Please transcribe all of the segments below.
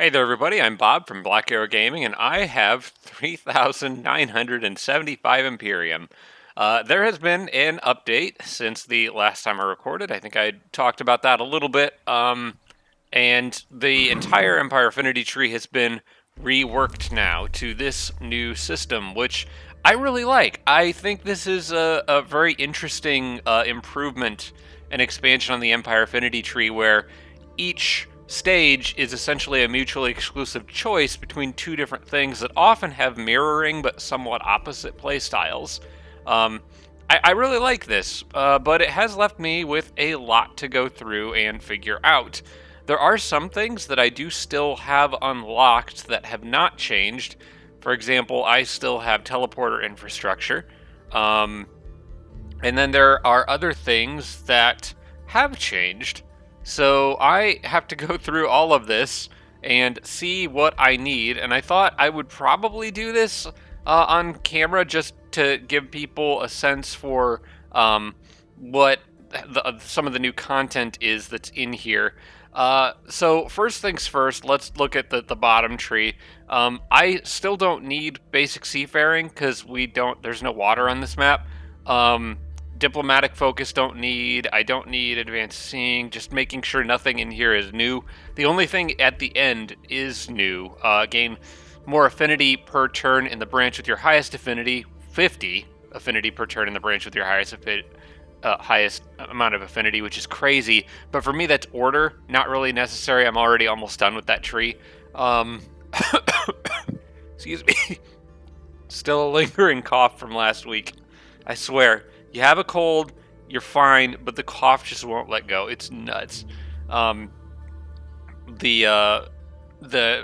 Hey there, everybody. I'm Bob from Black Arrow Gaming, and I have 3,975 Imperium. There has been an update since the last time I recorded. I think I talked about that a little bit. And the entire Empire Affinity tree has been reworked now to this new system, which I really like. I think this is a very interesting improvement and expansion on the Empire Affinity tree where each stage is essentially a mutually exclusive choice between two different things that often have mirroring but somewhat opposite play styles. I really like this, but it has left me with a lot to go through and figure out. There are some things that I do still have unlocked that have not changed. For example, I still have teleporter infrastructure. And then there are other things that have changed. So I have to go through all of this and see what I need. And I thought I would probably do this on camera just to give people a sense for what some of the new content is that's in here. So first things first, let's look at the bottom tree. I still don't need basic seafaring because there's no water on this map. Diplomatic focus I don't need advanced seeing, just making sure nothing in here is new. The only thing at the end is new. Gain more affinity per turn in the branch with your highest affinity, 50 affinity per turn in the branch with your highest amount of affinity, which is crazy. But for me, that's order, not really necessary. I'm already almost done with that tree. Excuse me. Still a lingering cough from last week. I swear. You have a cold, you're fine, but the cough just won't let go. It's nuts. The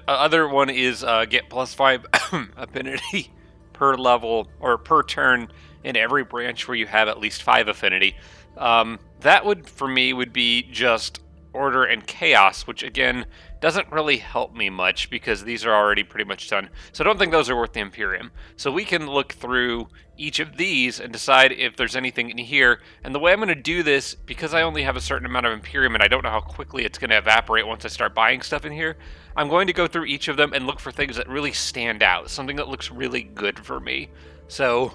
other one is get +5 affinity per level or per turn in every branch where you have at least 5 affinity. That for me would be just order and chaos, which again doesn't really help me much because these are already pretty much done. So I don't think those are worth the Imperium. So we can look through each of these and decide if there's anything in here. And the way I'm going to do this, because I only have a certain amount of Imperium and I don't know how quickly it's going to evaporate once I start buying stuff in here, I'm going to go through each of them and look for things that really stand out, something that looks really good for me. So,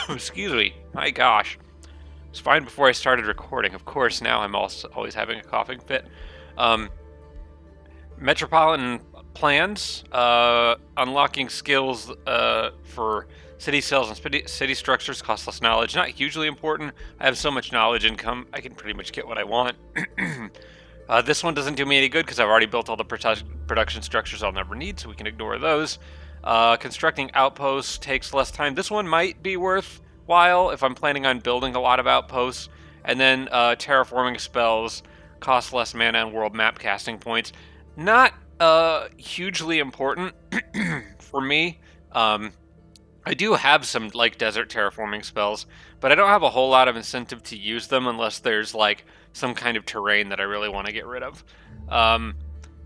excuse me, my gosh. It was fine before I started recording. Of course, now I'm also always having a coughing fit. Metropolitan plans, unlocking skills for city cells and city structures cost less knowledge. Not hugely important. I have so much knowledge income, I can pretty much get what I want. This one doesn't do me any good because I've already built all the production structures I'll never need, so we can ignore those. Constructing outposts takes less time. This one might be worthwhile if I'm planning on building a lot of outposts. And then terraforming spells cost less mana and world map casting points. Not hugely important for me. I do have some like desert terraforming spells, but I don't have a whole lot of incentive to use them unless there's like some kind of terrain that I really want to get rid of.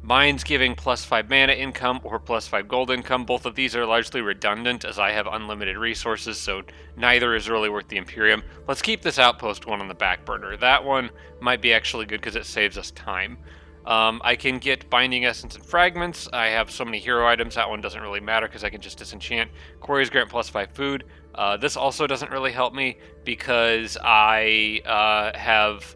Mines giving +5 mana income or +5 gold income. Both of these are largely redundant as I have unlimited resources, so neither is really worth the Imperium. Let's keep this outpost one on the back burner. That one might be actually good because it saves us time. I can get Binding Essence and Fragments. I have so many hero items, that one doesn't really matter because I can just disenchant. Quarries grant +5 food. This also doesn't really help me because I have...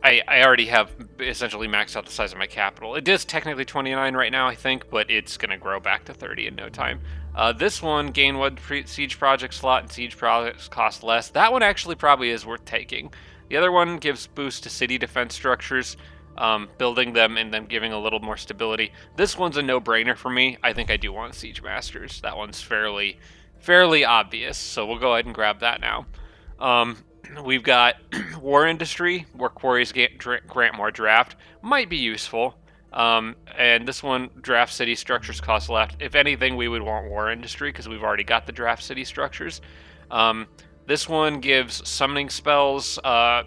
I already have essentially maxed out the size of my capital. It is technically 29 right now, I think, but it's going to grow back to 30 in no time. This one, gain 1 siege project slot, and siege projects cost less. That one actually probably is worth taking. The other one gives boost to city defense structures, building them and then giving a little more stability. This one's a no-brainer for me. I think I do want siege masters. That one's fairly obvious, so we'll go ahead and grab that now. We've got War Industry, where quarries grant more draft. Might be useful. And this one, draft city structures cost less. If anything, we would want War Industry because we've already got the draft city structures. This one gives summoning spells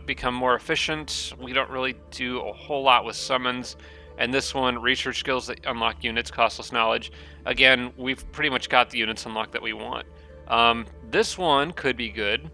become more efficient. We don't really do a whole lot with summons. And this one, research skills that unlock units cost less knowledge. Again, we've pretty much got the units unlocked that we want. This one could be good.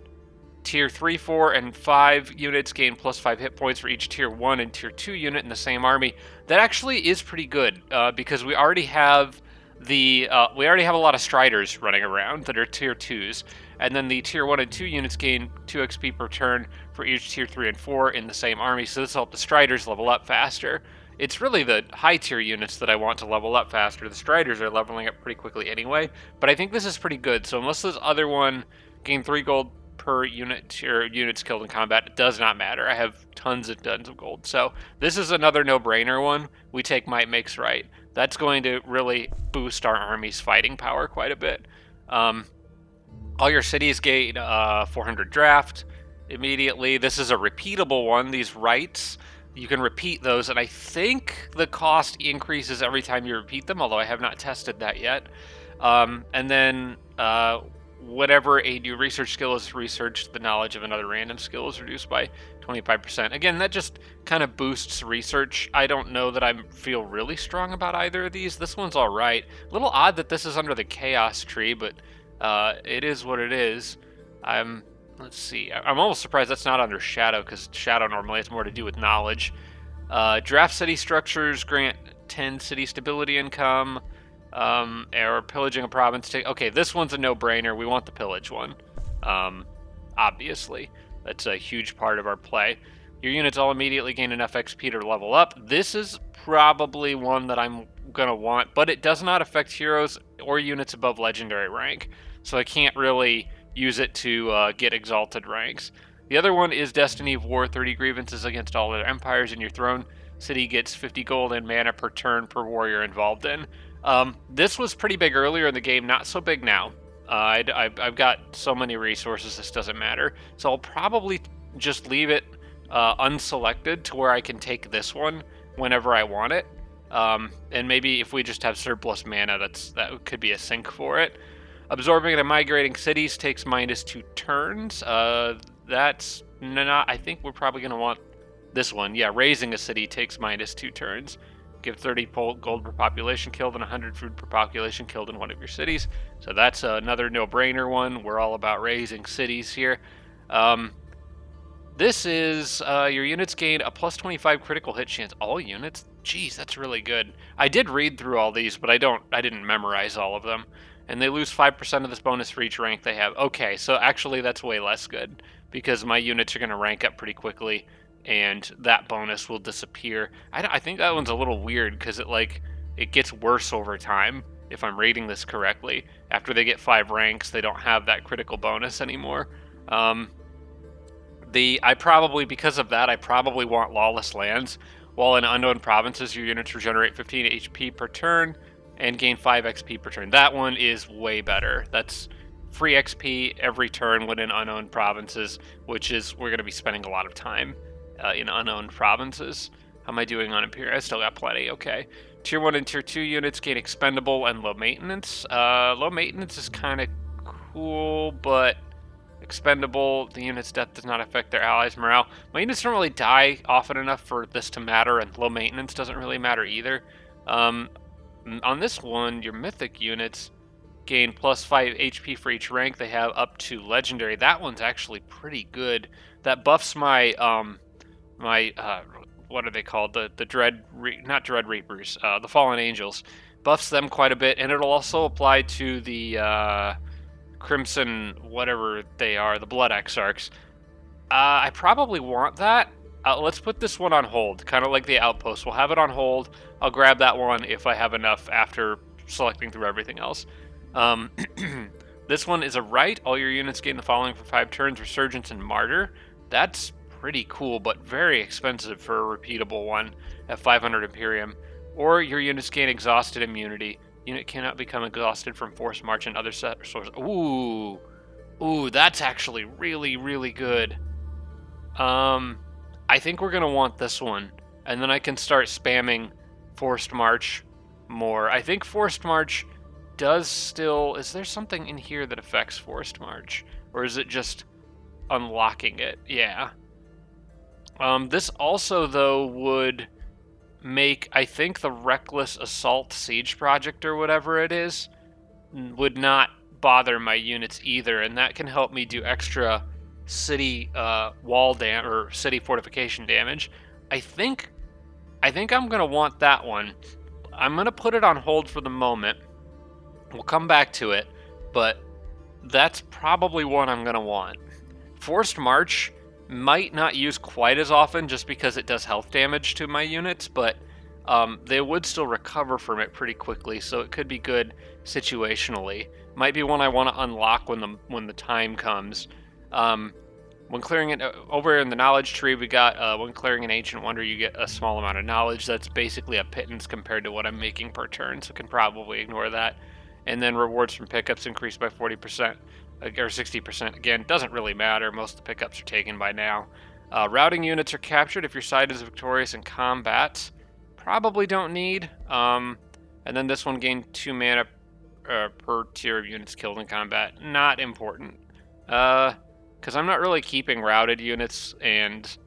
Tier 3, 4, and 5 units gain +5 hit points for each Tier 1 and Tier 2 unit in the same army. That actually is pretty good, because we already have we already have a lot of Striders running around that are Tier 2s, and then the Tier 1 and 2 units gain 2 XP per turn for each Tier 3 and 4 in the same army, so this will help the Striders level up faster. It's really the high tier units that I want to level up faster. The Striders are leveling up pretty quickly anyway, but I think this is pretty good, so unless this other one gain 3 gold per unit or units killed in combat, it does not matter. I have tons and tons of gold. So this is another no-brainer one. We take Might Makes Right. That's going to really boost our army's fighting power quite a bit. All your cities gain 400 draft immediately. This is a repeatable one. These rights, you can repeat those, and I think the cost increases every time you repeat them, although I have not tested that yet. And then whatever a new research skill is researched, the knowledge of another random skill is reduced by 25%. Again, that just kind of boosts research. I don't know that I feel really strong about either of these. This one's all right. A little odd that this is under the chaos tree, but it is what it is. Let's see. I'm almost surprised that's not under shadow, because shadow normally has more to do with knowledge. Draft city structures grant 10 city stability income. Or pillaging a province. Okay, this one's a no-brainer. We want the pillage one. Obviously. That's a huge part of our play. Your units all immediately gain enough XP to level up. This is probably one that I'm going to want, but it does not affect heroes or units above legendary rank, so I can't really use it to get exalted ranks. The other one is Destiny of War, 30 grievances against all other empires in your throne. City gets 50 gold and mana per turn per warrior involved in. This was pretty big earlier in the game, not so big now. I've got so many resources, this doesn't matter. So I'll probably just leave it unselected to where I can take this one whenever I want it. And maybe if we just have surplus mana, that could be a sync for it. Absorbing and migrating cities takes -2 turns. That's not. I think we're probably going to want this one. Yeah, raising a city takes -2 turns. Give 30 gold per population killed and 100 food per population killed in one of your cities. So that's another no-brainer one. We're all about raising cities here. This is your units gain a +25 critical hit chance. All units? Jeez, that's really good. I did read through all these, but I didn't memorize all of them. And they lose 5% of this bonus for each rank they have. Okay, so actually that's way less good, because my units are going to rank up pretty quickly, and that bonus will disappear. I think that one's a little weird, because it gets worse over time, if I'm rating this correctly. After they get 5 ranks, they don't have that critical bonus anymore. Because of that, I probably want Lawless Lands. While in Unknown Provinces, your units regenerate 15 HP per turn and gain 5 XP per turn. That one is way better. That's free XP every turn when in Unknown Provinces, which is, we're going to be spending a lot of time in Unknown Provinces. How am I doing on Imperial? I still got plenty, okay. Tier 1 and Tier 2 units gain Expendable and Low Maintenance. Low Maintenance is kind of cool, but Expendable, the unit's death does not affect their allies' morale. My units don't really die often enough for this to matter, and Low Maintenance doesn't really matter either. On this one, your Mythic units gain +5 HP for each rank they have up to Legendary. That one's actually pretty good. That buffs my what are they called? Not Dread Reapers, the Fallen Angels. Buffs them quite a bit, and it'll also apply to the Crimson, whatever they are, the Blood Exarchs. I probably want that. Let's put this one on hold, kind of like the Outpost. We'll have it on hold. I'll grab that one if I have enough after selecting through everything else. This one is a right. All your units gain the following for 5 turns: Resurgence and Martyr. That's pretty cool, but very expensive for a repeatable one at 500 Imperium. Or your units gain Exhausted Immunity. Unit cannot become exhausted from Forced March and other sources. Ooh, that's actually really, really good. I think we're going to want this one, and then I can start spamming Forced March more. I think Forced March does still... Is there something in here that affects Forced March? Or is it just unlocking it? Yeah. This also, though, would make... I think the Reckless Assault Siege Project, or whatever it is, would not bother my units either, and that can help me do extra city wall or city fortification damage. I think I'm gonna want that one. I'm gonna put it on hold for the moment. We'll come back to it, but that's probably what I'm gonna want. Forced March might not use quite as often just because it does health damage to my units, but they would still recover from it pretty quickly, so it could be good situationally. Might be one I want to unlock when the time comes. When clearing it over in the knowledge tree, we got when clearing an ancient wonder, you get a small amount of knowledge. That's basically a pittance compared to what I'm making per turn, so can probably ignore that. And then rewards from pickups increase by 40% or 60%. Again, doesn't really matter. Most of the pickups are taken by now. Routing units are captured if your side is victorious in combat. Probably don't need. And then this one gained 2 mana per tier of units killed in combat. Not important. Because I'm not really keeping routed units, and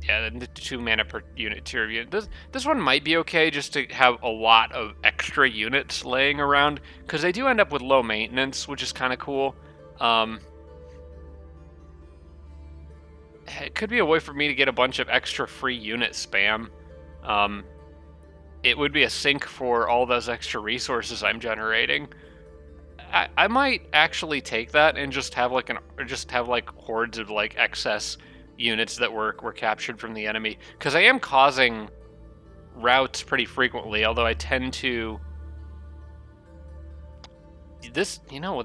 yeah, the 2 mana per unit tier of unit. This one might be okay just to have a lot of extra units laying around, because they do end up with low maintenance, which is kind of cool. It could be a way for me to get a bunch of extra free unit spam. It would be a sink for all those extra resources I'm generating. I might actually take that and just have like hordes of like excess units that were captured from the enemy, because I am causing routes pretty frequently, although I tend to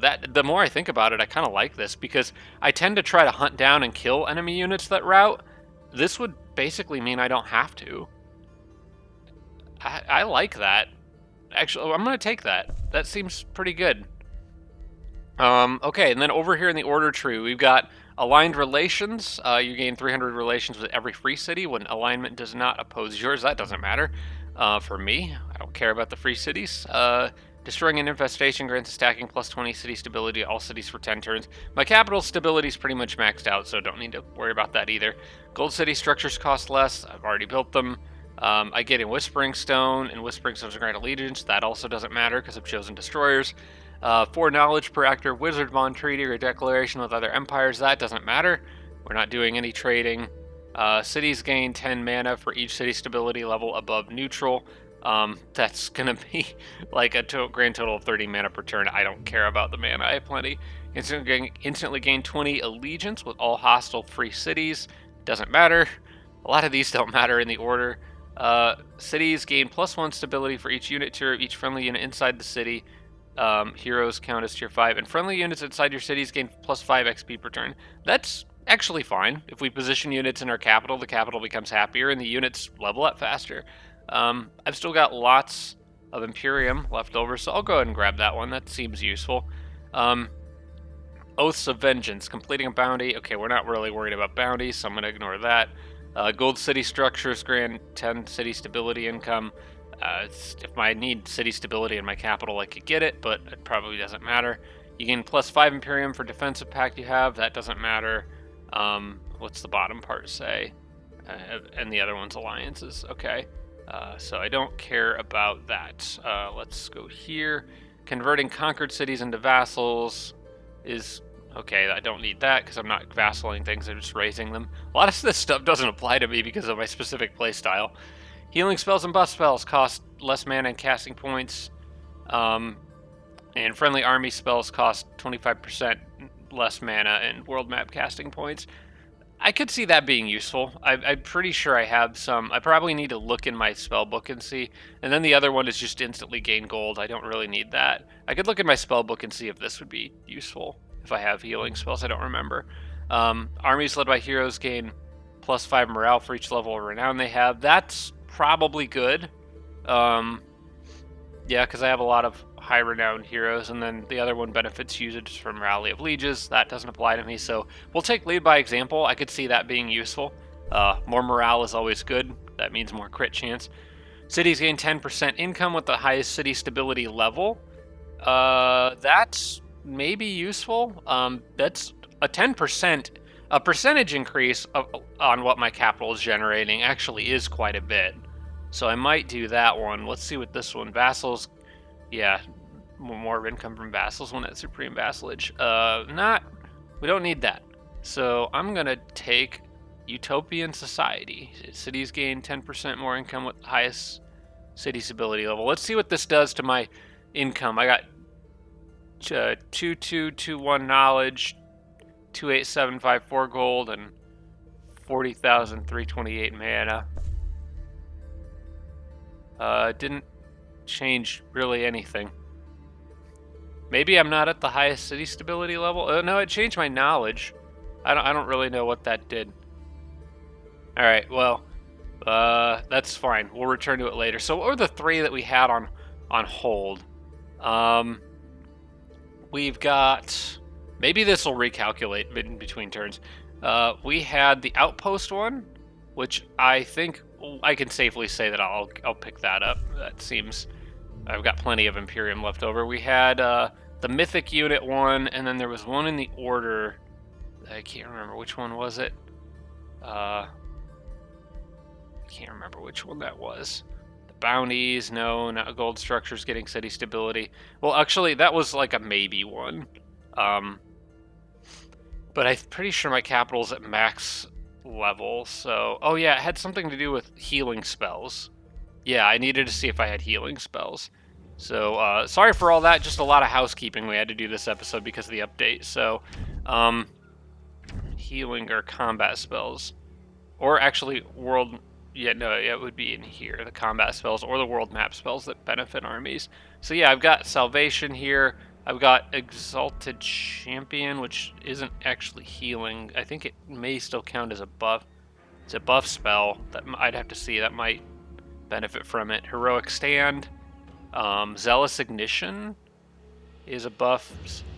that the more I think about it, I kind of like this, because I tend to try to hunt down and kill enemy units that route. This would basically mean I don't have to. I like that. Actually, I'm going to take that. That seems pretty good. Okay, and then over here in the order tree, we've got aligned relations. You gain 300 relations with every free city when alignment does not oppose yours. That doesn't matter for me. I don't care about the free cities. Destroying an infestation grants a stacking plus 20 city stability to all cities for 10 turns. My capital stability is pretty much maxed out, so don't need to worry about that either. Gold city structures cost less. I've already built them. I get a Whispering Stone, and Whispering Stones grant allegiance. That also doesn't matter because I've chosen destroyers. 4 knowledge per active wizard bond treaty or declaration with other empires. That doesn't matter. We're not doing any trading. Cities gain 10 mana for each city stability level above neutral. That's gonna be like a grand total of 30 mana per turn. I don't care about the mana. I have plenty. Instantly gain 20 allegiance with all hostile free cities. Doesn't matter. A lot of these don't matter in the order. Cities gain +1 stability for each unit tier of each friendly unit inside the city. Heroes count as tier 5, and friendly units inside your cities gain +5 XP per turn. That's actually fine. If we position units in our capital, the capital becomes happier and the units level up faster. I've still got lots of Imperium left over, so I'll go ahead and grab that one. That seems useful. Oaths of Vengeance, completing a bounty. Okay, we're not really worried about bounties, so I'm going to ignore that. Gold city structures grant 10 city stability income. If I need city stability in my capital, I could get it, but it probably doesn't matter. You gain +5 Imperium for defensive pact you have. That doesn't matter. What's the bottom part say? And the other one's alliances. Okay. So I don't care about that. Let's go here. Converting conquered cities into vassals is okay. I don't need that because I'm not vassaling things. I'm just raising them. A lot of this stuff doesn't apply to me because of my specific playstyle. Healing spells and buff spells cost less mana and casting points. And friendly army spells cost 25% less mana and world map casting points. I could see that being useful. I'm pretty sure I have some. I probably need to look in my spell book and see. And then the other one is just instantly gain gold. I don't really need that. I could look in my spell book and see if this would be useful. If I have healing spells, I don't remember. Armies led by heroes gain +5 morale for each level of renown they have. That's probably good. Yeah, because I have a lot of high renowned heroes, and then the other one benefits usage from Rally of Lieges. That doesn't apply to me, so we'll take lead by example. I could see that being useful. More morale is always good. That means more crit chance. Cities gain 10% income with the highest city stability level. That's maybe useful. That's a 10%. A percentage increase on what my capital is generating actually is quite a bit. So I might do that one. Let's see what this one. Vassals. Yeah, more income from vassals when at supreme vassalage. Not We don't need that. So I'm going to take Utopian Society. Cities gain 10% more income with the highest city stability level. Let's see what this does to my income. I got 2221 knowledge, 28754 gold, and 40,328 mana. Didn't change really anything. Maybe I'm not at the highest city stability level. No, it changed my knowledge. I don't really know what that did. All right, well, that's fine. We'll return to it later. So what were the three that we had on hold? We've got, maybe this will recalculate in between turns. We had the outpost one, which I think I can safely say that I'll pick that up. That seems, I've got plenty of Imperium left over. We had the Mythic unit one, and then there was one in the Order. I can't remember which one was it. I can't remember which one that was. The bounties, no, not gold structures getting city stability. Well, actually, that was like a maybe one. But I'm pretty sure my capital's at max level, so... Oh yeah, it had something to do with healing spells. Yeah, I needed to see if I had healing spells. So, sorry for all that, just a lot of housekeeping we had to do this episode because of the update. So, healing or combat spells. Or actually, world... Yeah, no, it would be in here, the combat spells or the world map spells that benefit armies. So yeah, I've got Salvation here. I've got Exalted Champion, which isn't actually healing. I think it may still count as a buff. It's a buff spell that I'd have to see. That might benefit from it. Heroic Stand. Zealous Ignition is a buff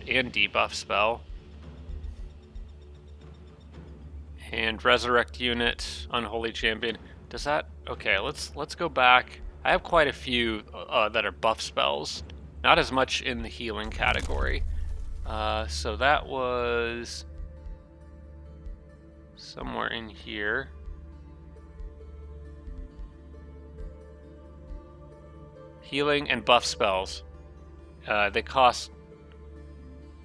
and debuff spell. And Resurrect Unit, Unholy Champion. Does that... Okay, let's go back. I have quite a few that are buff spells. Not as much in the healing category. So that was somewhere in here. Healing and buff spells. They cost...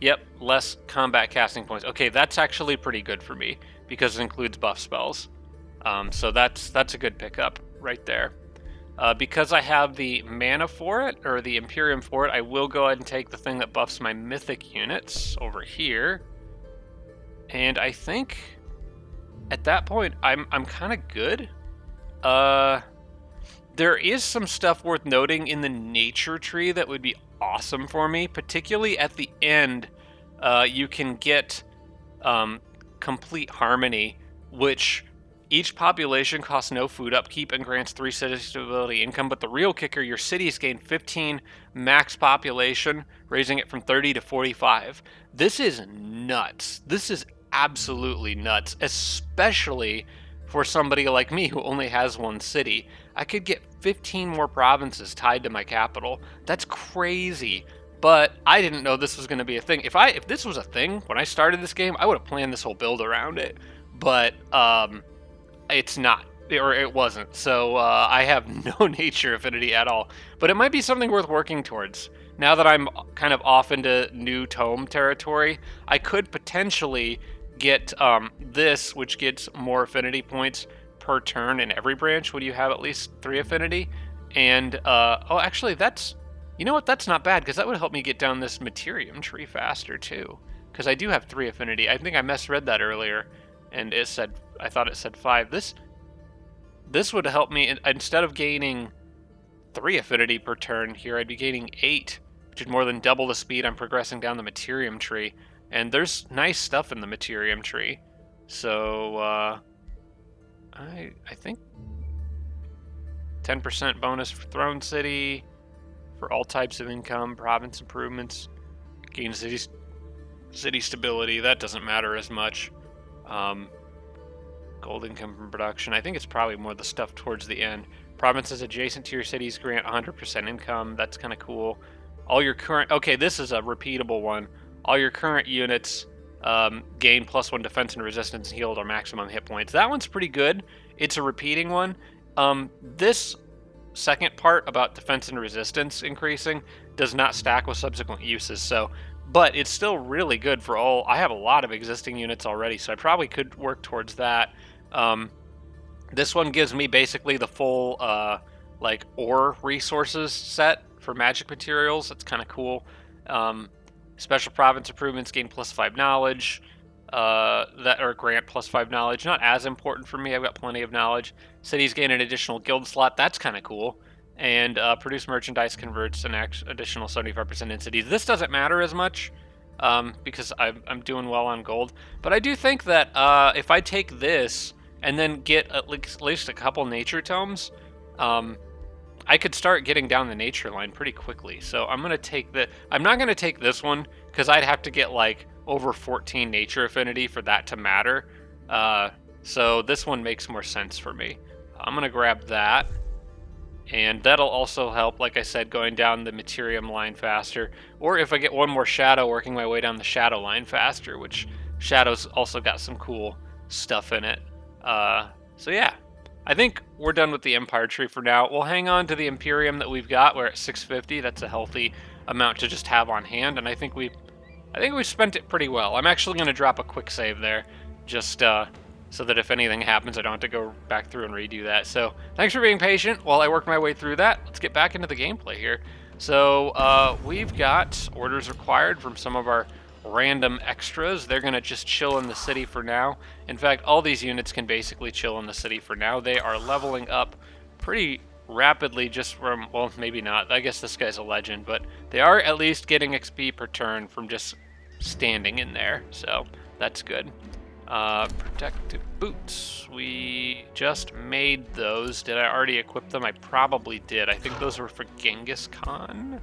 Yep, less combat casting points. Okay, that's actually pretty good for me because it includes buff spells. So that's a good pickup right there. Because I have the mana for it, or the Imperium for it, I will go ahead and take the thing that buffs my mythic units over here. And I think at that point I'm kind of good. There is some stuff worth noting in the nature tree that would be awesome for me, particularly at the end. You can get complete harmony, which each population costs no food upkeep and grants 3 city stability income, but the real kicker, your cities gain 15 max population, raising it from 30 to 45. This is nuts. This is absolutely nuts, especially for somebody like me who only has one city. I could get 15 more provinces tied to my capital. That's crazy. But I didn't know this was going to be a thing. If this was a thing when I started this game, I would have planned this whole build around it. But it's not, or it wasn't. So I have no nature affinity at all. But it might be something worth working towards. Now that I'm kind of off into new tome territory, I could potentially get this, which gets more affinity points per turn in every branch when you have at least 3 affinity. And, oh, actually, that's, you know what, that's not bad, because that would help me get down this Materium tree faster, too. Because I do have 3 affinity. I think I misread that earlier, and it said, I thought it said 5. This would help me, instead of gaining 3 affinity per turn here, I'd be gaining 8, which is more than double the speed I'm progressing down the Materium tree. And there's nice stuff in the Materium tree. So, I think 10% bonus for Throne City, for all types of income, province improvements, gain city stability. That doesn't matter as much. Gold income from production. I think it's probably more the stuff towards the end. Provinces adjacent to your cities grant 100% income. That's kind of cool. All your current... Okay, this is a repeatable one. All your current units gain +1 defense and resistance healed or maximum hit points. That one's pretty good. It's a repeating one. This second part about defense and resistance increasing does not stack with subsequent uses. So but it's still really good for all. I have a lot of existing units already, so I probably could work towards that. This one gives me basically the full like ore resources set for magic materials. That's kind of cool. Um, Special province improvements gain +5 knowledge. That or grant +5 knowledge. Not as important for me. I've got plenty of knowledge. Cities gain an additional guild slot. That's kind of cool. And produce merchandise converts an additional 75% in cities. This doesn't matter as much because I'm doing well on gold. But I do think that if I take this and then get at least a couple nature tomes, I could start getting down the nature line pretty quickly. So I'm gonna take the. I'm not gonna take this one because I'd have to get like over 14 nature affinity for that to matter. So this one makes more sense for me. I'm gonna grab that, and that'll also help, like I said, going down the Materium line faster. Or if I get one more shadow, working my way down the shadow line faster, which shadow's also got some cool stuff in it. So yeah, I think we're done with the Empire tree for now. We'll hang on to the Imperium that we've got. We're at 650. That's a healthy amount to just have on hand, and I think we've spent it pretty well. I'm actually going to drop a quick save there, just so that if anything happens, I don't have to go back through and redo that. So thanks for being patient while I work my way through that. Let's get back into the gameplay here. So we've got orders required from some of our random extras. They're going to just chill in the city for now. In fact, all these units can basically chill in the city for now. They are leveling up pretty rapidly just from, well, maybe not. I guess this guy's a legend, but they are at least getting XP per turn from just standing in there. So that's good. Protective boots. We just made those. Did I already equip them? I probably did. I think those were for Genghis Khan.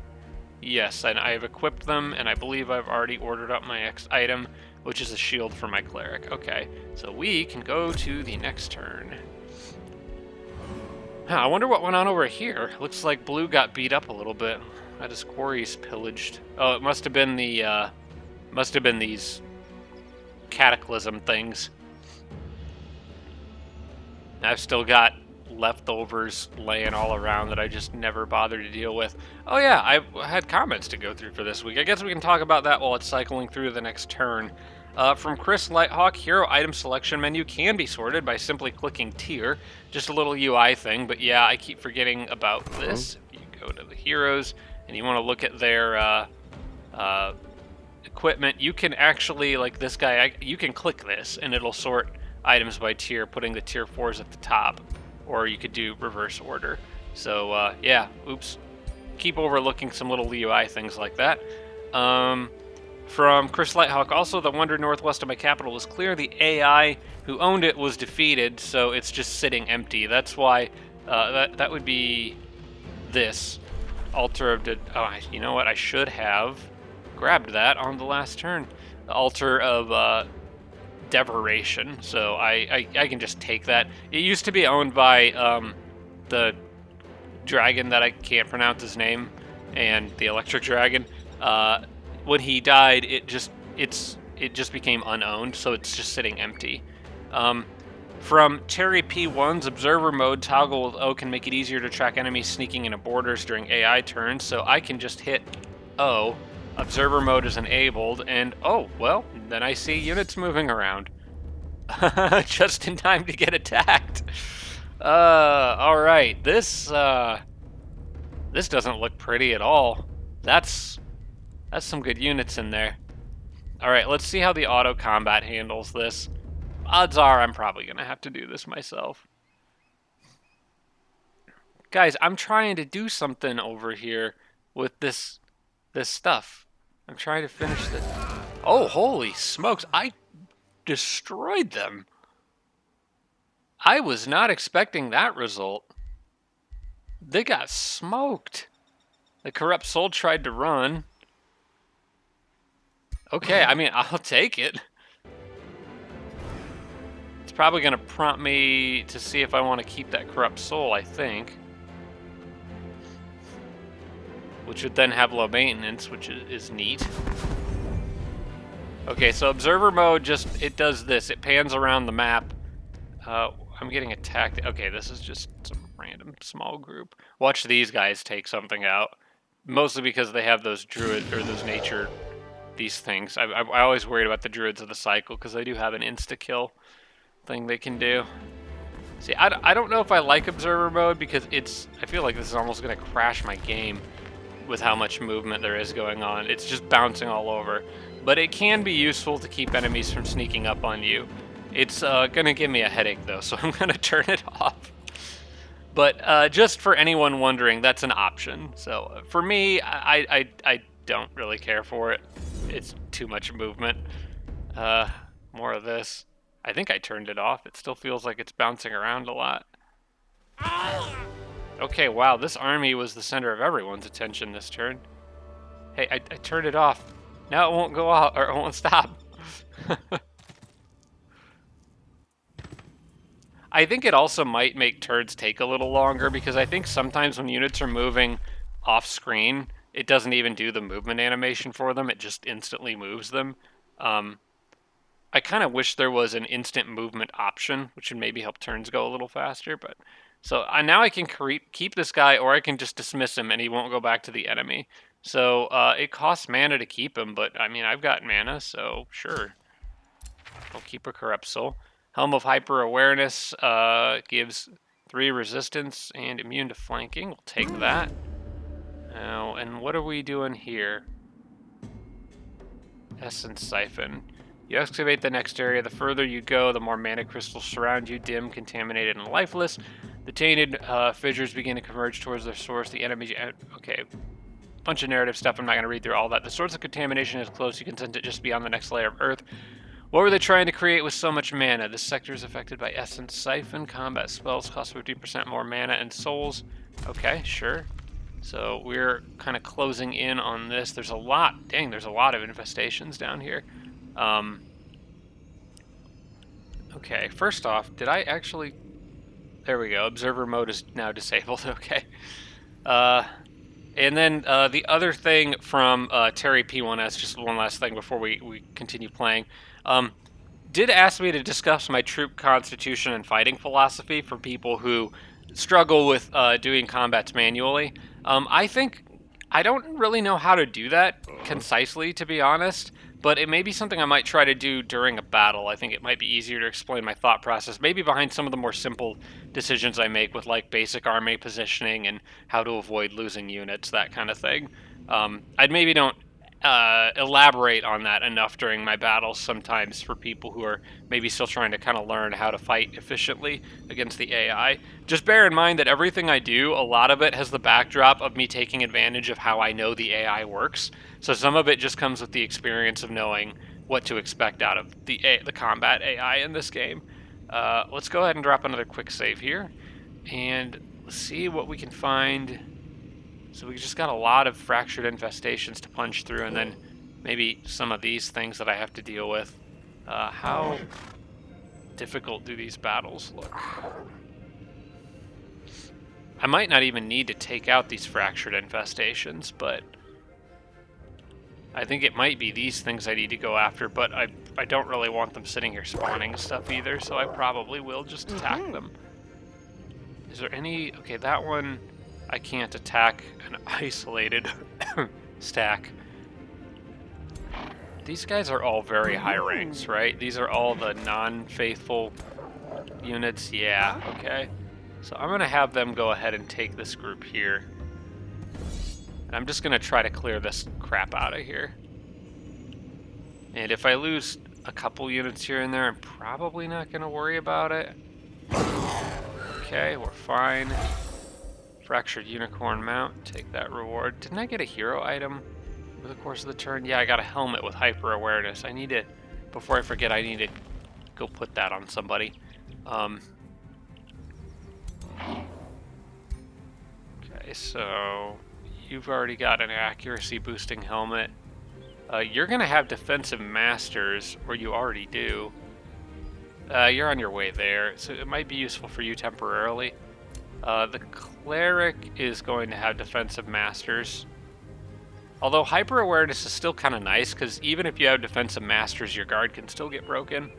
Yes, and I've equipped them, and I believe I've already ordered up my X item, which is a shield for my cleric. Okay, so we can go to the next turn. I wonder what went on over here. Looks like blue got beat up a little bit. Had his quarries pillaged. Oh, it must have been the, these cataclysm things. I've still got leftovers laying all around that I just never bothered to deal with. Oh yeah, I had comments to go through for this week. I guess we can talk about that while it's cycling through the next turn. From Chris Lighthawk, hero item selection menu can be sorted by simply clicking tier. Just a little UI thing, but yeah, I keep forgetting about this. If you go to the heroes and you want to look at their equipment, you can actually, like this guy, you can click this and it'll sort items by tier, putting the tier 4s at the top, or you could do reverse order. So yeah, oops, keep overlooking some little UI things like that. From Chris Lighthawk, also the wonder northwest of my capital is clear. The AI who owned it was defeated, so it's just sitting empty. That's why that would be this altar of you know what, I should have grabbed that on the last turn. The altar of devoration, so I can just take that. It used to be owned by the dragon that I can't pronounce his name, and the electric dragon. When he died, it just became unowned, so it's just sitting empty. From Terry P1's observer mode, toggle with O can make it easier to track enemies sneaking into borders during AI turns, so I can just hit O. Observer mode is enabled, and oh, well, then I see units moving around. Just in time to get attacked. Alright, this doesn't look pretty at all. That's some good units in there. Alright, let's see how the auto combat handles this. Odds are I'm probably gonna have to do this myself. Guys, I'm trying to do something over here with this stuff. I'm trying to finish this. Oh, holy smokes, I destroyed them. I was not expecting that result. They got smoked. The corrupt soul tried to run. Okay, I mean, I'll take it. It's probably going to prompt me to see if I want to keep that corrupt soul, I think. Which would then have low maintenance, which is neat. Okay, so observer mode it does this. It pans around the map. I'm getting attacked. Okay, this is just some random small group. Watch these guys take something out. Mostly because they have those druid or those nature these things. I always worried about the Druids of the Cycle because they do have an insta-kill thing they can do. See, I don't know if I like Observer Mode because I feel like this is almost going to crash my game with how much movement there is going on. It's just bouncing all over. But it can be useful to keep enemies from sneaking up on you. It's going to give me a headache, though, so I'm going to turn it off. But just for anyone wondering, that's an option. So for me, I don't really care for it. It's too much movement. More of this. I think I turned it off. It still feels like it's bouncing around a lot. Okay, wow, this army was the center of everyone's attention this turn. Hey, I turned it off. Now it won't go out, or it won't stop. I think it also might make turns take a little longer because I think sometimes when units are moving off screen, it doesn't even do the movement animation for them. It just instantly moves them. I kind of wish there was an instant movement option, which would maybe help turns go a little faster. But so now I can keep this guy, or I can just dismiss him and he won't go back to the enemy. So it costs mana to keep him, but I mean, I've got mana, so sure. I'll keep a Corrupt Soul. Helm of Hyper Awareness gives 3 resistance and immune to flanking. We'll take that. Now, and what are we doing here? Essence Siphon. You excavate the next area. The further you go, the more mana crystals surround you, dim, contaminated, and lifeless. The tainted fissures begin to converge towards their source. The enemies... Okay. Bunch of narrative stuff. I'm not going to read through all that. The source of contamination is close. You can sense it just beyond the next layer of earth. What were they trying to create with so much mana? This sector is affected by Essence Siphon. Combat spells cost 50% more mana and souls. Okay, sure. So we're kind of closing in on this. There's a lot. Dang, there's a lot of infestations down here. Okay, first off, did I actually... There we go. Observer mode is now disabled. Okay. And then the other thing from Terry P1S, just one last thing before we continue playing, did ask me to discuss my troop constitution and fighting philosophy for people who struggle with doing combats manually. I don't really know how to do that concisely, to be honest, but it may be something I might try to do during a battle. I think it might be easier to explain my thought process, maybe behind some of the more simple decisions I make with like basic army positioning and how to avoid losing units, that kind of thing. I'd maybe don't elaborate on that enough during my battles sometimes for people who are maybe still trying to kind of learn how to fight efficiently against the AI. Just bear in mind that everything I do, a lot of it has the backdrop of me taking advantage of how I know the AI works. So some of it just comes with the experience of knowing what to expect out of the combat AI in this game. Let's go ahead and drop another quick save here, and let's see what we can find. So we just got a lot of fractured infestations to punch through, and then maybe some of these things that I have to deal with. How difficult do these battles look? I might not even need to take out these fractured infestations, but I think it might be these things I need to go after, but I don't really want them sitting here spawning stuff either, so I probably will just attack them. Is there any... Okay, that one... I can't attack an isolated stack. These guys are all very high ranks, right? These are all the non-faithful units. Yeah, okay. So I'm going to have them go ahead and take this group here. And I'm just going to try to clear this crap out of here. And if I lose a couple units here and there, I'm probably not going to worry about it. Okay, we're fine. Fractured Unicorn Mount, take that reward. Didn't I get a hero item over the course of the turn? Yeah, I got a helmet with Hyper Awareness. I need to, before I forget, I need to go put that on somebody. Okay, so you've already got an accuracy boosting helmet. You're going to have defensive masters, or you already do. You're on your way there, so it might be useful for you temporarily. The Cleric is going to have defensive masters. Although Hyper Awareness is still kind of nice, because even if you have defensive masters, your guard can still get broken.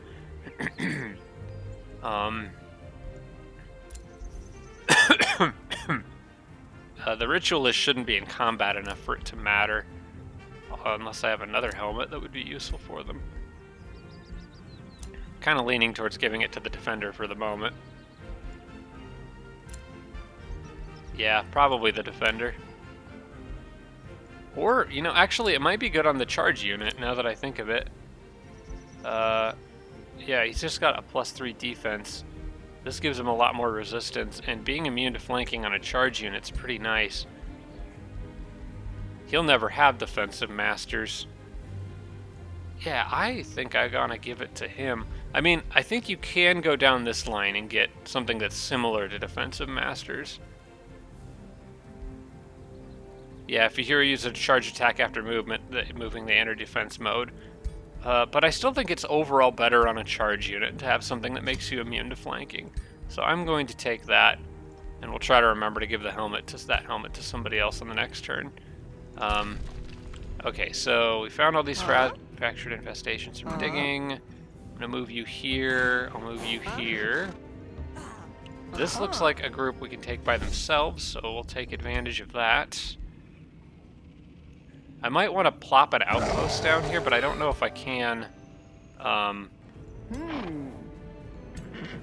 The Ritualist shouldn't be in combat enough for it to matter. unless I have another helmet that would be useful for them. Kind of leaning towards giving it to the defender for the moment. Yeah, probably the defender. Or, you know, actually it might be good on the charge unit now that I think of it. Yeah, he's just got a +3 defense. This gives him a lot more resistance, and being immune to flanking on a charge unit's pretty nice. He'll never have defensive masters. Yeah, I think I'm gonna give it to him. I mean, I think you can go down this line and get something that's similar to defensive masters. Yeah, if your hero uses a charge attack after moving they enter defense mode. But I still think it's overall better on a charge unit to have something that makes you immune to flanking. So I'm going to take that, and we'll try to remember to give that helmet to somebody else on the next turn. Okay, so we found all these fractured infestations from digging. I'm gonna move you here. I'll move you here. This looks like a group we can take by themselves, so we'll take advantage of that. I might want to plop an outpost down here, but I don't know if I can. I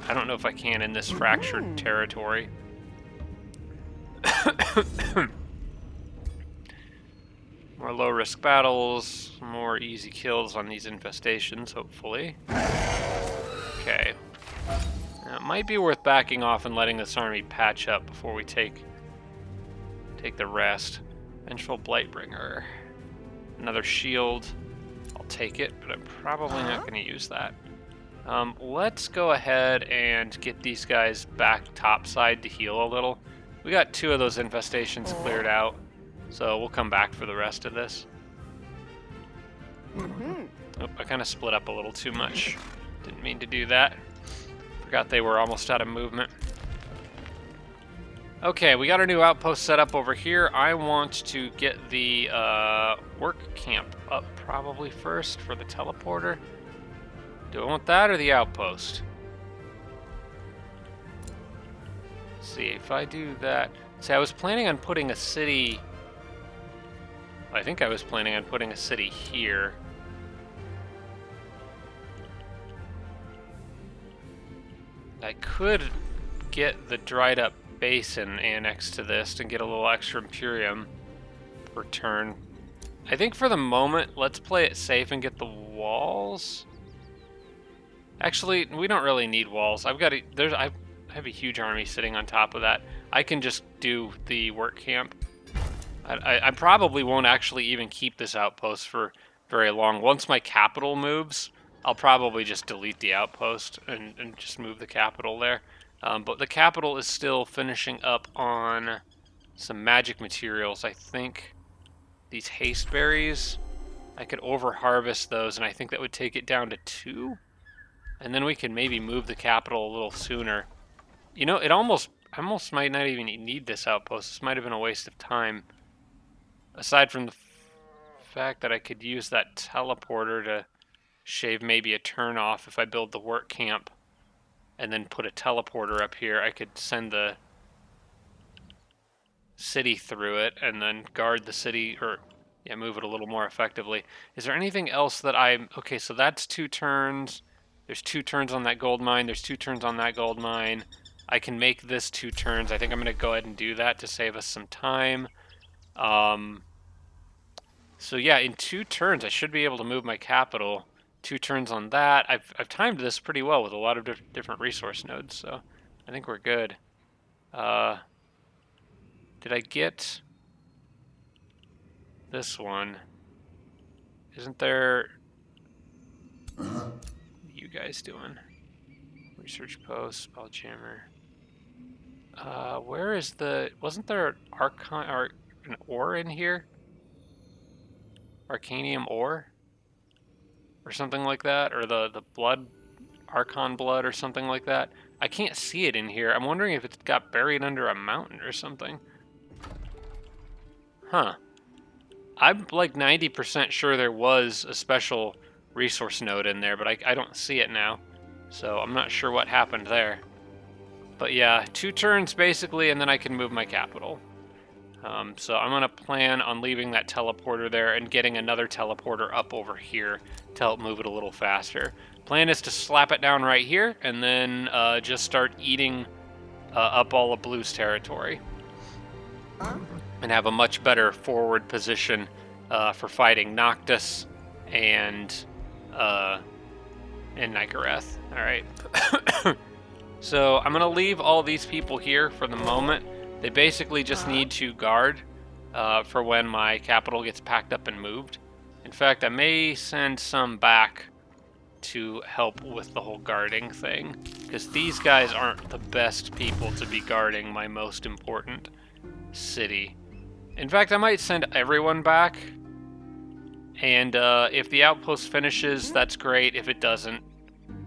don't know if I can in this fractured territory. More low-risk battles, more easy kills on these infestations, hopefully. Okay. Now, it might be worth backing off and letting this army patch up before we take the rest. Vengeful Blightbringer. Another shield. I'll take it, but I'm probably not going to use that. Let's go ahead and get these guys back topside to heal a little. We got 2 of those infestations cleared out, so we'll come back for the rest of this. Oh, I kind of split up a little too much. Didn't mean to do that. Forgot they were almost out of movement. Okay, we got our new outpost set up over here. I want to get the work camp up probably first for the teleporter. Do I want that or the outpost? Let's see, if I do that... See, I was planning on putting a city... I think I was planning on putting a city here. I could get the dried up basin annexed to this and get a little extra Imperium per turn. I think for the moment, let's play it safe and get the walls. Actually, we don't really need walls. I have a huge army sitting on top of that. I can just do the work camp. I probably won't actually even keep this outpost for very long. Once my capital moves, I'll probably just delete the outpost and just move the capital there. But the capital is still finishing up on some magic materials. I think these haste berries, I could over-harvest those, and I think that would take it down to 2. And then we can maybe move the capital a little sooner. You know, I almost might not even need this outpost. This might have been a waste of time. Aside from the fact that I could use that teleporter to shave maybe a turn off if I build the work camp and then put a teleporter up here, I could send the city through it and then guard the city, or yeah, move it a little more effectively. Is there anything else that okay, so that's 2 turns. There's 2 turns on that gold mine. There's 2 turns on that gold mine. I can make this 2 turns. I think I'm going to go ahead and do that to save us some time. So yeah, in 2 turns, I should be able to move my capital. 2 turns on that. I've timed this pretty well with a lot of different resource nodes, so I think we're good. Did I get this one? Isn't there... What are you guys doing? Research post, spelljammer. Where is the... Wasn't there an ore in here? Arcanium ore? Or something like that? Or the blood, Archon blood or something like that? I can't see it in here. I'm wondering if it got buried under a mountain or something. Huh. I'm like 90% sure there was a special resource node in there, but I don't see it now. So I'm not sure what happened there. But yeah, 2 turns basically, and then I can move my capital. So I'm going to plan on leaving that teleporter there and getting another teleporter up over here to help move it a little faster. Plan is to slap it down right here and then just start eating up all of Blue's territory. And have a much better forward position for fighting Noctis and Nicoreth. Alright. So I'm going to leave all these people here for the moment. They basically just need to guard for when my capital gets packed up and moved. In fact, I may send some back to help with the whole guarding thing, because these guys aren't the best people to be guarding my most important city. In fact, I might send everyone back, and if the outpost finishes, that's great. If it doesn't,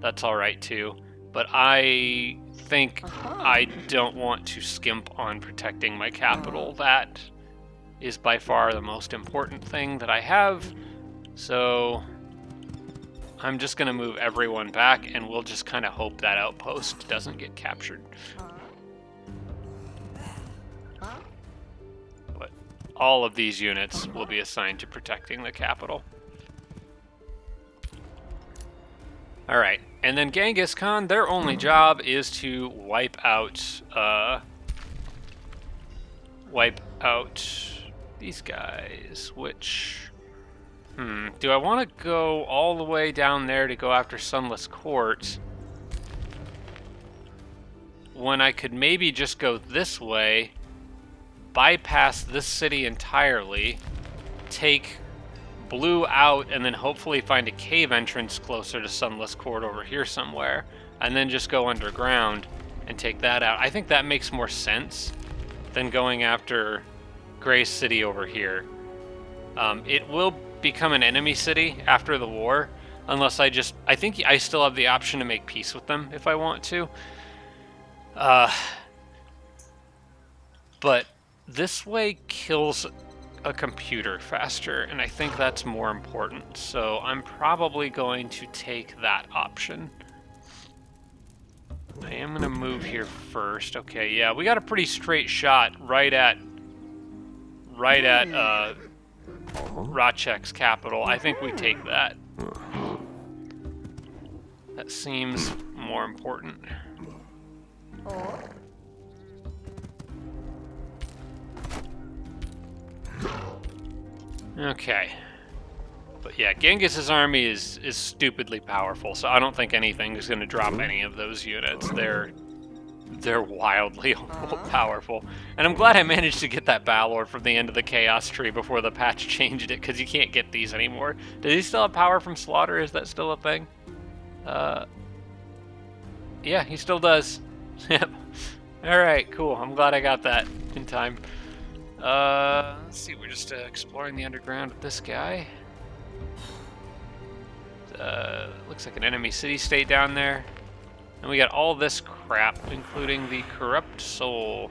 that's alright too. But I think I don't want to skimp on protecting my capital. That is by far the most important thing that I have. So I'm just going to move everyone back, and we'll just kind of hope that outpost doesn't get captured. But all of these units will be assigned to protecting the capital. Alright, and then Genghis Khan, their only job is to wipe out these guys, which... do I want to go all the way down there to go after Sunless Court when I could maybe just go this way, bypass this city entirely, take Blue out, and then hopefully find a cave entrance closer to Sunless Court over here somewhere, and then just go underground and take that out. I think that makes more sense than going after Grey City over here. It will become an enemy city after the war, unless I think I still have the option to make peace with them if I want to. But this way kills a computer faster, and I think that's more important, so I'm probably going to take that option. I am going to move here first. Okay, yeah, we got a pretty straight shot right at Rachek's capital. I think we take that. That seems more important. Okay. But yeah, Genghis's army is stupidly powerful, so I don't think anything is going to drop any of those units. They're wildly powerful. And I'm glad I managed to get that Balor from the end of the Chaos Tree before the patch changed it, because you can't get these anymore. Does he still have power from Slaughter? Is that still a thing? Yeah, he still does. Yep. Alright, cool. I'm glad I got that in time. Let's see, we're just exploring the underground with this guy. Looks like an enemy city-state down there. And we got all this crap, including the Corrupt Soul,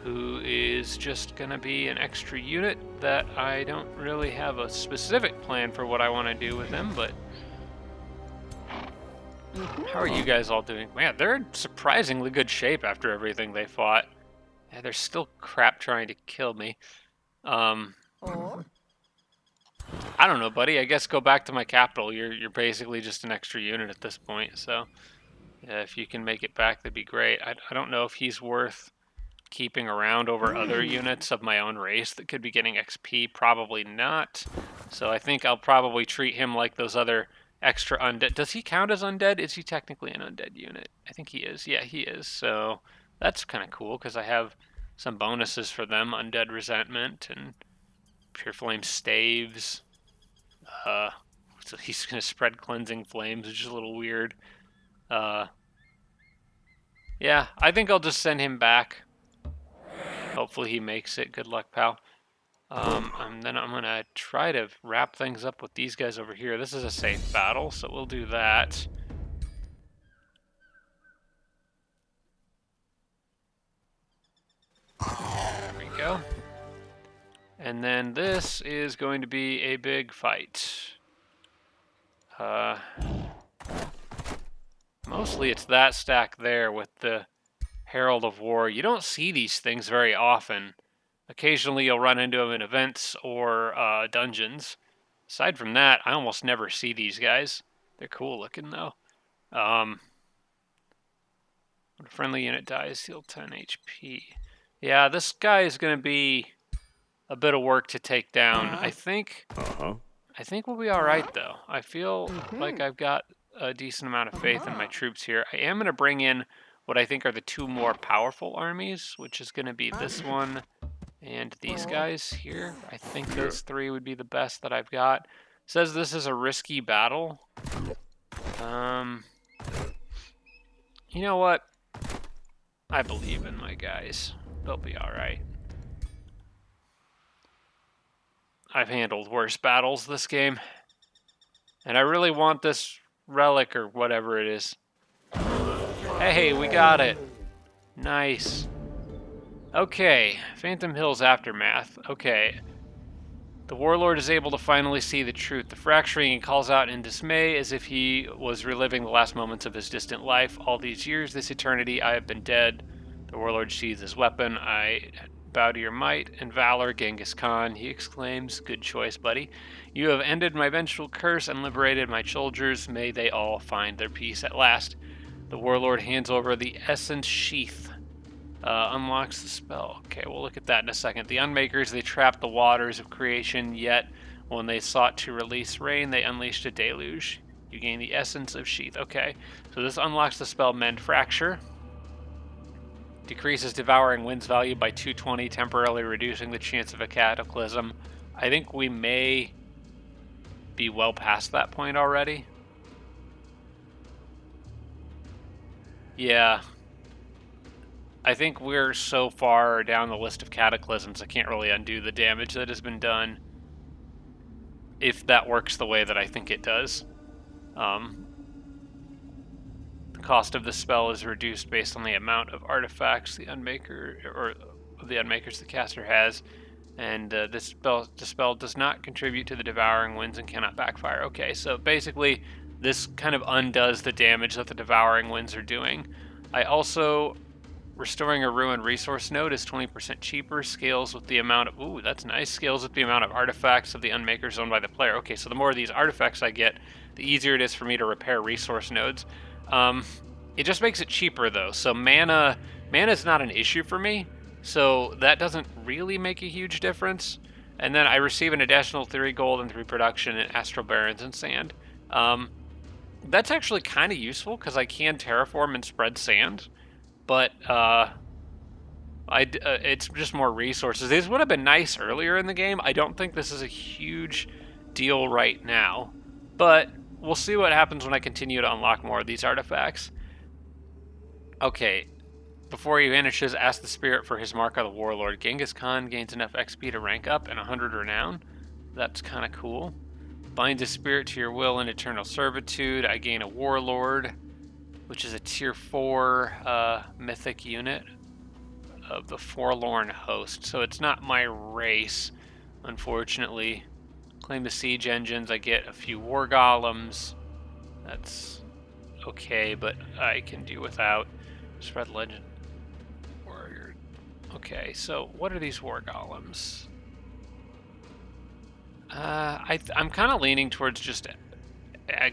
who is just gonna be an extra unit that I don't really have a specific plan for what I want to do with him, but... How are you guys all doing? Man, they're in surprisingly good shape after everything they fought. Yeah, they're still crap trying to kill me. I don't know, buddy. I guess go back to my capital. You're basically just an extra unit at this point, so... Yeah, if you can make it back, that'd be great. I don't know if he's worth keeping around over other units of my own race that could be getting XP. Probably not. So I think I'll probably treat him like those other extra undead. Does he count as undead? Is he technically an undead unit? I think he is. Yeah, he is. So that's kind of cool because I have some bonuses for them. Undead Resentment and Pure Flame Staves. So he's going to spread Cleansing Flames, which is a little weird. Yeah, I think I'll just send him back. Hopefully he makes it. Good luck, pal. And then I'm going to try to wrap things up with these guys over here. This is a safe battle, so we'll do that. There we go. And then this is going to be a big fight. Mostly it's that stack there with the Herald of War. You don't see these things very often. Occasionally you'll run into them in events or dungeons. Aside from that, I almost never see these guys. They're cool looking though. When a friendly unit dies, heal 10 HP. Yeah, this guy is going to be a bit of work to take down. I think we'll be all right though. I feel like I've got a decent amount of faith in my troops here. I am going to bring in what I think are the 2 more powerful armies, which is going to be this one and these guys here. I think those 3 would be the best that I've got. It says this is a risky battle. You know what? I believe in my guys. They'll be all right. I've handled worse battles this game. And I really want this relic or whatever it is. Hey, we got it. Nice. Okay, Phantom Hills Aftermath. Okay. The warlord is able to finally see the truth. The fracturing calls out in dismay as if he was reliving the last moments of his distant life. All these years, this eternity, I have been dead. The warlord sheathes his weapon. I bow to your might and valor, Genghis Khan, he exclaims. Good choice, buddy. You have ended my vengeful curse and liberated my soldiers. May they all find their peace at last. The warlord hands over the essence sheath. Unlocks the spell. Okay, we'll look at that in a second. The Unmakers, they trapped the waters of creation, yet when they sought to release rain, they unleashed a deluge. You gain the essence of sheath. Okay, so this unlocks the spell Mend Fracture. Decreases Devouring Wind's value by 220, temporarily reducing the chance of a cataclysm. I think we may be well past that point already. Yeah. I think we're so far down the list of cataclysms, I can't really undo the damage that has been done. If that works the way that I think it does. The cost of the spell is reduced based on the amount of artifacts the Unmaker, or the Unmakers the caster has. And the spell does not contribute to the Devouring Winds and cannot backfire. Okay, so basically this kind of undoes the damage that the Devouring Winds are doing. I also... Restoring a ruined resource node is 20% cheaper. Scales with the amount of... Ooh, that's nice. Scales with the amount of artifacts of the Unmakers owned by the player. Okay, so the more of these artifacts I get, the easier it is for me to repair resource nodes. It just makes it cheaper, though. So mana is not an issue for me. So that doesn't really make a huge difference. And then I receive an additional 3 gold and 3 production in Astral Barrens and Sand. That's actually kind of useful because I can terraform and spread sand. But it's just more resources. This would have been nice earlier in the game. I don't think this is a huge deal right now. But we'll see what happens when I continue to unlock more of these artifacts. Okay, before he vanishes, ask the spirit for his mark of the warlord. Genghis Khan gains enough XP to rank up and 100 renown. That's kind of cool. Binds a spirit to your will in eternal servitude. I gain a warlord, which is a tier 4 mythic unit of the Forlorn Host. So it's not my race, unfortunately. Claim the siege engines. I get a few war golems. That's okay, but I can do without. Spread legend. Warrior. Okay, so what are these war golems? I'm kind of leaning towards just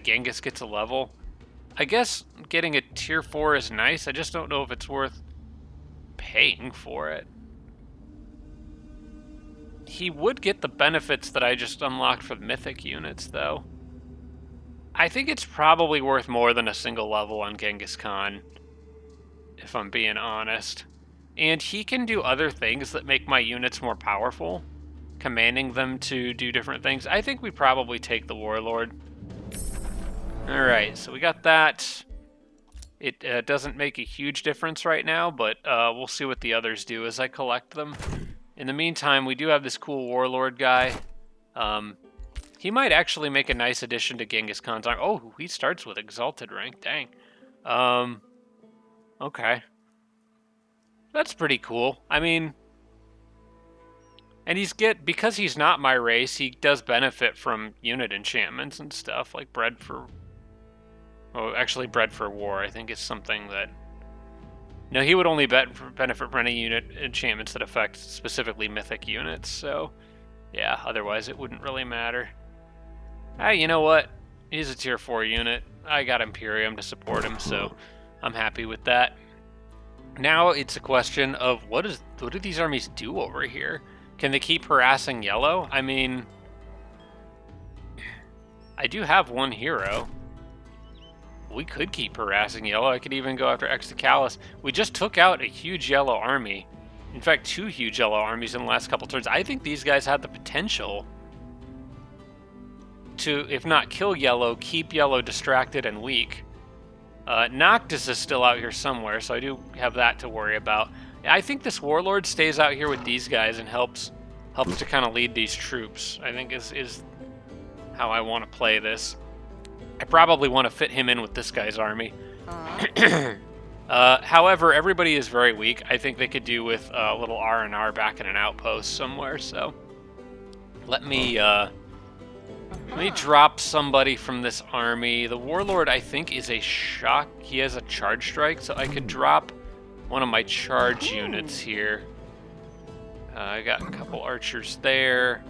Genghis gets a level. I guess getting a tier 4 is nice. I just don't know if it's worth paying for it. He would get the benefits that I just unlocked for the mythic units, though. I think it's probably worth more than a single level on Genghis Khan, if I'm being honest. And he can do other things that make my units more powerful, commanding them to do different things. I think we probably take the Warlord. Alright, so we got that. It doesn't make a huge difference right now, but we'll see what the others do as I collect them. In the meantime, we do have this cool Warlord guy. He might actually make a nice addition to Genghis Khan's army. Oh, he starts with Exalted rank, dang. Okay. That's pretty cool. I mean... And because he's not my race, he does benefit from unit enchantments and stuff, like Bread for... Oh, actually Bread for War, I think is something that No, he would only benefit from any unit enchantments that affect specifically mythic units, so yeah, otherwise it wouldn't really matter. Hey, you know what? He's a tier 4 unit. I got Imperium to support him, so I'm happy with that. Now it's a question of what do these armies do over here? Can they keep harassing yellow? I mean, I do have one hero. We could keep harassing yellow. I could even go after Exocalis. We just took out a huge yellow army. In fact, 2 huge yellow armies in the last couple turns. I think these guys had the potential to, if not kill yellow, keep yellow distracted and weak. Noctis is still out here somewhere, so I do have that to worry about. I think this warlord stays out here with these guys and helps to kind of lead these troops. I think is how I want to play this. I probably want to fit him in with this guy's army. However, everybody is very weak. I think they could do with a little R&R back in an outpost somewhere. So let me drop somebody from this army. The warlord, I think, is a shock. He has a charge strike, so I could drop one of my charge units here. I got a couple archers there.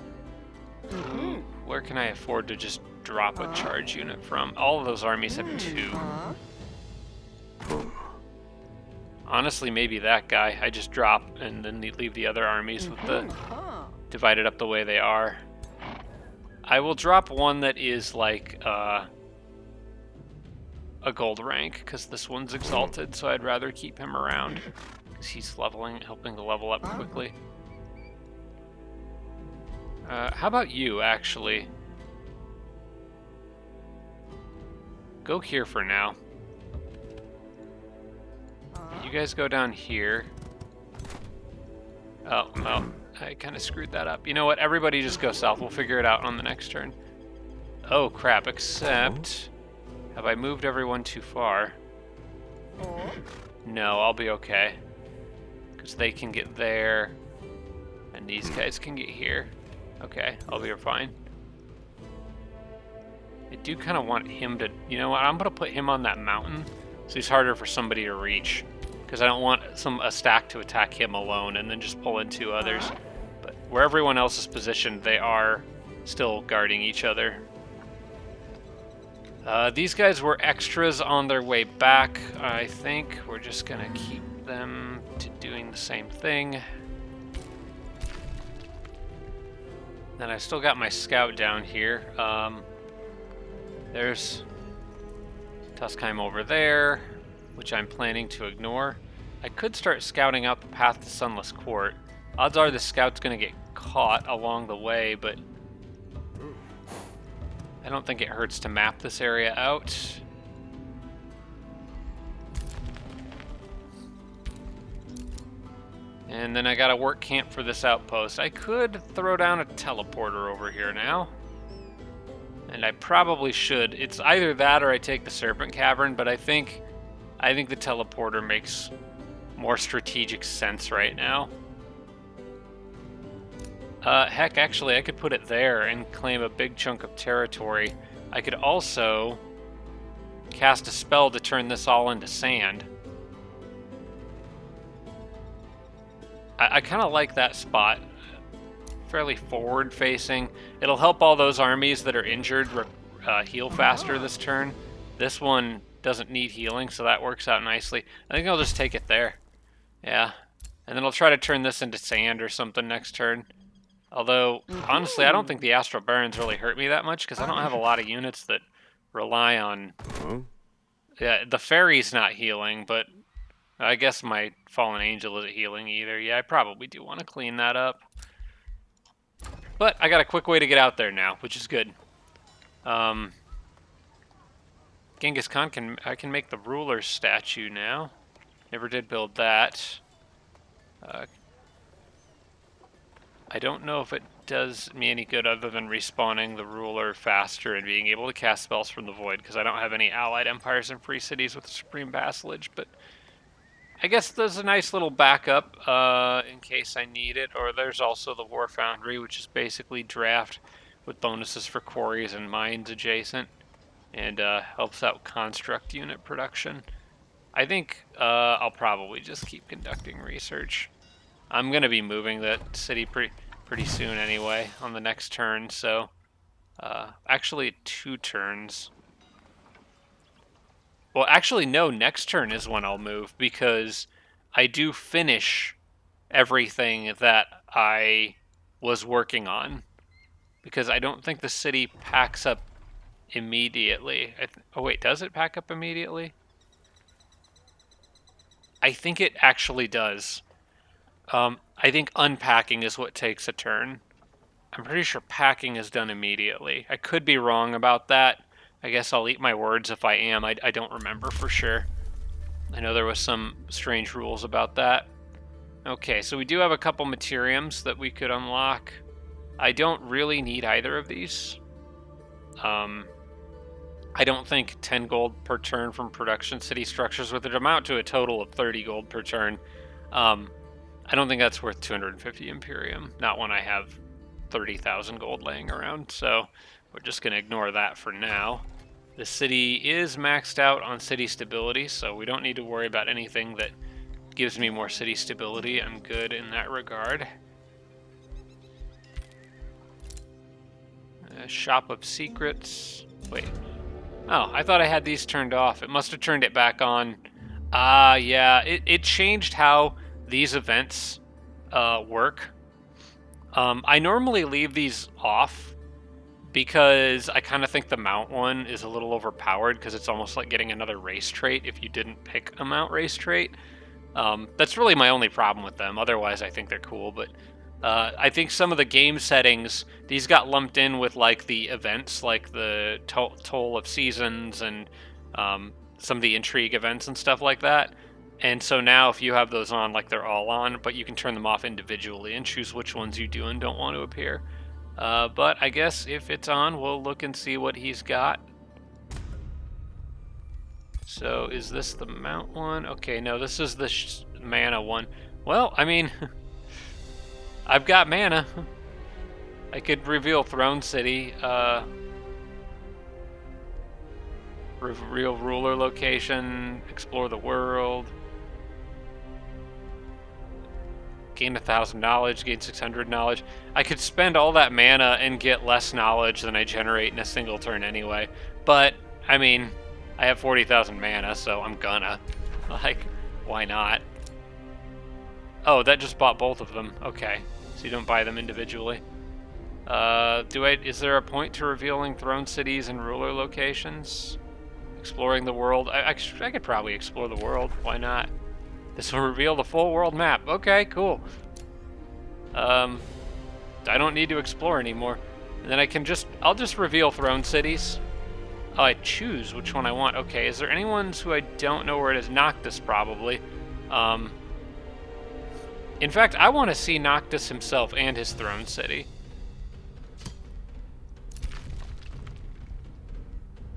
Where can I afford to just drop a charge unit from? All of those armies have 2. Honestly, maybe that guy. I just drop and then leave the other armies with the divided up the way they are. I will drop one that is like a gold rank, because this one's exalted, so I'd rather keep him around because he's helping to level up quickly. How about you, actually? Go here for now. You guys go down here. Oh, no. I kind of screwed that up. You know what? Everybody just go south. We'll figure it out on the next turn. Oh, crap. Except... have I moved everyone too far? No, I'll be okay. Because they can get there. And these guys can get here. Okay, I'll be fine. I do kind of want him to... you know what? I'm going to put him on that mountain so he's harder for somebody to reach. Because I don't want a stack to attack him alone and then just pull in 2 others. But where everyone else is positioned, they are still guarding each other. These guys were extras on their way back. I think we're just going to keep them to doing the same thing. Then I still got my scout down here. There's Tuskheim over there, which I'm planning to ignore. I could start scouting out the path to Sunless Court. Odds are the scout's going to get caught along the way, but I don't think it hurts to map this area out. And then I got a work camp for this outpost. I could throw down a teleporter over here now. And I probably should. It's either that or I take the Serpent Cavern, but I think the teleporter makes more strategic sense right now. Heck, actually, I could put it there and claim a big chunk of territory. I could also cast a spell to turn this all into sand. I kind of like that spot. Fairly forward-facing. It'll help all those armies that are injured heal faster this turn. This one doesn't need healing, so that works out nicely. I think I'll just take it there. Yeah. And then I'll try to turn this into sand or something next turn. Although, honestly, I don't think the Astral Barons really hurt me that much, because I don't have a lot of units that rely on... yeah, the Fairy's not healing, but I guess my Fallen Angel isn't healing either. Yeah, I probably do want to clean that up. But I got a quick way to get out there now, which is good. Genghis Khan I can make the ruler statue now. Never did build that. I don't know if it does me any good other than respawning the ruler faster and being able to cast spells from the void, because I don't have any allied empires and free cities with supreme vassalage, but I guess there's a nice little backup in case I need it. Or there's also the War Foundry, which is basically draft with bonuses for quarries and mines adjacent, and helps out construct unit production. I think I'll probably just keep conducting research. I'm going to be moving that city pretty soon anyway on the next turn, so actually 2 turns. Well, actually no, next turn is when I'll move because I do finish everything that I was working on because I don't think the city packs up immediately. Oh wait, does it pack up immediately? I think it actually does. I think unpacking is what takes a turn. I'm pretty sure packing is done immediately. I could be wrong about that. I guess I'll eat my words if I am. I don't remember for sure. I know there was some strange rules about that. Okay, so we do have a couple materiums that we could unlock. I don't really need either of these. I don't think 10 gold per turn from production city structures would amount to a total of 30 gold per turn. I don't think that's worth 250 Imperium, not when I have 30,000 gold laying around, so we're just going to ignore that for now. The city is maxed out on city stability, so we don't need to worry about anything that gives me more city stability. I'm good in that regard. Shop of Secrets. Wait. Oh, I thought I had these turned off. It must have turned it back on. Yeah, it changed how these events work. I normally leave these off because I kind of think the mount one is a little overpowered because it's almost like getting another race trait if you didn't pick a mount race trait. That's really my only problem with them. Otherwise, I think they're cool, but I think some of the game settings, these got lumped in with like the events, like the toll of seasons and some of the intrigue events and stuff like that. And so now if you have those on, like they're all on, but you can turn them off individually and choose which ones you do and don't want to appear. But I guess if it's on, we'll look and see what he's got. So is this the mount one? Okay, no, this is the mana one. Well, I mean, I've got mana. I could reveal Throne City. Reveal ruler location. Explore the world. Gain 1,000 knowledge. Gain 600 knowledge. I could spend all that mana and get less knowledge than I generate in a single turn anyway. But, I mean, I have 40,000 mana, so I'm gonna. Like, why not? Oh, that just bought both of them. Okay. So you don't buy them individually. Is there a point to revealing throne cities and ruler locations? Exploring the world? I could probably explore the world. Why not? This will reveal the full world map. Okay, cool. I don't need to explore anymore. And then I'll just reveal throne cities. Oh, I choose which one I want. Okay, is there anyone who I don't know where it is? Noctis, probably. In fact, I want to see Noctis himself and his throne city.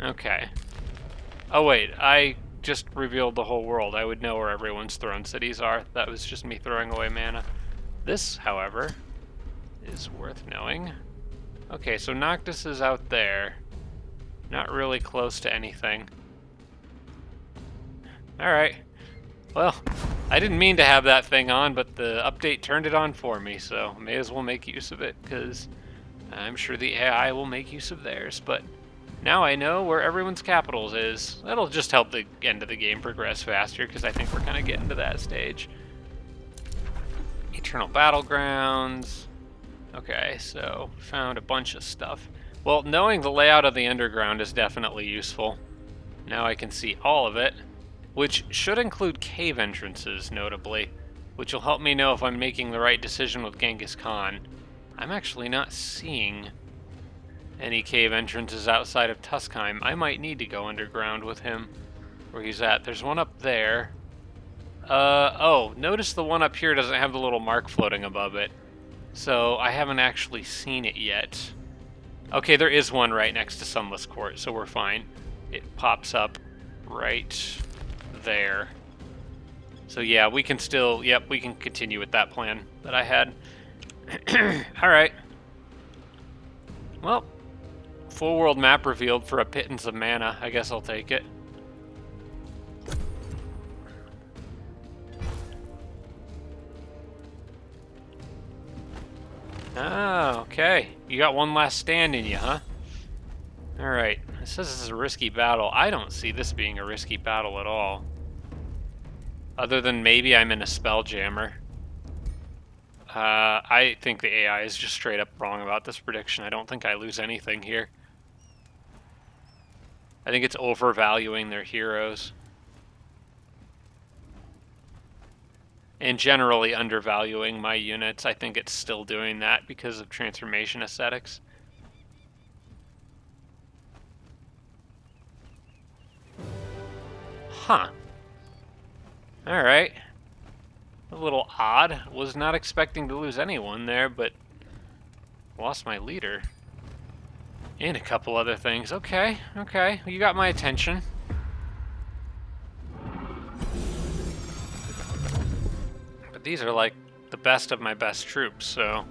Okay. Oh wait, I just revealed the whole world. I would know where everyone's throne cities are. That was just me throwing away mana. This, however, is worth knowing. Okay, so Noctis is out there. Not really close to anything. Alright. Well, I didn't mean to have that thing on, but the update turned it on for me, so may as well make use of it, because I'm sure the AI will make use of theirs. But now I know where everyone's capitals is. That'll just help the end of the game progress faster, because I think we're kind of getting to that stage. Eternal Battlegrounds. Okay, so found a bunch of stuff. Well, knowing the layout of the underground is definitely useful. Now I can see all of it, which should include cave entrances, notably, which will help me know if I'm making the right decision with Genghis Khan. I'm actually not seeing any cave entrances outside of Tuskheim. I might need to go underground with him where he's at. There's one up there. Oh, notice the one up here doesn't have the little mark floating above it. So I haven't actually seen it yet. Okay, there is one right next to Sunless Court, so we're fine. It pops up right there. So yeah, we can still, yep, we can continue with that plan that I had. Alright. Well, full world map revealed for a pittance of mana. I guess I'll take it. Oh, okay. You got one last stand in you, huh? Alright. It says this is a risky battle. I don't see this being a risky battle at all. Other than maybe I'm in a spelljammer. I think the AI is just straight up wrong about this prediction. I don't think I lose anything here. I think it's overvaluing their heroes. And generally undervaluing my units. I think it's still doing that because of transformation aesthetics. Huh. Alright. A little odd. Was not expecting to lose anyone there, but lost my leader. And a couple other things. Okay, okay. You got my attention. But these are like the best of my best troops, so...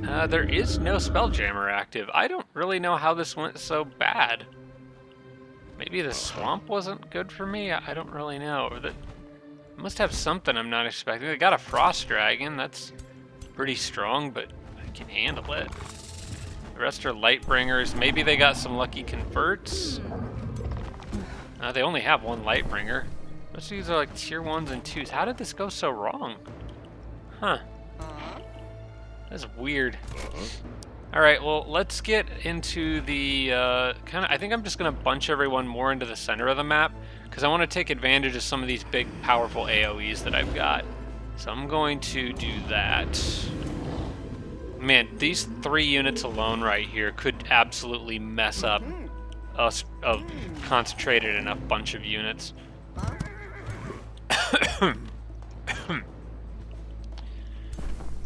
there is no Spelljammer active. I don't really know how this went so bad. Maybe the swamp wasn't good for me? I don't really know. Or that must have something I'm not expecting. They got a Frost Dragon. That's pretty strong, but I can handle it. The rest are Lightbringers. Maybe they got some lucky converts. They only have one Lightbringer. Most of these are like tier 1s and 2s. How did this go so wrong? Huh. That's weird. Alright, well, let's get into the I think I'm just going to bunch everyone more into the center of the map, because I want to take advantage of some of these big, powerful AoEs that I've got. So I'm going to do that. Man, these 3 units alone right here could absolutely mess up a concentrated enough bunch of units.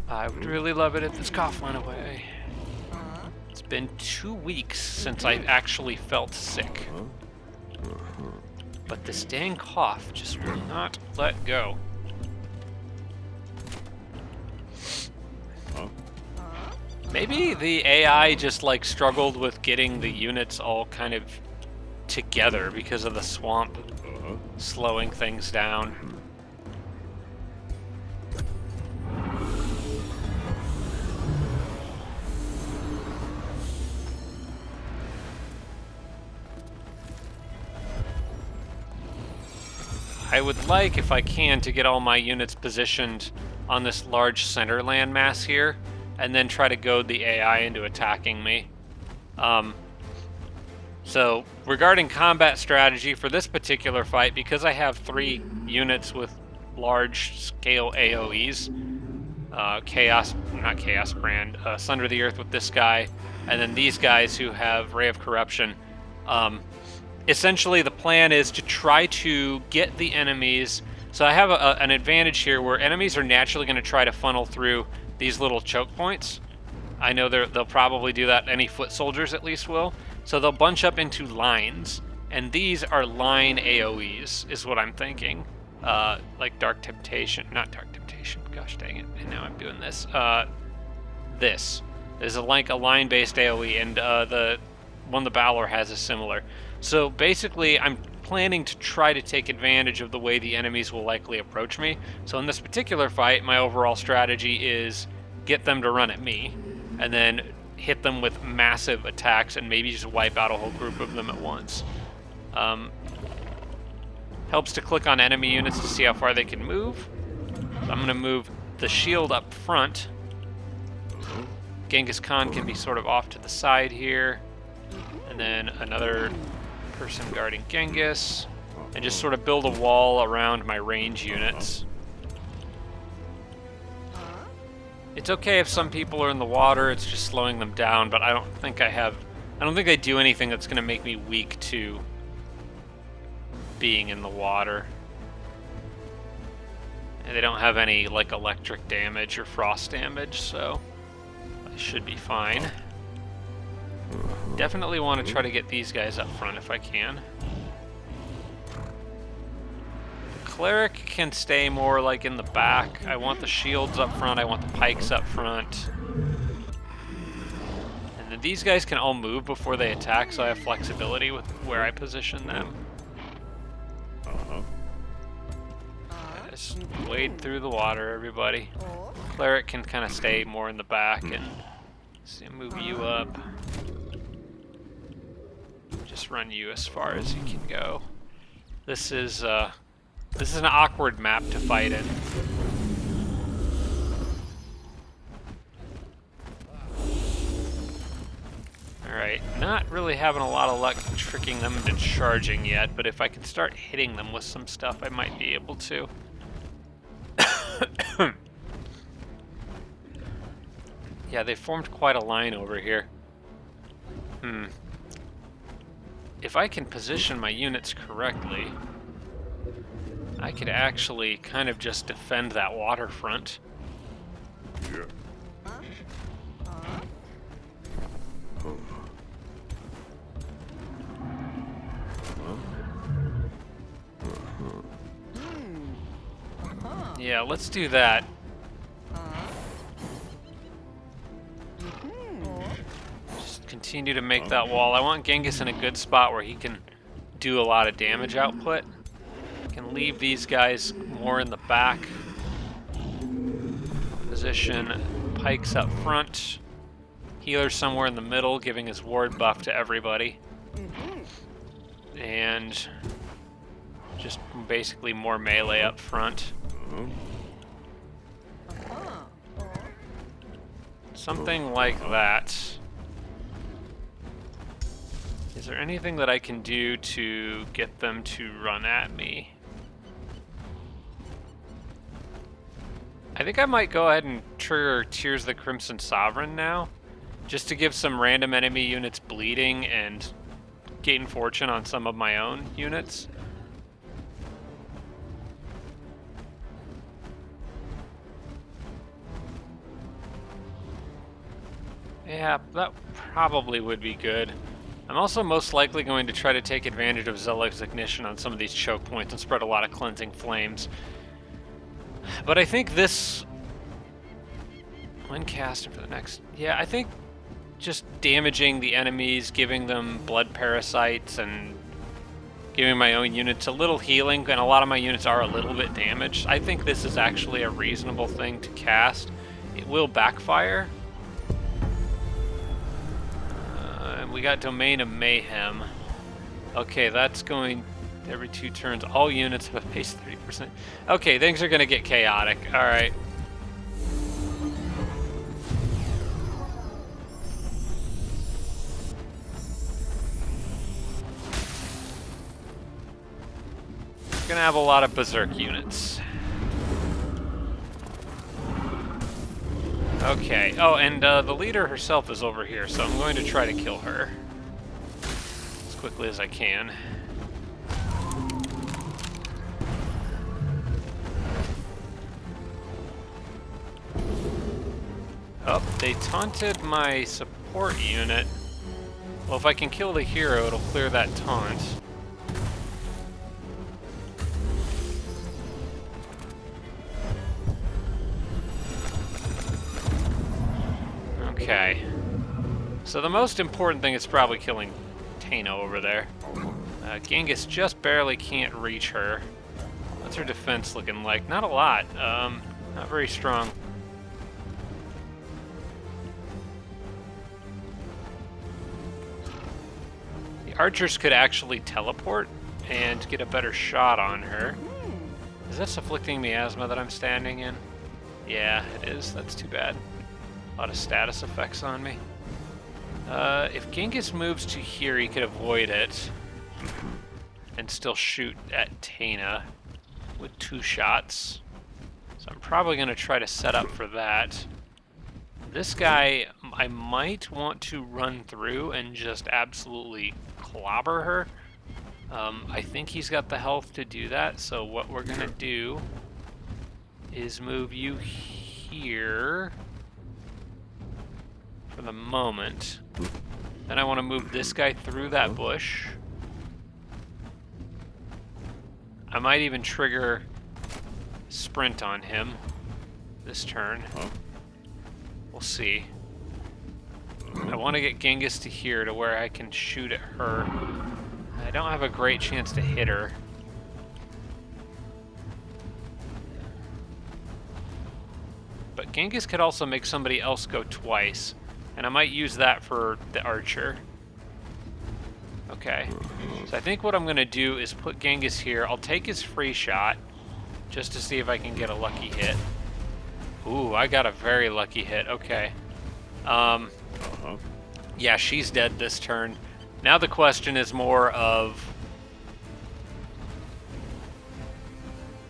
I would really love it if this cough went away. It's been 2 weeks since I actually felt sick. But this dang cough just will not let go. Maybe the AI just like struggled with getting the units all kind of together because of the swamp slowing things down. I would like, if I can, to get all my units positioned on this large center landmass here, and then try to goad the AI into attacking me. So, regarding combat strategy for this particular fight, because I have 3 units with large-scale AoEs, not Chaos Brand, Sunder the Earth with this guy, and then these guys who have Ray of Corruption, essentially the plan is to try to get the enemies. So I have an advantage here where enemies are naturally going to try to funnel through these little choke points. I know they'll probably do that. Any foot soldiers at least will. So they'll bunch up into lines, and these are line AoEs is what I'm thinking. Like Dark Temptation, not Dark Temptation, gosh dang it, and now I'm doing this. This is like a line-based AoE, and the one the Balor has is similar. So basically, I'm planning to try to take advantage of the way the enemies will likely approach me. So in this particular fight, my overall strategy is get them to run at me, and then hit them with massive attacks and maybe just wipe out a whole group of them at once. Helps to click on enemy units to see how far they can move. So I'm going to move the shield up front. Genghis Khan can be sort of off to the side here. And then another person guarding Genghis, and just sort of build a wall around my range units. It's okay if some people are in the water, it's just slowing them down, but I don't think they do anything that's going to make me weak to being in the water. And they don't have any like electric damage or frost damage, so I should be fine. Definitely want to try to get these guys up front if I can. The cleric can stay more like in the back. I want the shields up front, I want the pikes up front. And then these guys can all move before they attack, so I have flexibility with where I position them. Just wade through the water, everybody. Cleric can kind of stay more in the back and move you up. Just run you as far as you can go. This is an awkward map to fight in. Alright, not really having a lot of luck tricking them into charging yet, but if I can start hitting them with some stuff, I might be able to. Yeah, they formed quite a line over here. If I can position my units correctly, I could actually kind of just defend that waterfront. Yeah. Yeah, let's do that. Just continue to make that wall. I want Genghis in a good spot where he can do a lot of damage output. Can leave these guys more in the back. Position pikes up front. Healer somewhere in the middle, giving his ward buff to everybody. And just basically more melee up front. Something like that. Is there anything that I can do to get them to run at me? I think I might go ahead and trigger Tears of the Crimson Sovereign now, just to give some random enemy units bleeding and gain fortune on some of my own units. Yeah, that probably would be good. I'm also most likely going to try to take advantage of Zealot's Ignition on some of these choke points and spread a lot of cleansing flames. But I think this... when casting for the next... Yeah, I think just damaging the enemies, giving them blood parasites, and giving my own units a little healing, and a lot of my units are a little bit damaged. I think this is actually a reasonable thing to cast. It will backfire. We got Domain of Mayhem. Okay, that's going every 2 turns. All units have a base 30%. Okay, things are going to get chaotic. Alright. We're going to have a lot of Berserk units. Okay. Oh, and the leader herself is over here, so I'm going to try to kill her as quickly as I can. Oh, they taunted my support unit. Well, if I can kill the hero, it'll clear that taunt. Okay. So the most important thing is probably killing Tano over there. Genghis just barely can't reach her. What's her defense looking like? Not a lot. Not very strong. The archers could actually teleport and get a better shot on her. Is this afflicting miasma that I'm standing in? Yeah, it is. That's too bad. A lot of status effects on me. If Genghis moves to here, he could avoid it and still shoot at Tana with 2 shots. So I'm probably going to try to set up for that. This guy, I might want to run through and just absolutely clobber her. I think he's got the health to do that, so what we're going to do is move you here for the moment. Then I want to move this guy through that bush. I might even trigger sprint on him this turn. We'll see. I want to get Genghis to here to where I can shoot at her. I don't have a great chance to hit her. But Genghis could also make somebody else go twice. And I might use that for the archer. Okay. So I think what I'm going to do is put Genghis here. I'll take his free shot just to see if I can get a lucky hit. Ooh, I got a very lucky hit. Okay. Yeah, she's dead this turn. Now the question is more of...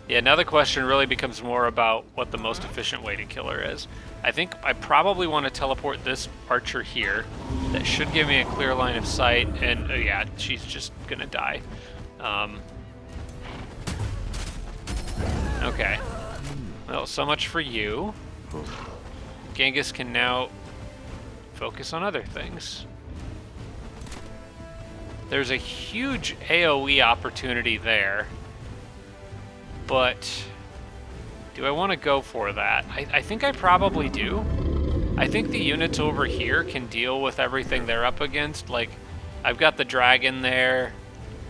Yeah, now the question really becomes more about what the most efficient way to kill her is. I think I probably want to teleport this archer here. That should give me a clear line of sight, and yeah, she's just gonna die. Okay. Well, so much for you. Genghis can now focus on other things. There's a huge AoE opportunity there. But do I want to go for that? I think I probably do. I think the units over here can deal with everything they're up against. Like, I've got the dragon there,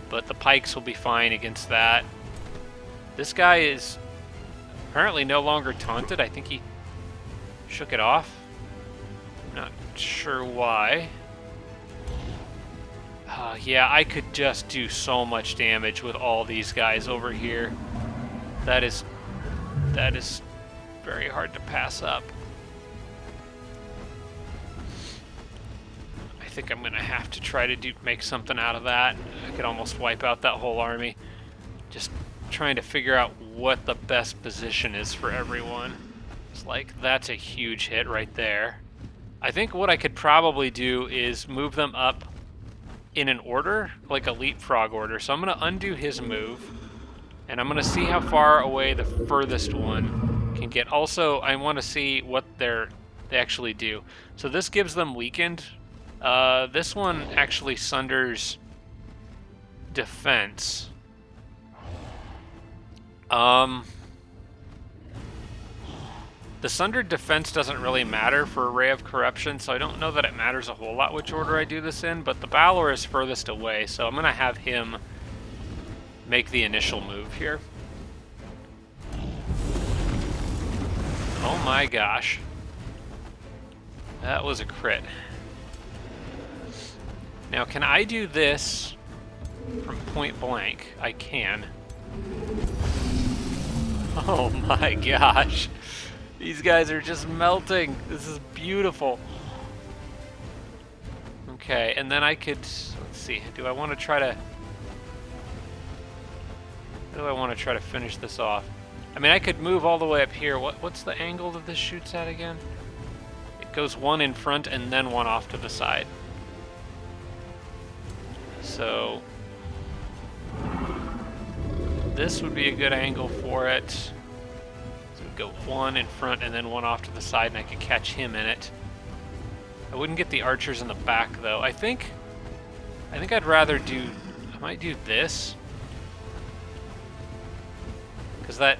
but the pikes will be fine against that. This guy is apparently no longer taunted. I think he shook it off. Not sure why. Yeah, I could just do so much damage with all these guys over here. That is very hard to pass up. I think I'm gonna have to try to make something out of that. I could almost wipe out that whole army. Just trying to figure out what the best position is for everyone. It's like, that's a huge hit right there. I think what I could probably do is move them up in an order, like a leapfrog order. So I'm gonna undo his move. And I'm going to see how far away the furthest one can get. Also, I want to see what they actually do. So this gives them weakened. This one actually sunders defense. The sundered defense doesn't really matter for Ray of Corruption, so I don't know that it matters a whole lot which order I do this in, but the Balor is furthest away, so I'm going to have him make the initial move here. Oh my gosh. That was a crit. Now, can I do this from point blank? I can. Oh my gosh. These guys are just melting. This is beautiful. Okay, and then I could... Let's see. Do I want to try to... How do I want to try to finish this off? I mean, I could move all the way up here. What's the angle that this shoots at again? It goes one in front and then one off to the side. So this would be a good angle for it. So go one in front and then one off to the side, and I could catch him in it. I wouldn't get the archers in the back though. I think I'd rather do... I might do this. Because that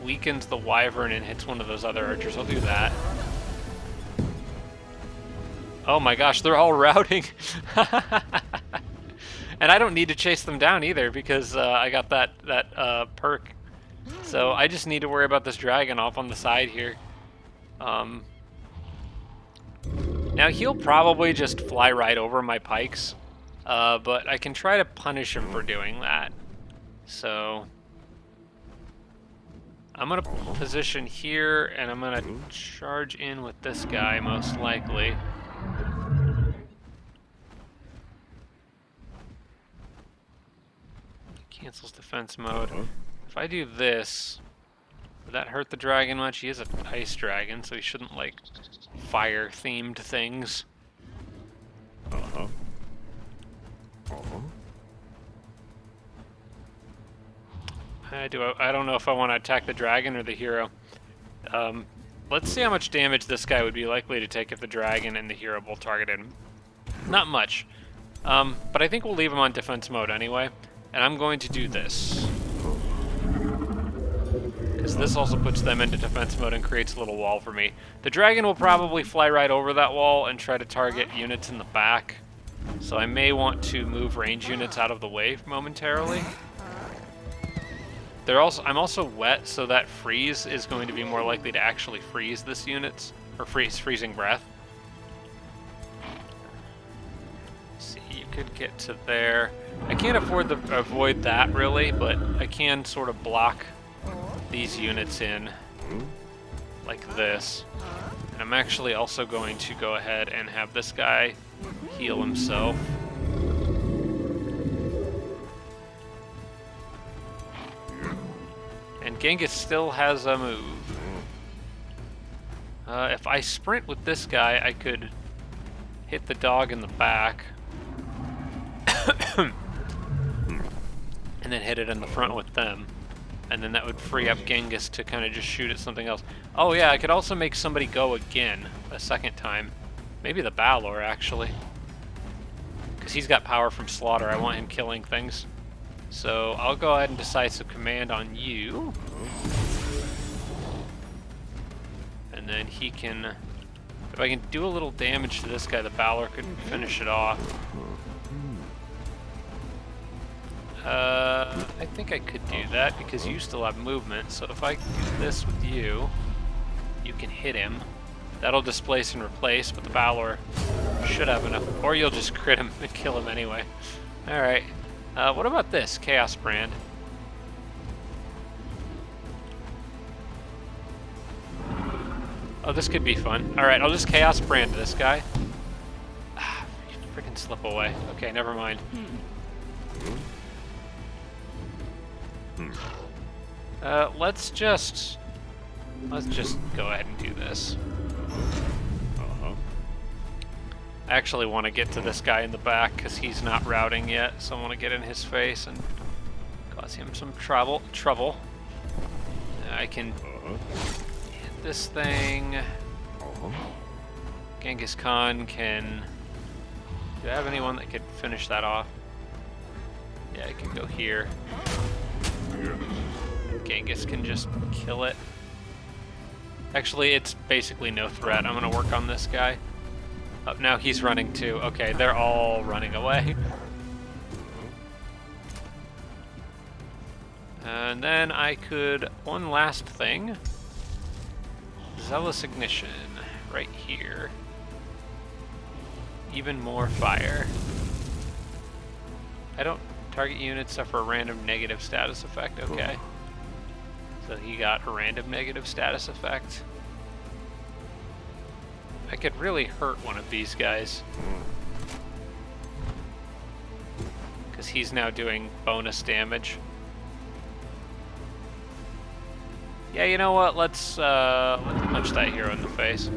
weakens the wyvern and hits one of those other archers. I'll do that. Oh my gosh, they're all routing. And I don't need to chase them down either because I got that perk. So I just need to worry about this dragon off on the side here. Now he'll probably just fly right over my pikes. But I can try to punish him for doing that. So... I'm going to position here, and I'm going to charge in with this guy, most likely. Cancels defense mode. If I do this, would that hurt the dragon much? He is an ice dragon, so he shouldn't, like, fire-themed things. I don't know if I want to attack the dragon or the hero. Let's see how much damage this guy would be likely to take if the dragon and the hero both targeted him. Not much. But I think we'll leave him on defense mode anyway. And I'm going to do this. Because this also puts them into defense mode and creates a little wall for me. The dragon will probably fly right over that wall and try to target units in the back. So I may want to move range units out of the way momentarily. I'm also wet, so that freeze is going to be more likely to actually freeze this unit's, or freezing breath. See, you could get to there. I can't afford to avoid that really, but I can sort of block these units in like this. And I'm actually also going to go ahead and have this guy heal himself. And Genghis still has a move. If I sprint with this guy, I could hit the dog in the back. And then hit it in the front with them. And then that would free up Genghis to kind of just shoot at something else. Oh yeah, I could also make somebody go again a second time. Maybe the Balor, actually. Because he's got power from slaughter. I want him killing things. So I'll go ahead and decisive command on you. And then he can... If I can do a little damage to this guy, the Balor could finish it off. I think I could do that because you still have movement. So if I do this with you, you can hit him. That'll displace and replace, but the Balor should have enough. Or you'll just crit him and kill him anyway. Alright. What about this? Chaos Brand. Oh, this could be fun. Alright, I'll just Chaos Brand this guy. Ah, freaking slip away. Okay, never mind. Let's just go ahead and do this. I actually want to get to this guy in the back because he's not routing yet, so I want to get in his face and cause him some trouble. I can hit this thing. Genghis Khan can... Do I have anyone that could finish that off? Yeah, I can go here. Genghis can just kill it. Actually, it's basically no threat. I'm gonna work on this guy. Oh, now he's running too. Okay, they're all running away. And then I could, one last thing. Zealous Ignition, right here. Even more fire. I don't target units suffer a random negative status effect, okay. So he got a random negative status effect. I could really hurt one of these guys. Because he's now doing bonus damage. Yeah, you know what? Let's punch that hero in the face.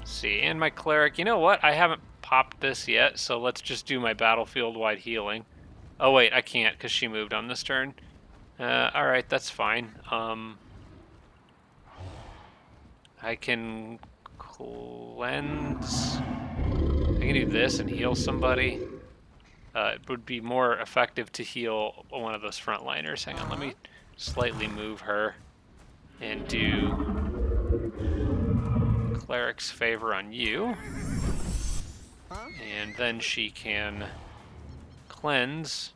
See, and my cleric. You know what? I haven't popped this yet, so let's just do my battlefield-wide healing. Oh wait, I can't because she moved on this turn. Alright, that's fine. I can cleanse. I can do this and heal somebody. It would be more effective to heal one of those frontliners. Hang on, let me slightly move her and do Cleric's Favor on you. And then she can cleanse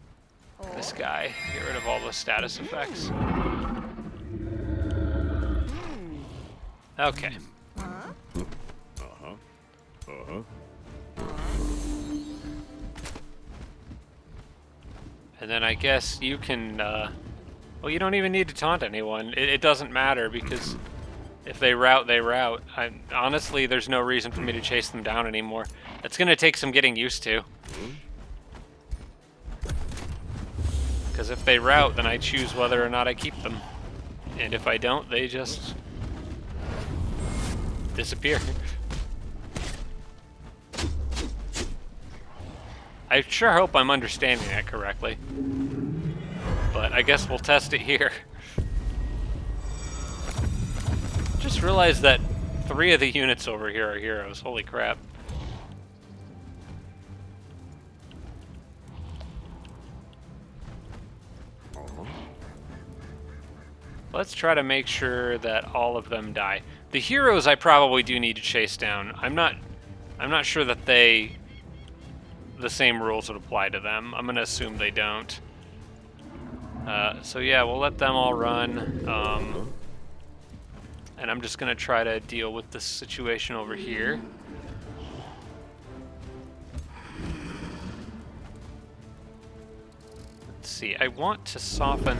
this guy, get rid of all the status effects. Okay. And then I guess you can, well, you don't even need to taunt anyone. It doesn't matter because if they rout, they rout. Honestly, there's no reason for me to chase them down anymore. It's gonna take some getting used to. Because if they rout, then I choose whether or not I keep them. And if I don't, they just disappear. I sure hope I'm understanding that correctly. But I guess we'll test it here. Just realized that 3 of the units over here are heroes. Holy crap. Let's try to make sure that all of them die. The heroes I probably do need to chase down. I'm not I'm not sure that the same rules would apply to them. I'm gonna assume they don't. So yeah, we'll let them all run. And I'm just gonna try to deal with this situation over here. Let's see, I want to soften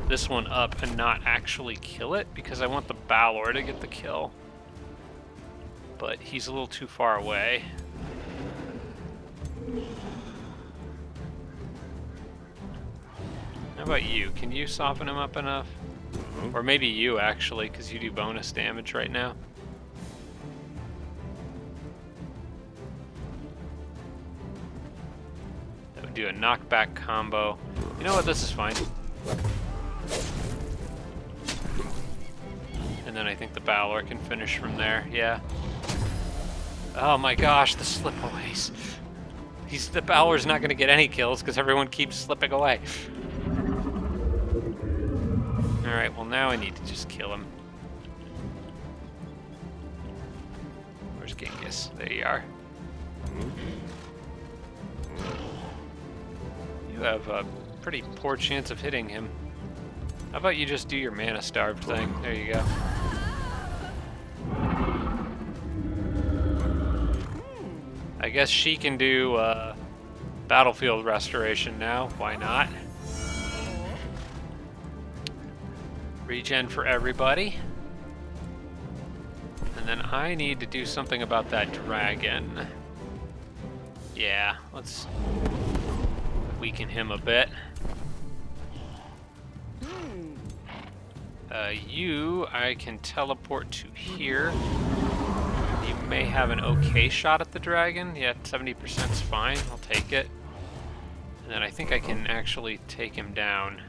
this one up and not actually kill it because I want the Balor to get the kill. But he's a little too far away. How about you? Can you soften him up enough? Or maybe you, actually, because you do bonus damage right now. That would do a knockback combo. You know what? This is fine. And then I think the Balor can finish from there. Yeah. Oh my gosh, the slip-aways. The Balor's not going to get any kills because everyone keeps slipping away. Alright, well now I need to just kill him. Where's Genghis? There you are. You have a pretty poor chance of hitting him. How about you just do your mana starved thing? There you go. I guess she can do battlefield restoration now. Why not? Regen for everybody. And then I need to do something about that dragon. Yeah, let's weaken him a bit. You, I can teleport to here. You may have an okay shot at the dragon. Yeah, 70% is fine. I'll take it. And then I think I can actually take him down.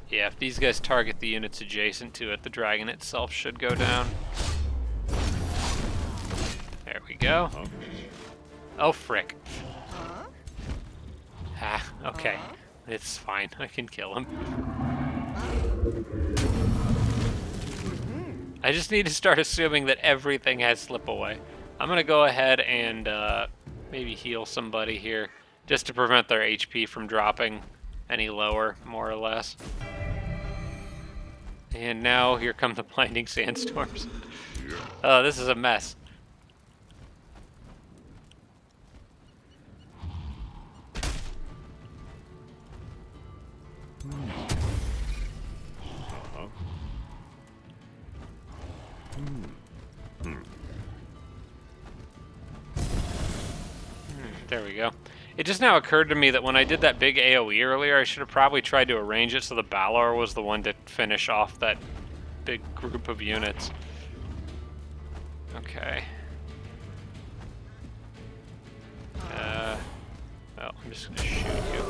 Yeah, if these guys target the units adjacent to it, the dragon itself should go down. There we go. Oh, frick. Ah, okay. It's fine. I can kill him. I just need to start assuming that everything has slip away. I'm gonna go ahead and maybe heal somebody here, just to prevent their HP from dropping any lower, more or less. And now here come the blinding sandstorms. Oh, this is a mess. There we go. It just now occurred to me that when I did that big AoE earlier, I should have probably tried to arrange it so the Balor was the one to finish off that big group of units. Okay. Well, I'm just gonna shoot you.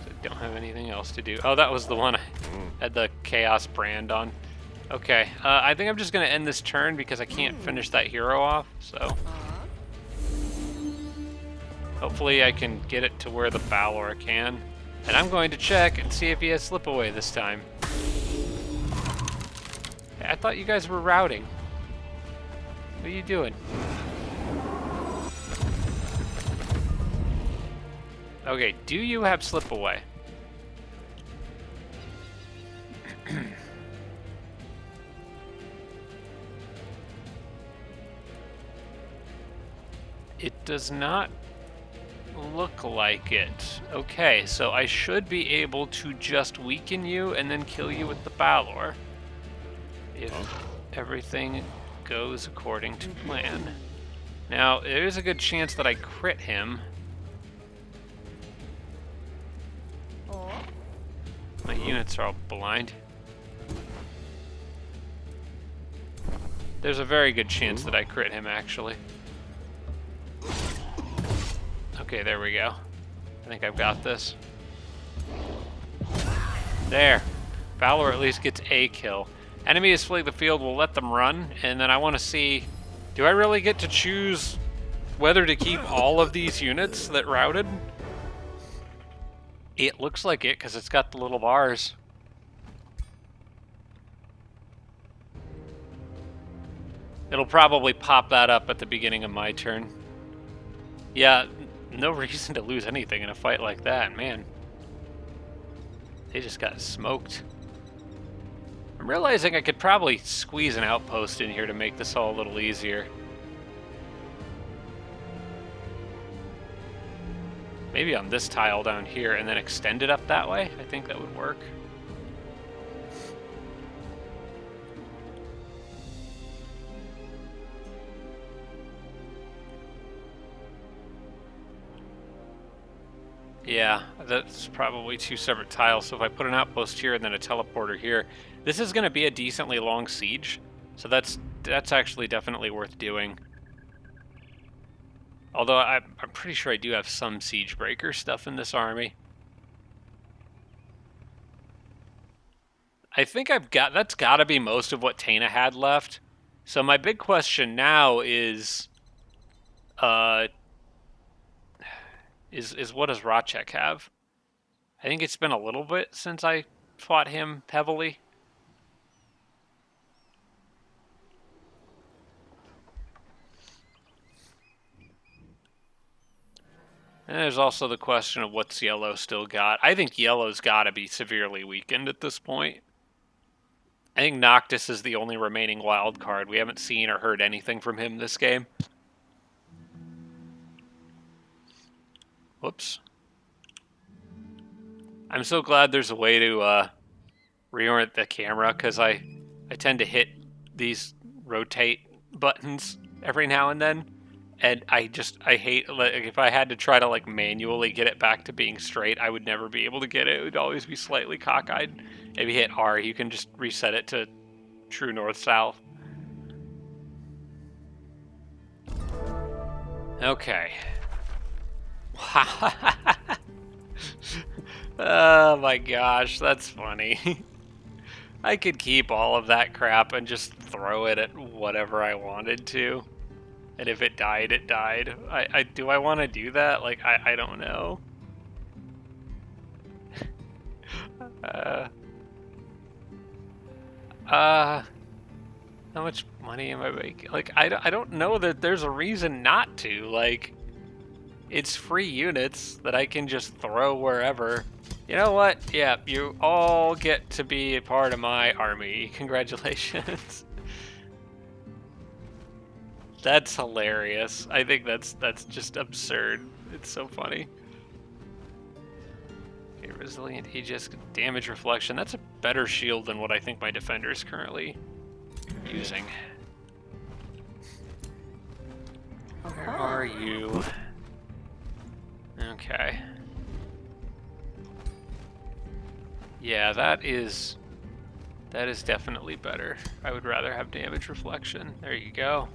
I don't have anything else to do. Oh, that was the one I had the Chaos brand on. Okay, I think I'm just gonna end this turn because I can't finish that hero off, so... Hopefully I can get it to where the Balor can. And I'm going to check and see if he has slip away this time. Hey, I thought you guys were routing. What are you doing? Okay, do you have slip away? It does not look like it. Okay, so I should be able to just weaken you and then kill you with the Balor. If everything goes according to plan. Now, there is a good chance that I crit him. My units are all blind. There's a very good chance that I crit him, actually. Okay, there we go. I think I've got this. There. Balor at least gets a kill. Enemy is fleeing the field, we'll let them run, and then I want to see, do I really get to choose whether to keep all of these units that routed? It looks like it, because it's got the little bars. It'll probably pop that up at the beginning of my turn. Yeah, no reason to lose anything in a fight like that, man. They just got smoked. I'm realizing I could probably squeeze an outpost in here to make this all a little easier. Maybe on this tile down here and then extend it up that way. I think that would work. Yeah, that's probably two separate tiles. So if I put an outpost here and then a teleporter here, this is going to be a decently long siege. So that's actually definitely worth doing. Although I'm pretty sure I do have some siege breaker stuff in this army. I think that's got to be most of what Tana had left. So my big question now is what does Racek have? I think it's been a little bit since I fought him heavily. And there's also the question of what's Yellow still got. I think Yellow's got to be severely weakened at this point. I think Noctis is the only remaining wild card. We haven't seen or heard anything from him this game. Whoops. I'm so glad there's a way to reorient the camera, because I tend to hit these rotate buttons every now and then, and I hate, like, if I had to try to like manually get it back to being straight, I would never be able to get it. It would always be slightly cockeyed. If you hit R, you can just reset it to true north-south. Okay. Oh my gosh, that's funny. I could keep all of that crap and just throw it at whatever I wanted to. And if it died, it died. Do I want to do that? Like, I don't know. How much money am I making? Like, I don't know that there's a reason not to. Like, it's free units that I can just throw wherever. You know what? Yeah, you all get to be a part of my army. Congratulations. That's hilarious. I think that's just absurd. It's so funny. Okay, resilient Aegis, damage reflection. That's a better shield than what I think my defender is currently using. Where are you? Okay. Yeah, that is definitely better. I would rather have damage reflection. There you go.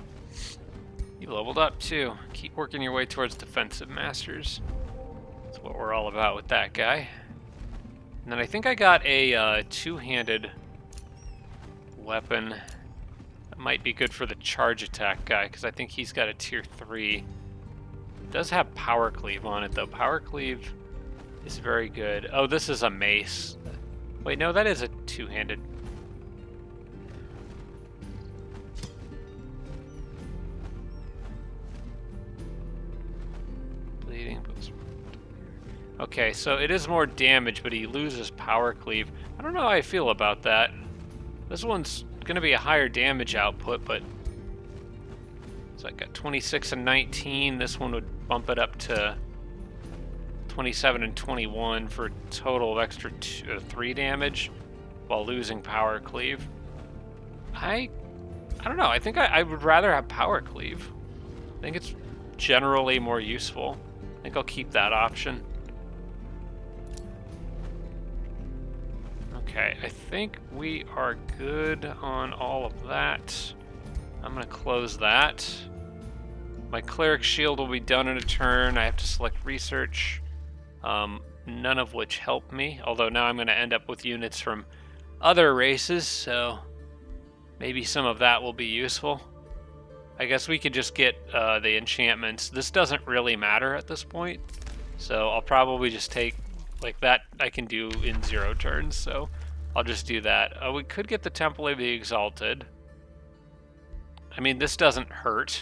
You leveled up too. Keep working your way towards defensive masters. That's what we're all about with that guy. And then I think I got a two-handed weapon. That might be good for the charge attack guy, because I think he's got a tier 3. It does have power cleave on it though. Power cleave is very good. Oh, this is a mace. Wait, no, that is a two-handed. Bleeding. Okay, so it is more damage, but he loses power cleave. I don't know how I feel about that. This one's going to be a higher damage output, but so I got 26 and 19. This one would bump it up to 27 and 21 for a total of extra 3 damage while losing power cleave. I don't know. I think I would rather have power cleave. I think it's generally more useful. I think I'll keep that option. Okay, I think we are good on all of that. I'm going to close that. My cleric shield will be done in a turn. I have to select research, none of which help me. Although now I'm going to end up with units from other races, so maybe some of that will be useful. I guess we could just get the enchantments. This doesn't really matter at this point, so I'll probably just take, like, that I can do in 0 turns, so I'll just do that. We could get the Temple of the Exalted. I mean, this doesn't hurt.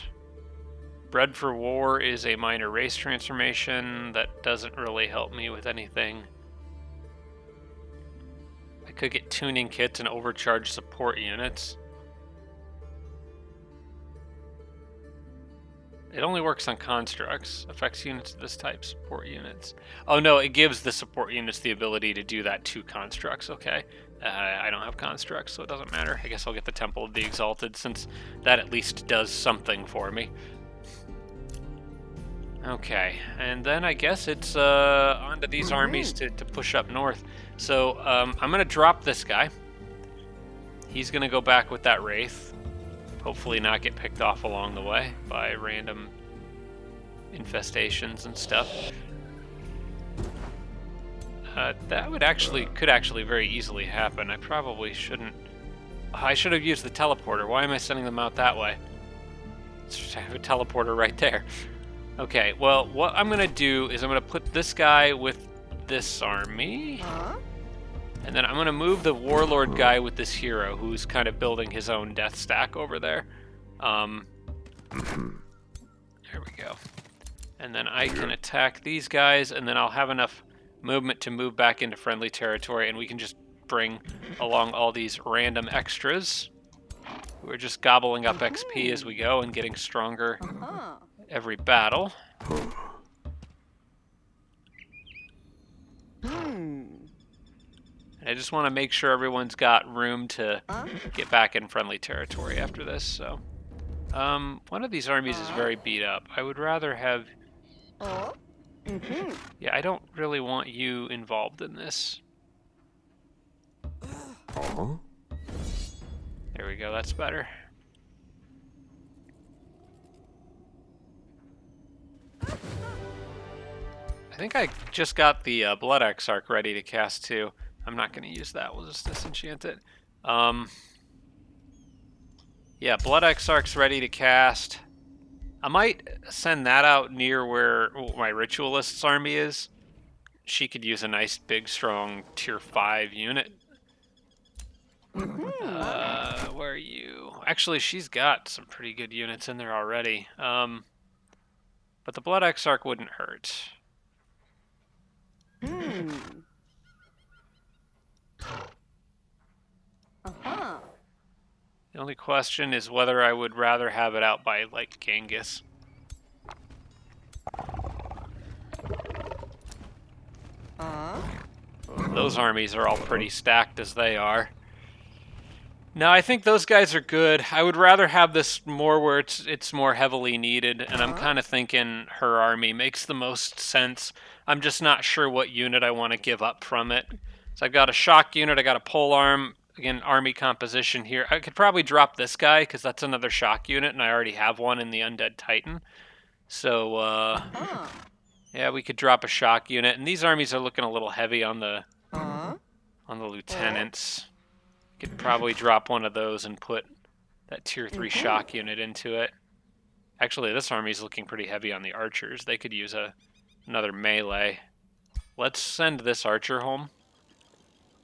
Bred for War is a minor race transformation. That doesn't really help me with anything. I could get tuning kits and overcharge support units. It only works on constructs. Affects units of this type, support units. Oh no, it gives the support units the ability to do that to constructs. Okay. I don't have constructs, so it doesn't matter. I guess I'll get the Temple of the Exalted, since that at least does something for me. Okay, and then I guess it's onto these armies to push up north. So I'm going to drop this guy. He's going to go back with that Wraith. Hopefully not get picked off along the way by random infestations and stuff. That could actually very easily happen. I probably shouldn't. I should have used the teleporter. Why am I sending them out that way? I have a teleporter right there. Okay, well, what I'm going to do is I'm going to put this guy with this army. And then I'm going to move the warlord guy with this hero who's kind of building his own death stack over there. There we go. And then I can attack these guys, and then I'll have enough movement to move back into friendly territory, and we can just bring along all these random extras. We're just gobbling up XP as we go and getting stronger every battle. And I just want to make sure everyone's got room to get back in friendly territory after this. So, one of these armies is very beat up. I would rather have... Yeah, I don't really want you involved in this. There we go, that's better. I think I just got the Blood Exarch ready to cast too. I'm not going to use that, we'll just disenchant it. Yeah, Blood Exarch's ready to cast. I might send that out near where my Ritualist's army is. She could use a nice, big, strong Tier 5 unit. Where are you? Actually, she's got some pretty good units in there already. But the Blood Exarch wouldn't hurt. The only question is whether I would rather have it out by, like, Genghis. Those armies are all pretty stacked as they are. No, I think those guys are good. I would rather have this more where it's more heavily needed, and I'm kind of thinking her army makes the most sense. I'm just not sure what unit I want to give up from it. So I've got a shock unit, I got a polearm, again, army composition here. I could probably drop this guy, because that's another shock unit, and I already have one in the Undead Titan. So, yeah, we could drop a shock unit, and these armies are looking a little heavy on the lieutenants. Could probably drop one of those and put that Tier 3 shock unit into it. Actually, this army's looking pretty heavy on the archers. They could use another melee. Let's send this archer home.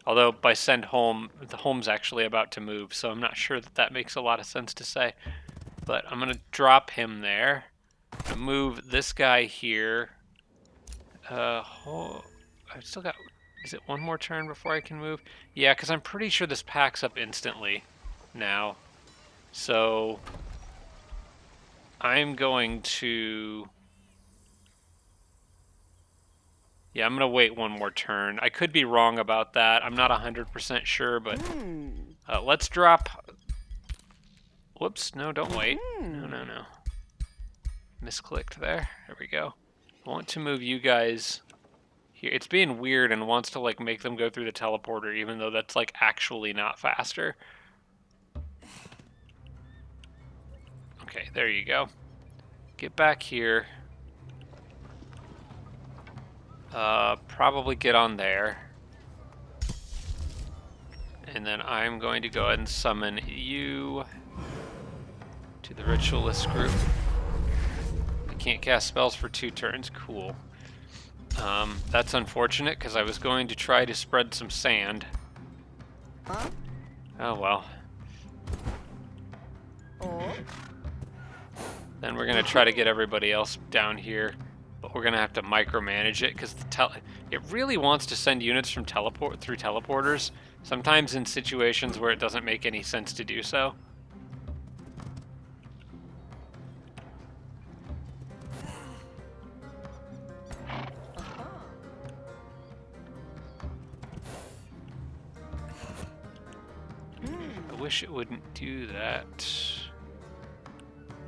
Although, by send home, the home's actually about to move, so I'm not sure that that makes a lot of sense to say. But I'm going to drop him there. Move this guy here. I've still got... Is it one more turn before I can move? Yeah, because I'm pretty sure this packs up instantly now. So I'm going to... Yeah, I'm going to wait one more turn. I could be wrong about that. I'm not 100% sure, but let's drop... Whoops, no, don't wait. No. Misclicked there. There we go. I want to move you guys... Here. It's being weird and wants to like make them go through the teleporter, even though that's like actually not faster. Okay, there you go. Get back here. Probably get on there. And then I'm going to go ahead and summon you to the Ritualist group. I can't cast spells for 2 turns. Cool. That's unfortunate, because I was going to try to spread some sand. Oh well. Then we're gonna try to get everybody else down here, but we're gonna have to micromanage it because it really wants to send units from through teleporters. Sometimes in situations where it doesn't make any sense to do so. I wish it wouldn't do that.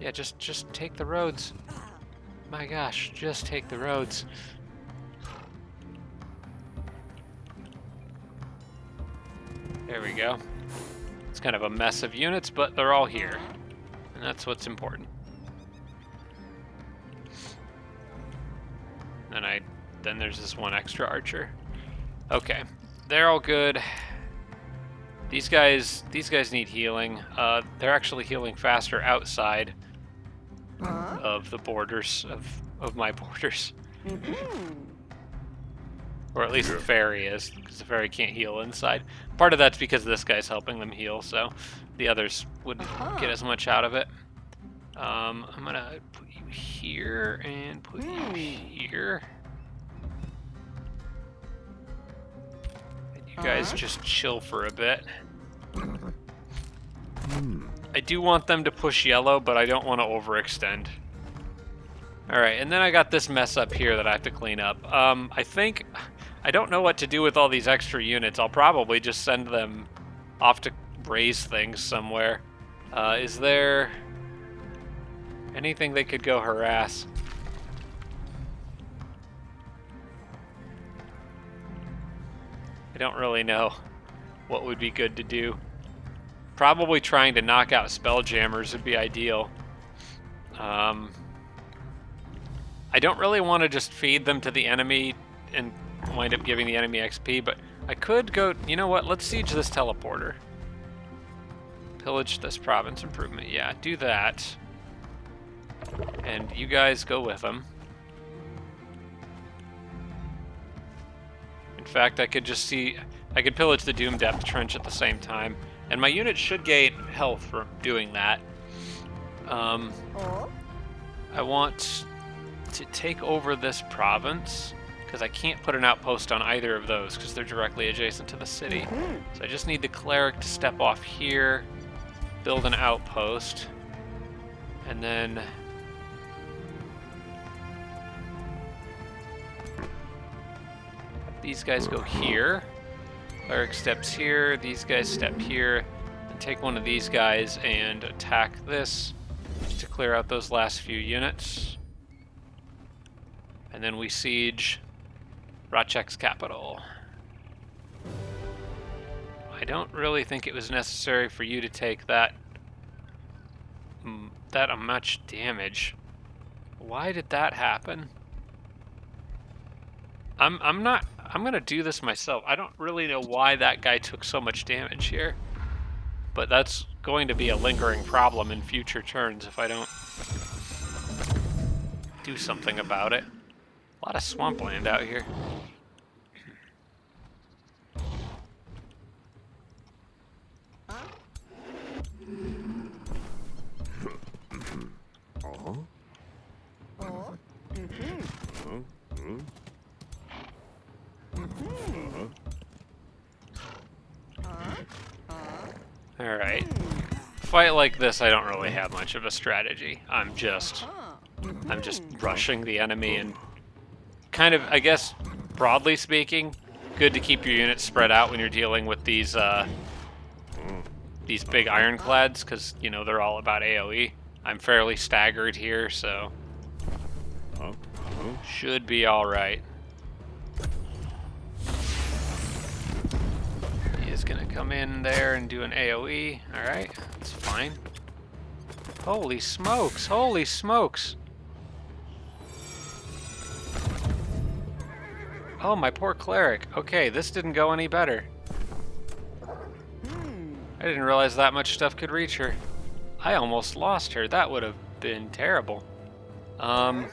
Yeah, just take the roads. My gosh, just take the roads. There we go. It's kind of a mess of units, but they're all here. And that's what's important. Then there's this one extra archer. Okay, they're all good. These guys need healing. They're actually healing faster outside of the borders of my borders. Or at least the ferry is, because the ferry can't heal inside. Part of that's because this guy's helping them heal, so the others wouldn't get as much out of it. I'm gonna put you here and put you here. And you guys just chill for a bit. I do want them to push yellow, but I don't want to overextend. Alright, and then I got this mess up here that I have to clean up. I don't know what to do with all these extra units. I'll probably just send them off to raise things somewhere. Is there anything they could go harass? I don't really know what would be good to do. Probably trying to knock out spelljammers would be ideal. I don't really want to just feed them to the enemy and wind up giving the enemy XP, but I could go, you know what, let's siege this teleporter. Pillage this province improvement, yeah, do that. And you guys go with them. In fact, I could pillage the Doom Depth Trench at the same time. And my unit should gain health from doing that. I want to take over this province, because I can't put an outpost on either of those, because they're directly adjacent to the city. So I just need the cleric to step off here, build an outpost, and then these guys go here. Cleric steps here, these guys step here, and take one of these guys and attack this to clear out those last few units. And then we siege Rachek's capital. I don't really think it was necessary for you to take that much damage. Why did that happen? I'm gonna do this myself. I don't really know why that guy took so much damage here, but that's going to be a lingering problem in future turns if I don't do something about it. A lot of swampland out here. Alright. Fight like this, I don't really have much of a strategy. I'm just rushing the enemy and kind of, I guess, broadly speaking, good to keep your units spread out when you're dealing with these big ironclads, because, you know, they're all about AoE. I'm fairly staggered here, so should be alright. He is gonna come in there and do an AoE. Alright, that's fine. Holy smokes, holy smokes! Oh, my poor cleric. Okay, this didn't go any better. I didn't realize that much stuff could reach her. I almost lost her. That would have been terrible. I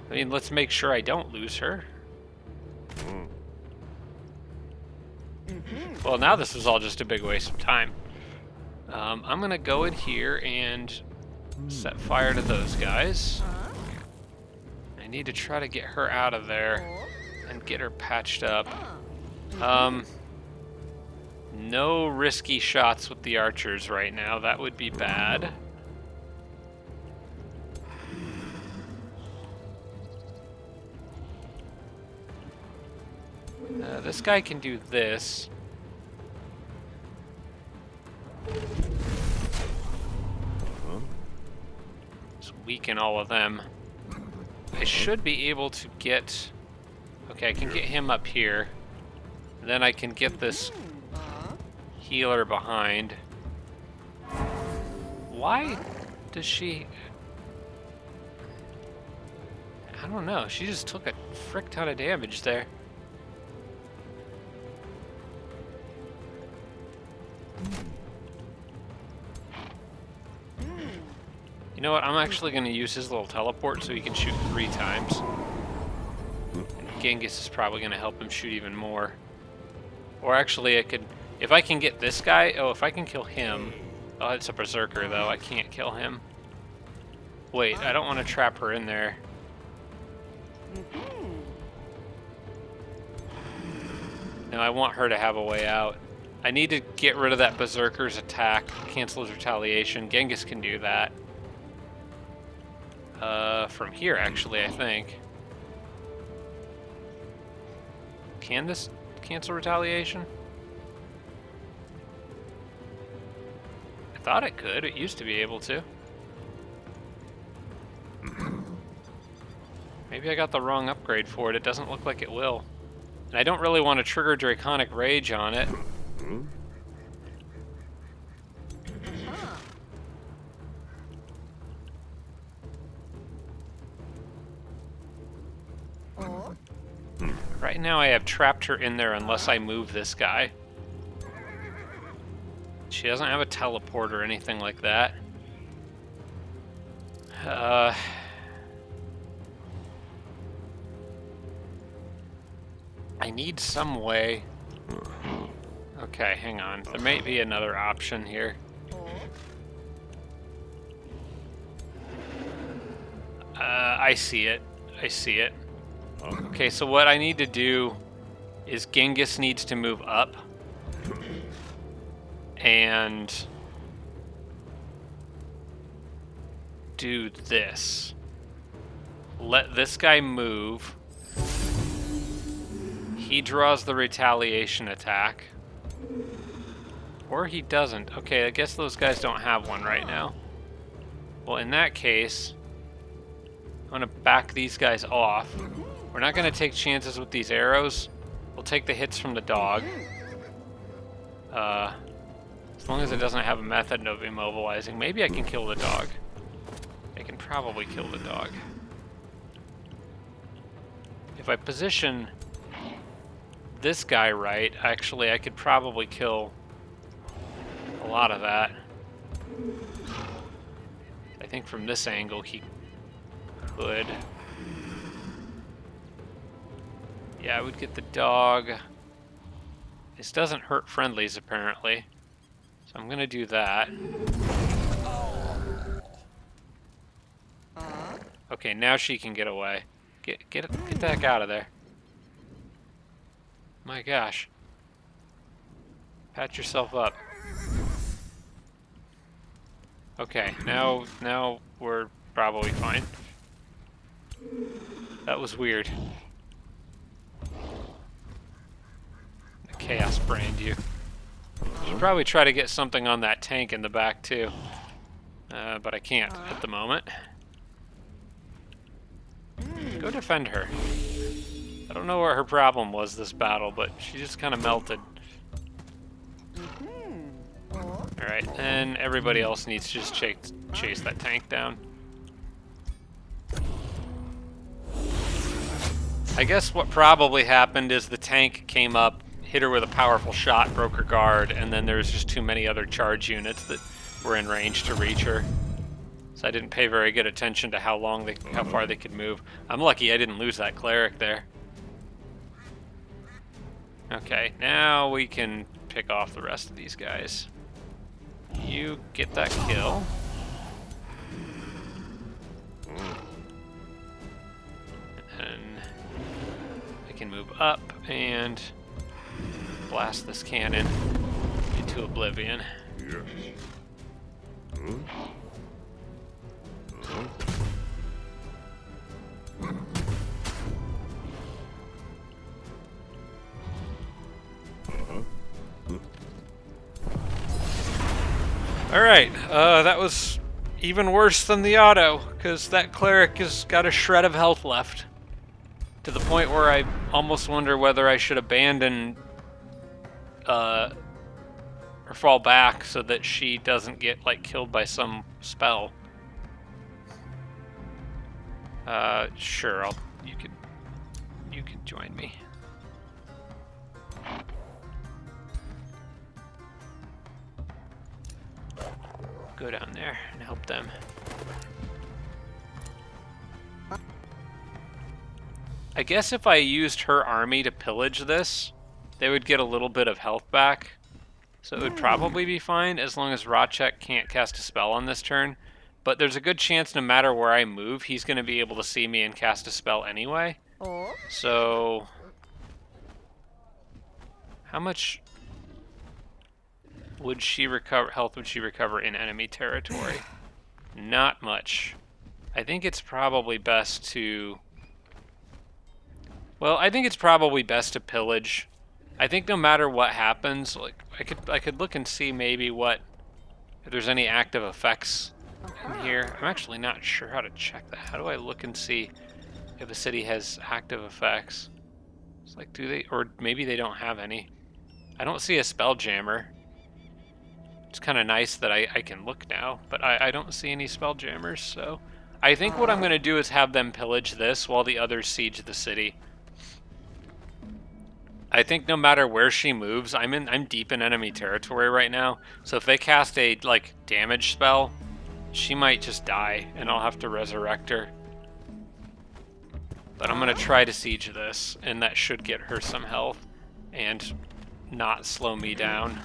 mean, let's make sure I don't lose her. Well, now this is all just a big waste of time. I'm gonna go in here and set fire to those guys. I need to try to get her out of there and get her patched up. No risky shots with the archers right now. That would be bad. This guy can do this. Just weaken all of them. I should be able to get... Okay, I can get him up here. Then I can get this healer behind. Why does she... I don't know. She just took a frick ton of damage there. You know what? I'm actually going to use his little teleport so he can shoot 3 times. And Genghis is probably going to help him shoot even more. Or actually, I could... If I can get this guy... Oh, if I can kill him... Oh, it's a berserker, though. I can't kill him. Wait, I don't want to trap her in there. No, I want her to have a way out. I need to get rid of that berserker's attack. Cancel his retaliation. Genghis can do that. From here, actually, I think. Can this cancel retaliation? I thought it could. It used to be able to. Maybe I got the wrong upgrade for it. It doesn't look like it will. And I don't really want to trigger Draconic Rage on it. Right now I have trapped her in there unless I move this guy. She doesn't have a teleport or anything like that. I need some way. Okay, hang on. There may be another option here. I see it. I see it. Okay, so what I need to do is Genghis needs to move up. And do this. Let this guy move. He draws the retaliation attack. Or he doesn't. Okay, I guess those guys don't have one right now. Well, in that case, I'm going to back these guys off. We're not going to take chances with these arrows. We'll take the hits from the dog. As long as it doesn't have a method of immobilizing. Maybe I can kill the dog. I can probably kill the dog. If I position this guy right, actually I could probably kill a lot of that. I think from this angle he could. Yeah, I would get the dog. This doesn't hurt friendlies apparently. So I'm gonna do that. Okay, now she can get away. Get the heck out of there. My gosh. Pat yourself up. Okay, now we're probably fine. That was weird. The chaos brained you. Should probably try to get something on that tank in the back too. But I can't at the moment. Go defend her. I don't know what her problem was this battle, but she just kind of melted. Alright, and everybody else needs to just chase that tank down. I guess what probably happened is the tank came up, hit her with a powerful shot, broke her guard, and then there's just too many other charge units that were in range to reach her. So I didn't pay very good attention to how far they could move. I'm lucky I didn't lose that cleric there. Okay, now we can pick off the rest of these guys. You get that kill. And I can move up and blast this cannon into oblivion. Yes. Huh? Huh? Alright, that was even worse than the auto, because that cleric has got a shred of health left. To the point where I almost wonder whether I should abandon or fall back so that she doesn't get like killed by some spell. Sure, you can join me. Go down there and help them. I guess if I used her army to pillage this, they would get a little bit of health back. So it would probably be fine as long as Rachek can't cast a spell on this turn. But there's a good chance no matter where I move, he's going to be able to see me and cast a spell anyway. So how much would she recover? Health would she recover in enemy territory? Not much. I think it's probably best to... Well, I think it's probably best to pillage. I think no matter what happens, like I could look and see maybe what if there's any active effects in here. I'm actually not sure how to check that. How do I look and see if a city has active effects? It's like, do they, or maybe they don't have any. I don't see a spelljammer. It's kind of nice that I can look now, but I don't see any spelljammers, so I think what I'm going to do is have them pillage this while the others siege the city. I think no matter where she moves, I'm deep in enemy territory right now, so if they cast a like damage spell, she might just die and I'll have to resurrect her. But I'm going to try to siege this, and that should get her some health and not slow me down.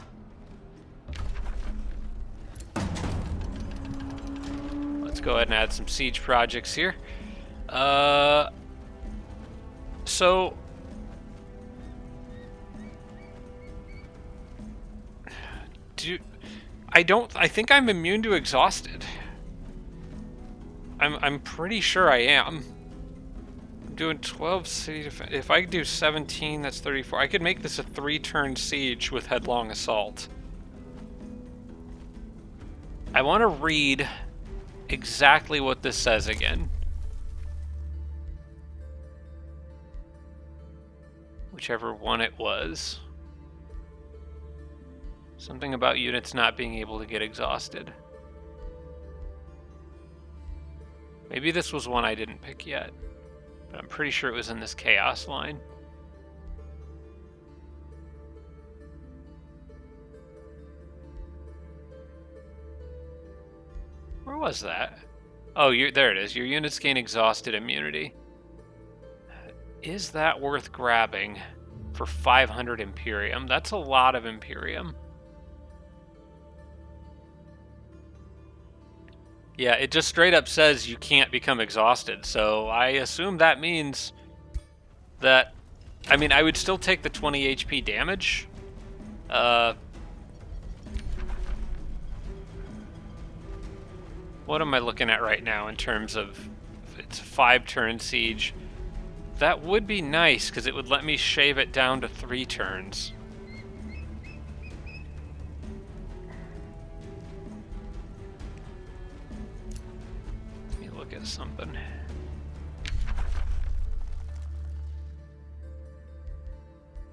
Let's go ahead and add some siege projects here. So I think I'm immune to exhausted. I'm pretty sure I am. I'm doing 12 city defense. If I do 17, that's 34. I could make this a 3-turn siege with headlong assault. I want to read exactly what this says again. Whichever one it was. Something about units not being able to get exhausted. Maybe this was one I didn't pick yet, but I'm pretty sure it was in this chaos line. Where was that? Oh, there it is. Your units gain exhausted immunity. Is that worth grabbing for 500 Imperium? That's a lot of Imperium. Yeah, it just straight up says you can't become exhausted, so I assume that means that... I mean, I would still take the 20 HP damage. What am I looking at right now in terms of... It's a 5-turn siege. That would be nice, because it would let me shave it down to 3 turns. At something.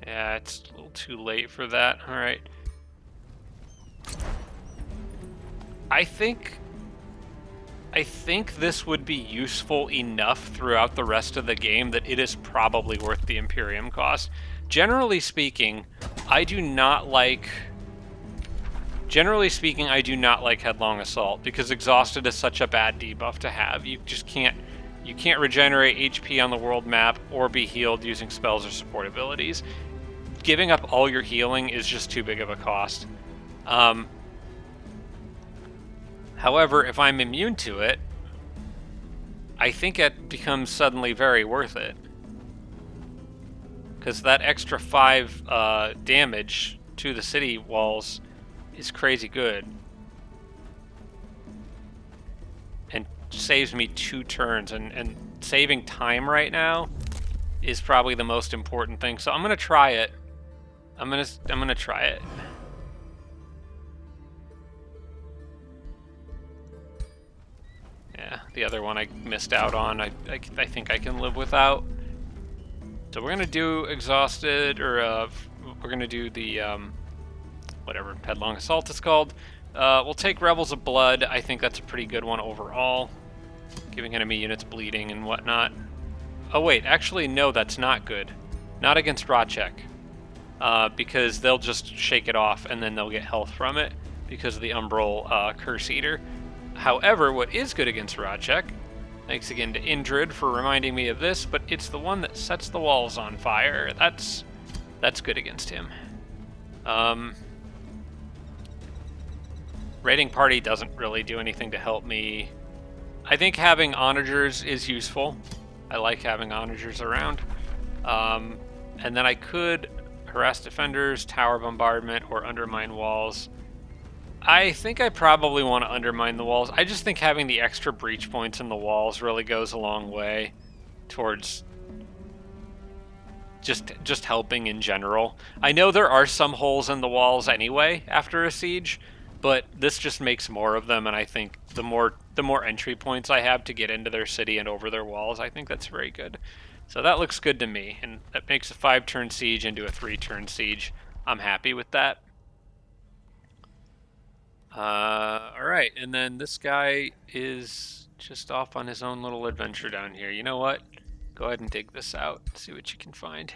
Yeah, it's a little too late for that. All right. I think this would be useful enough throughout the rest of the game that it is probably worth the Imperium cost. Generally speaking, I do not like Headlong Assault because Exhausted is such a bad debuff to have. You just can't regenerate HP on the world map or be healed using spells or support abilities. Giving up all your healing is just too big of a cost. However, if I'm immune to it, I think it becomes suddenly very worth it. Because that extra 5 damage to the city walls is crazy good. And saves me 2 turns. And saving time right now is probably the most important thing. So I'm going to try it. I'm gonna try it. Yeah, the other one I missed out on. I think I can live without. So we're gonna do exhausted, or we're gonna do the whatever headlong assault is called. We'll take Rebels of Blood. I think that's a pretty good one overall, giving enemy units bleeding and whatnot. Oh wait, actually no, that's not good. Not against Rachek, because they'll just shake it off and then they'll get health from it because of the Umbral Curse Eater. However, what is good against Rachek, thanks again to Indrid for reminding me of this, but it's the one that sets the walls on fire. That's good against him. Raiding Party doesn't really do anything to help me. I think having onagers is useful. I like having onagers around. And then I could harass defenders, tower bombardment, or undermine walls. I think I probably want to undermine the walls. I just think having the extra breach points in the walls really goes a long way towards just helping in general. I know there are some holes in the walls anyway after a siege, but this just makes more of them, and I think the more entry points I have to get into their city and over their walls, I think that's very good. So that looks good to me, and that makes a 5-turn siege into a 3-turn siege. I'm happy with that. Alright, and then this guy is just off on his own little adventure down here. You know what? Go ahead and dig this out, see what you can find.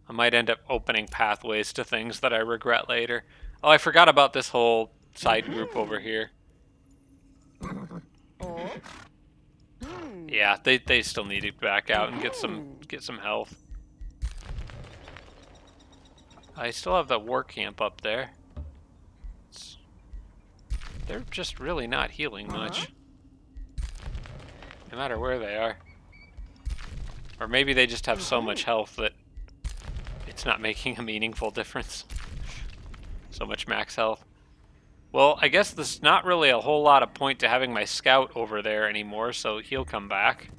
I might end up opening pathways to things that I regret later. Oh, I forgot about this whole side group over here. Yeah, they still need to back out and get some health. I still have the war camp up there. They're just really not healing much. No matter where they are. Or maybe they just have so much health that it's not making a meaningful difference. So much max health. Well, I guess there's not really a whole lot of point to having my scout over there anymore, so he'll come back.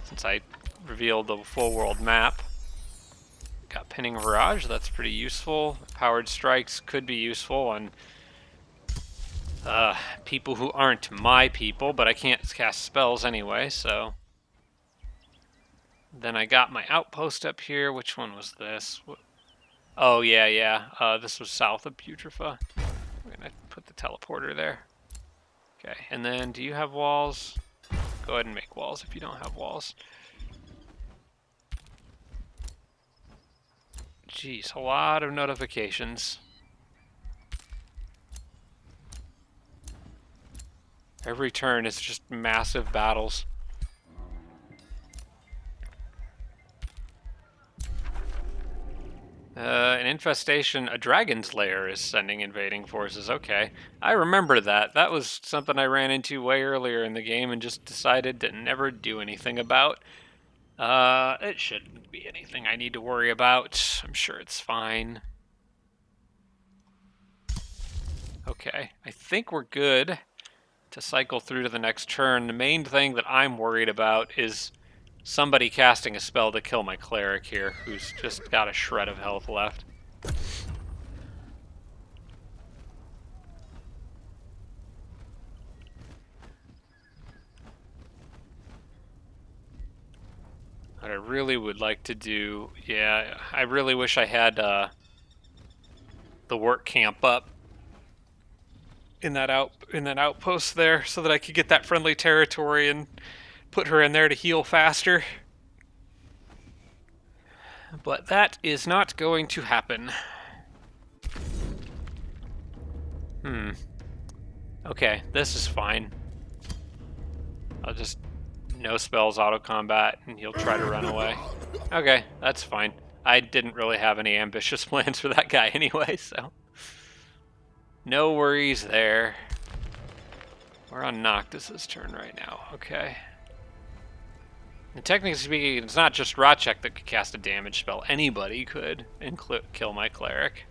Since I revealed the full world map. Got Pinning Barrage, that's pretty useful. Powered Strikes could be useful on people who aren't my people, but I can't cast spells anyway, so. Then I got my outpost up here. Which one was this? Oh, yeah. This was south of Putrefa. We're going to put the teleporter there. Okay, and then do you have walls? Go ahead and make walls if you don't have walls. Jeez, a lot of notifications. Every turn is just massive battles. An infestation, a dragon's lair is sending invading forces. Okay, I remember that. That was something I ran into way earlier in the game and just decided to never do anything about. It shouldn't be anything I need to worry about. I'm sure it's fine. Okay, I think we're good to cycle through to the next turn. The main thing that I'm worried about is somebody casting a spell to kill my cleric here, who's just got a shred of health left. What I really would like to do, yeah, I really wish I had the work camp up in that outpost there, so that I could get that friendly territory and put her in there to heal faster. But that is not going to happen. Okay, this is fine. I'll just no spells auto combat and he'll try to run away. Okay, that's fine. I didn't really have any ambitious plans for that guy anyway, so. No worries there. We're on Noctis's turn right now. Okay. And technically speaking, it's not just Rotchek that could cast a damage spell. Anybody could and kill my cleric.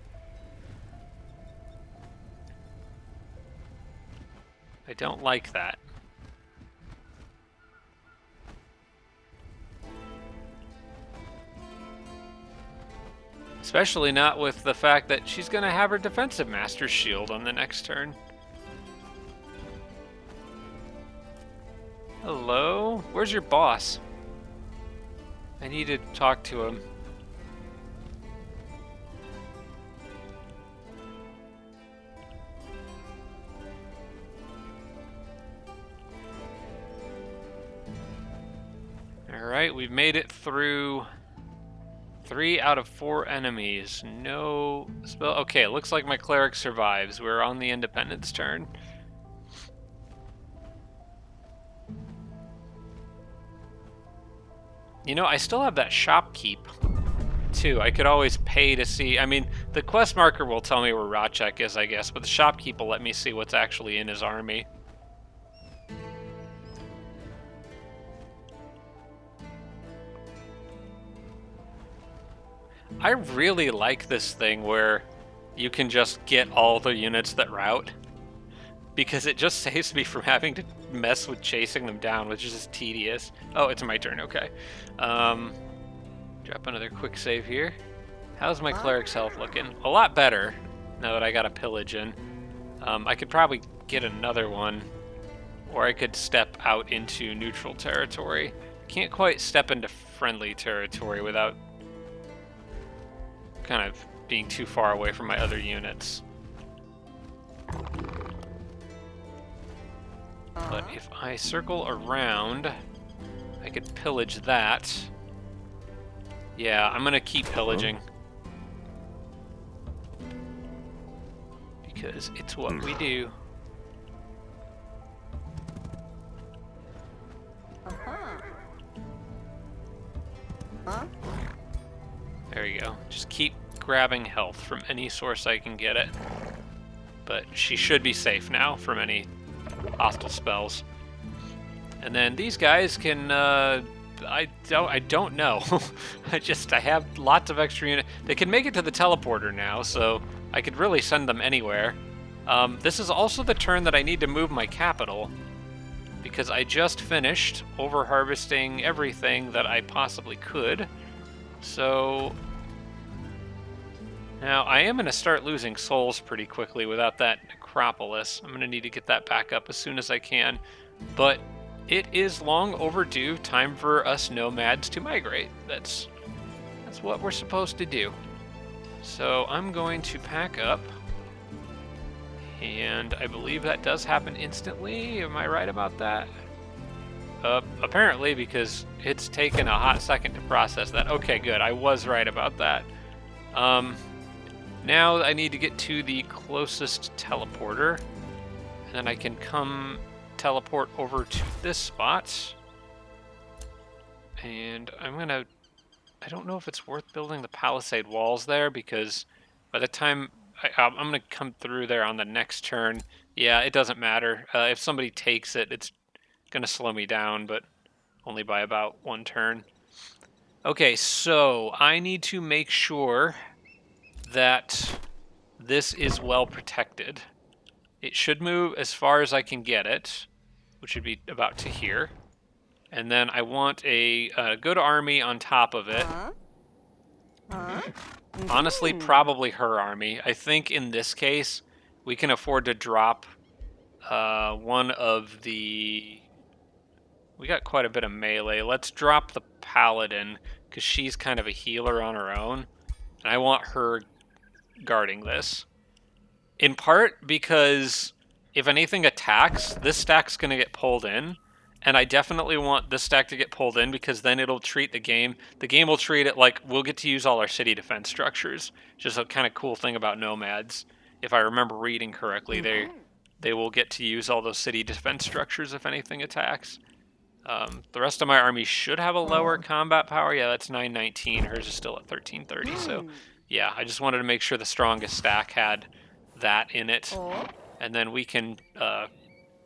I don't like that. Especially not with the fact that she's going to have her defensive master's shield on the next turn. Hello? Where's your boss? I need to talk to him. Alright, we've made it through 3 out of 4 enemies. No spell. Okay, it looks like my cleric survives. We're on the independence turn. You know, I still have that shopkeep, too. I could always pay to see. I mean, the quest marker will tell me where Rotchek is, I guess, but the shopkeep will let me see what's actually in his army. I really like this thing where you can just get all the units that route, because it just saves me from having to mess with chasing them down, which is just tedious. Oh, it's my turn, okay. Drop another quick save here. How's my cleric's health looking? A lot better now that I got a pillage in. I could probably get another one, or I could step out into neutral territory. Can't quite step into friendly territory without kind of being too far away from my other units. But if I circle around, I could pillage that. Yeah, I'm gonna keep pillaging. Because it's what we do. There you go. Just keep grabbing health from any source I can get it. But she should be safe now from any hostile spells. And then these guys can, I don't know. I have lots of extra units. They can make it to the teleporter now, so I could really send them anywhere. This is also the turn that I need to move my capital, because I just finished over-harvesting everything that I possibly could. So now I am going to start losing souls pretty quickly without that necropolis. I'm going to need to get that back up as soon as I can. But it is long overdue time for us nomads to migrate. That's what we're supposed to do. So I'm going to pack up. And I believe that does happen instantly. Am I right about that? Apparently, because it's taken a hot second to process that. Okay, good. I was right about that. Now I need to get to the closest teleporter, and then I can come teleport over to this spot. And I don't know if it's worth building the palisade walls there, because by the time I'm going to come through there on the next turn, yeah, it doesn't matter. If somebody takes it, it's going to slow me down, but only by about 1 turn. Okay, so I need to make sure that this is well protected. It should move as far as I can get it, which would be about to here. And then I want a good army on top of it. Honestly, probably her army. I think in this case, we can afford to drop one of the... We got quite a bit of melee. Let's drop the paladin, because she's kind of a healer on her own. And I want her guarding this. In part because if anything attacks, this stack's going to get pulled in. And I definitely want this stack to get pulled in, because then it'll treat the game. The game will treat it like we'll get to use all our city defense structures. Just a kind of cool thing about nomads. If I remember reading correctly, they will get to use all those city defense structures if anything attacks. The rest of my army should have a lower combat power. Yeah, that's 919. Hers is still at 1330. So, yeah, I just wanted to make sure the strongest stack had that in it, Oh. and then we can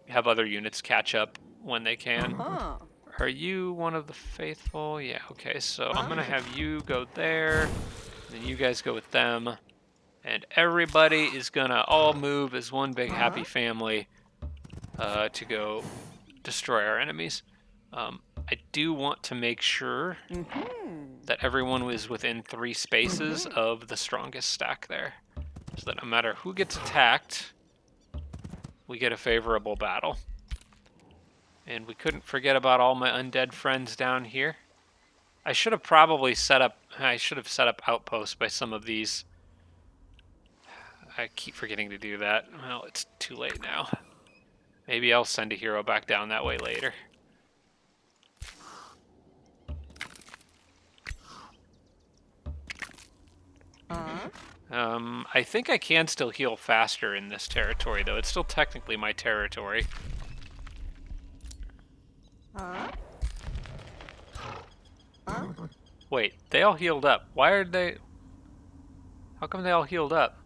have other units catch up when they can. Huh. Are you one of the faithful? Yeah, okay, so I'm gonna have you go there, then you guys go with them, and everybody is gonna all move as one big happy family to go destroy our enemies. I do want to make sure that everyone was within 3 spaces of the strongest stack there, so that no matter who gets attacked, we get a favorable battle. And we couldn't forget about all my undead friends down here. I should have set up outposts by some of these. I keep forgetting to do that. Well, it's too late now. Maybe I'll send a hero back down that way later. I think I can still heal faster in this territory, though. It's still technically my territory. Wait, they all healed up. Why are they... How come they all healed up?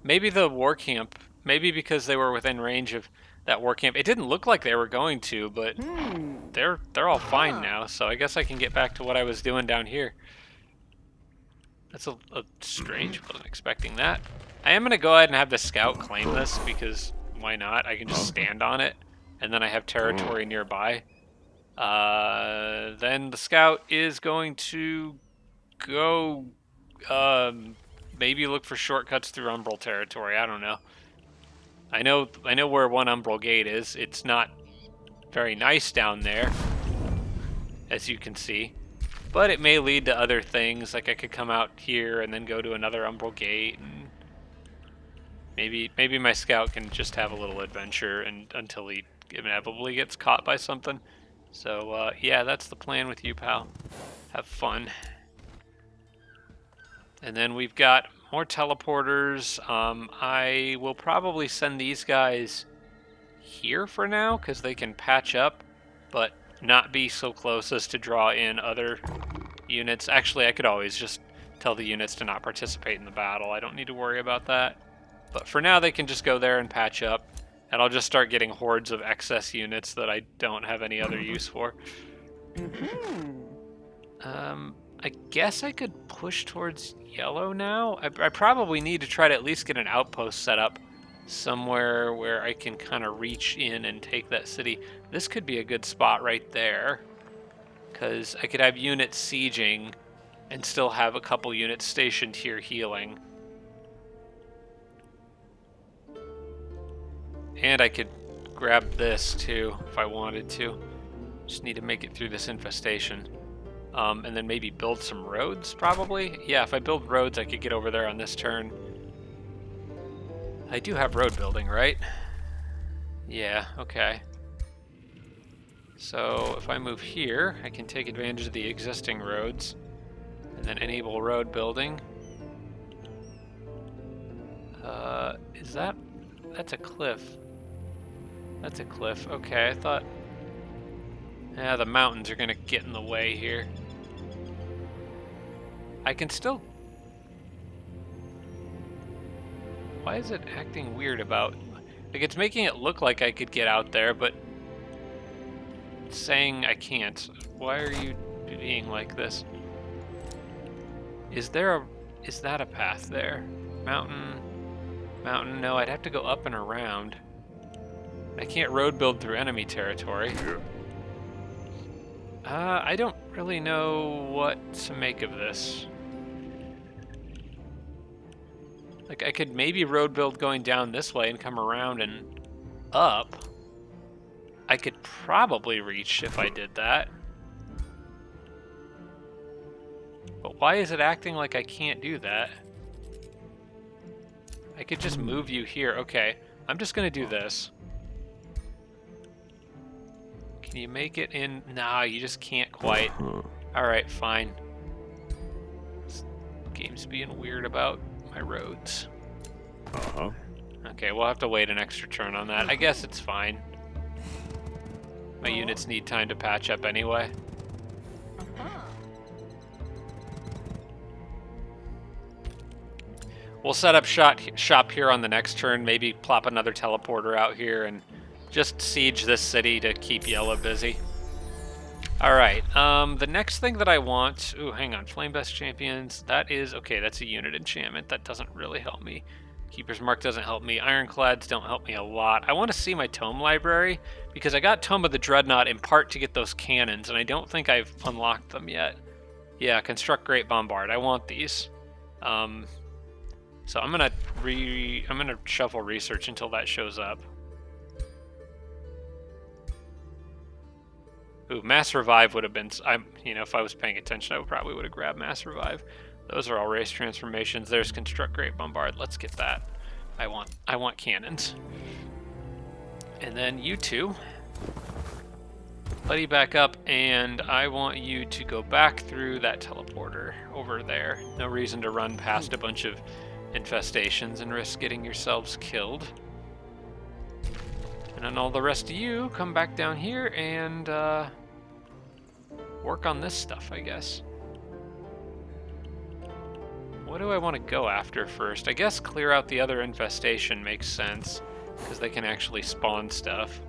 Maybe the war camp. Maybe because they were within range of that war camp. It didn't look like they were going to, but they're all fine now. So I guess I can get back to what I was doing down here. That's a strange. Wasn't expecting that. I am gonna go ahead and have the scout claim this because why not? I can just stand on it, and then I have territory nearby. Then the scout is going to go maybe look for shortcuts through umbral territory. I don't know. I know where one umbral gate is. It's not very nice down there, as you can see, but it may lead to other things. Like I could come out here and then go to another umbral gate, and maybe my scout can just have a little adventure and until he inevitably gets caught by something. So yeah, that's the plan with you, pal. Have fun. And then we've got more teleporters. I will probably send these guys here for now because they can patch up, but not be so close as to draw in other units. Actually, I could always just tell the units to not participate in the battle. I don't need to worry about that. But for now, they can just go there and patch up, and I'll just start getting hordes of excess units that I don't have any other use for. I guess I could push towards yellow now. I probably need to try to at least get an outpost set up somewhere where I can kind of reach in and take that city. This could be a good spot right there, because I could have units sieging and still have a couple units stationed here healing. And I could grab this too if I wanted to. Just need to make it through this infestation. And then maybe build some roads, probably. Yeah, if I build roads, I could get over there on this turn. I do have road building, right? Yeah, okay. So if I move here, I can take advantage of the existing roads and then enable road building. That's a cliff. That's a cliff. Okay, I thought... Yeah, the mountains are gonna get in the way here. I can still... Why is it acting weird about... Like, it's making it look like I could get out there, but... It's saying I can't. Why are you being like this? Is that a path there? Mountain... Mountain, no, I'd have to go up and around. I can't road build through enemy territory. I don't really know what to make of this. Like, I could maybe road build going down this way and come around and up. I could probably reach if I did that. But why is it acting like I can't do that? I could just move you here. Okay, I'm just gonna do this. Can you make it in? Nah, you just can't quite. Alright, fine. This game's being weird about my roads. Okay, we'll have to wait an extra turn on that. I guess it's fine. My units need time to patch up anyway. We'll set up shop here on the next turn, maybe plop another teleporter out here and just siege this city to keep Yellow busy. Alright, the next thing that I want... Ooh, hang on. Flame Best Champions. That is... Okay, that's a unit enchantment. That doesn't really help me. Keeper's Mark doesn't help me. Ironclads don't help me a lot. I want to see my Tome Library, because I got Tome of the Dreadnought in part to get those cannons, and I don't think I've unlocked them yet. Yeah, Construct Great Bombard. I want these. So I'm gonna shuffle research until that shows up. Ooh, Mass Revive would have been... if I was paying attention, I probably would have grabbed Mass Revive. Those are all race transformations. There's Construct Great Bombard. Let's get that. I want cannons. And then you two, buddy back up, and I want you to go back through that teleporter over there. No reason to run past a bunch of infestations and risk getting yourselves killed. And then all the rest of you come back down here and work on this stuff, I guess. What do I want to go after first? I guess clear out the other infestation makes sense, because they can actually spawn stuff.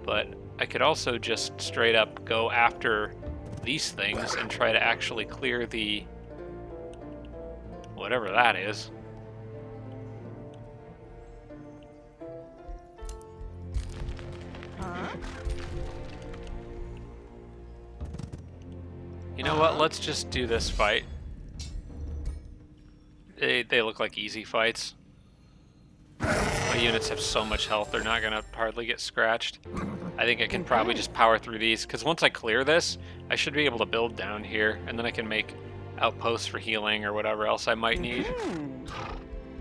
But I could also just straight up go after these things and try to actually clear the... whatever that is. You know what? Let's just do this fight. They look like easy fights. My units have so much health, they're not gonna hardly get scratched. I think I can probably just power through these, because once I clear this, I should be able to build down here, and then I can make outposts for healing or whatever else I might need.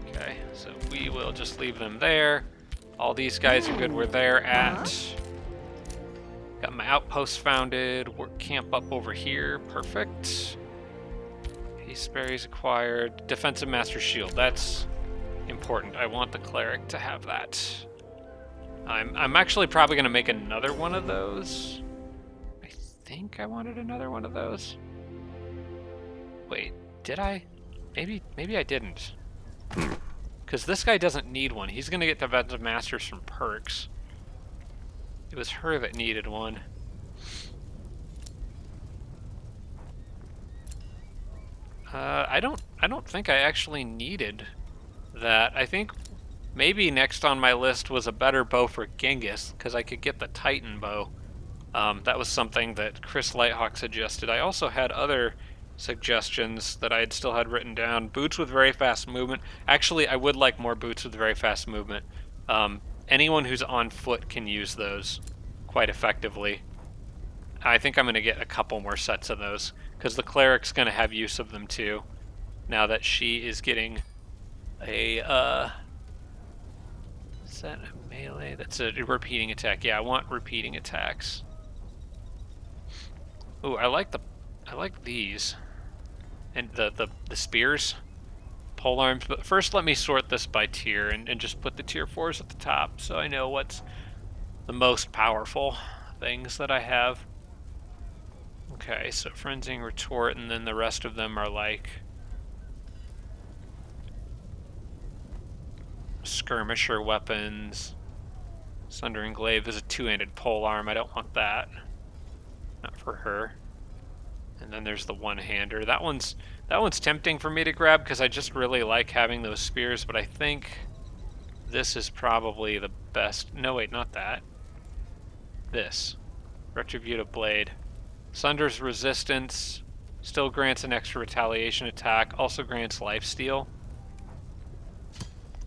Okay, so we will just leave them there. All these guys are good where they're at. Got my outposts founded. Work camp up over here. Perfect. Peace berries acquired. Defensive Master Shield. That's important. I want the cleric to have that. I'm actually probably going to make another one of those. I think I wanted another one of those. Wait, did I? Maybe I didn't. Because this guy doesn't need one. He's going to get Defensive Masters from perks. It was her that needed one. I don't think I actually needed that. I think maybe next on my list was a better bow for Genghis, because I could get the Titan bow. That was something that Chris Lighthawk suggested. I also had other suggestions that I had still had written down. Boots with very fast movement. Actually, I would like more boots with very fast movement. Anyone who's on foot can use those quite effectively. I think I'm going to get a couple more sets of those, because the cleric's going to have use of them too, now that she is getting a set of melee. That's a repeating attack. Yeah, I want repeating attacks. Ooh, I like these. And the spears. Pole arms, but first let me sort this by tier and just put the tier 4s at the top so I know what's the most powerful things that I have. Okay, so Frenzying Retort, and then the rest of them are like skirmisher weapons. Sundering Glaive is a two-handed pole arm. I don't want that. Not for her. And then there's the one-hander. That one's tempting for me to grab because I just really like having those spears, but I think this is probably the best. No, wait, not that. This. Retributive Blade. Sunders resistance. Still grants an extra retaliation attack. Also grants lifesteal.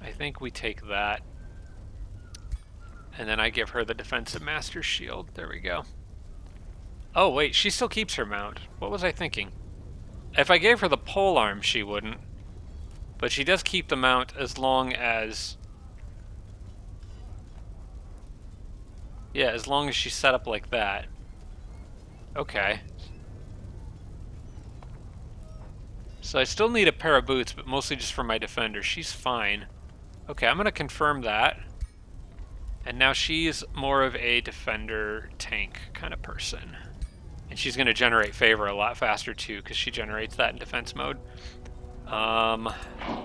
I think we take that. And then I give her the Defensive Master Shield. There we go. Oh, wait, she still keeps her mount. What was I thinking? If I gave her the pole arm, she wouldn't. But she does keep the mount as long as... Yeah, as long as she's set up like that. Okay. So I still need a pair of boots, but mostly just for my defender. She's fine. Okay, I'm going to confirm that. And now she's more of a defender tank kind of person. And she's going to generate favor a lot faster too, because she generates that in defense mode. Um,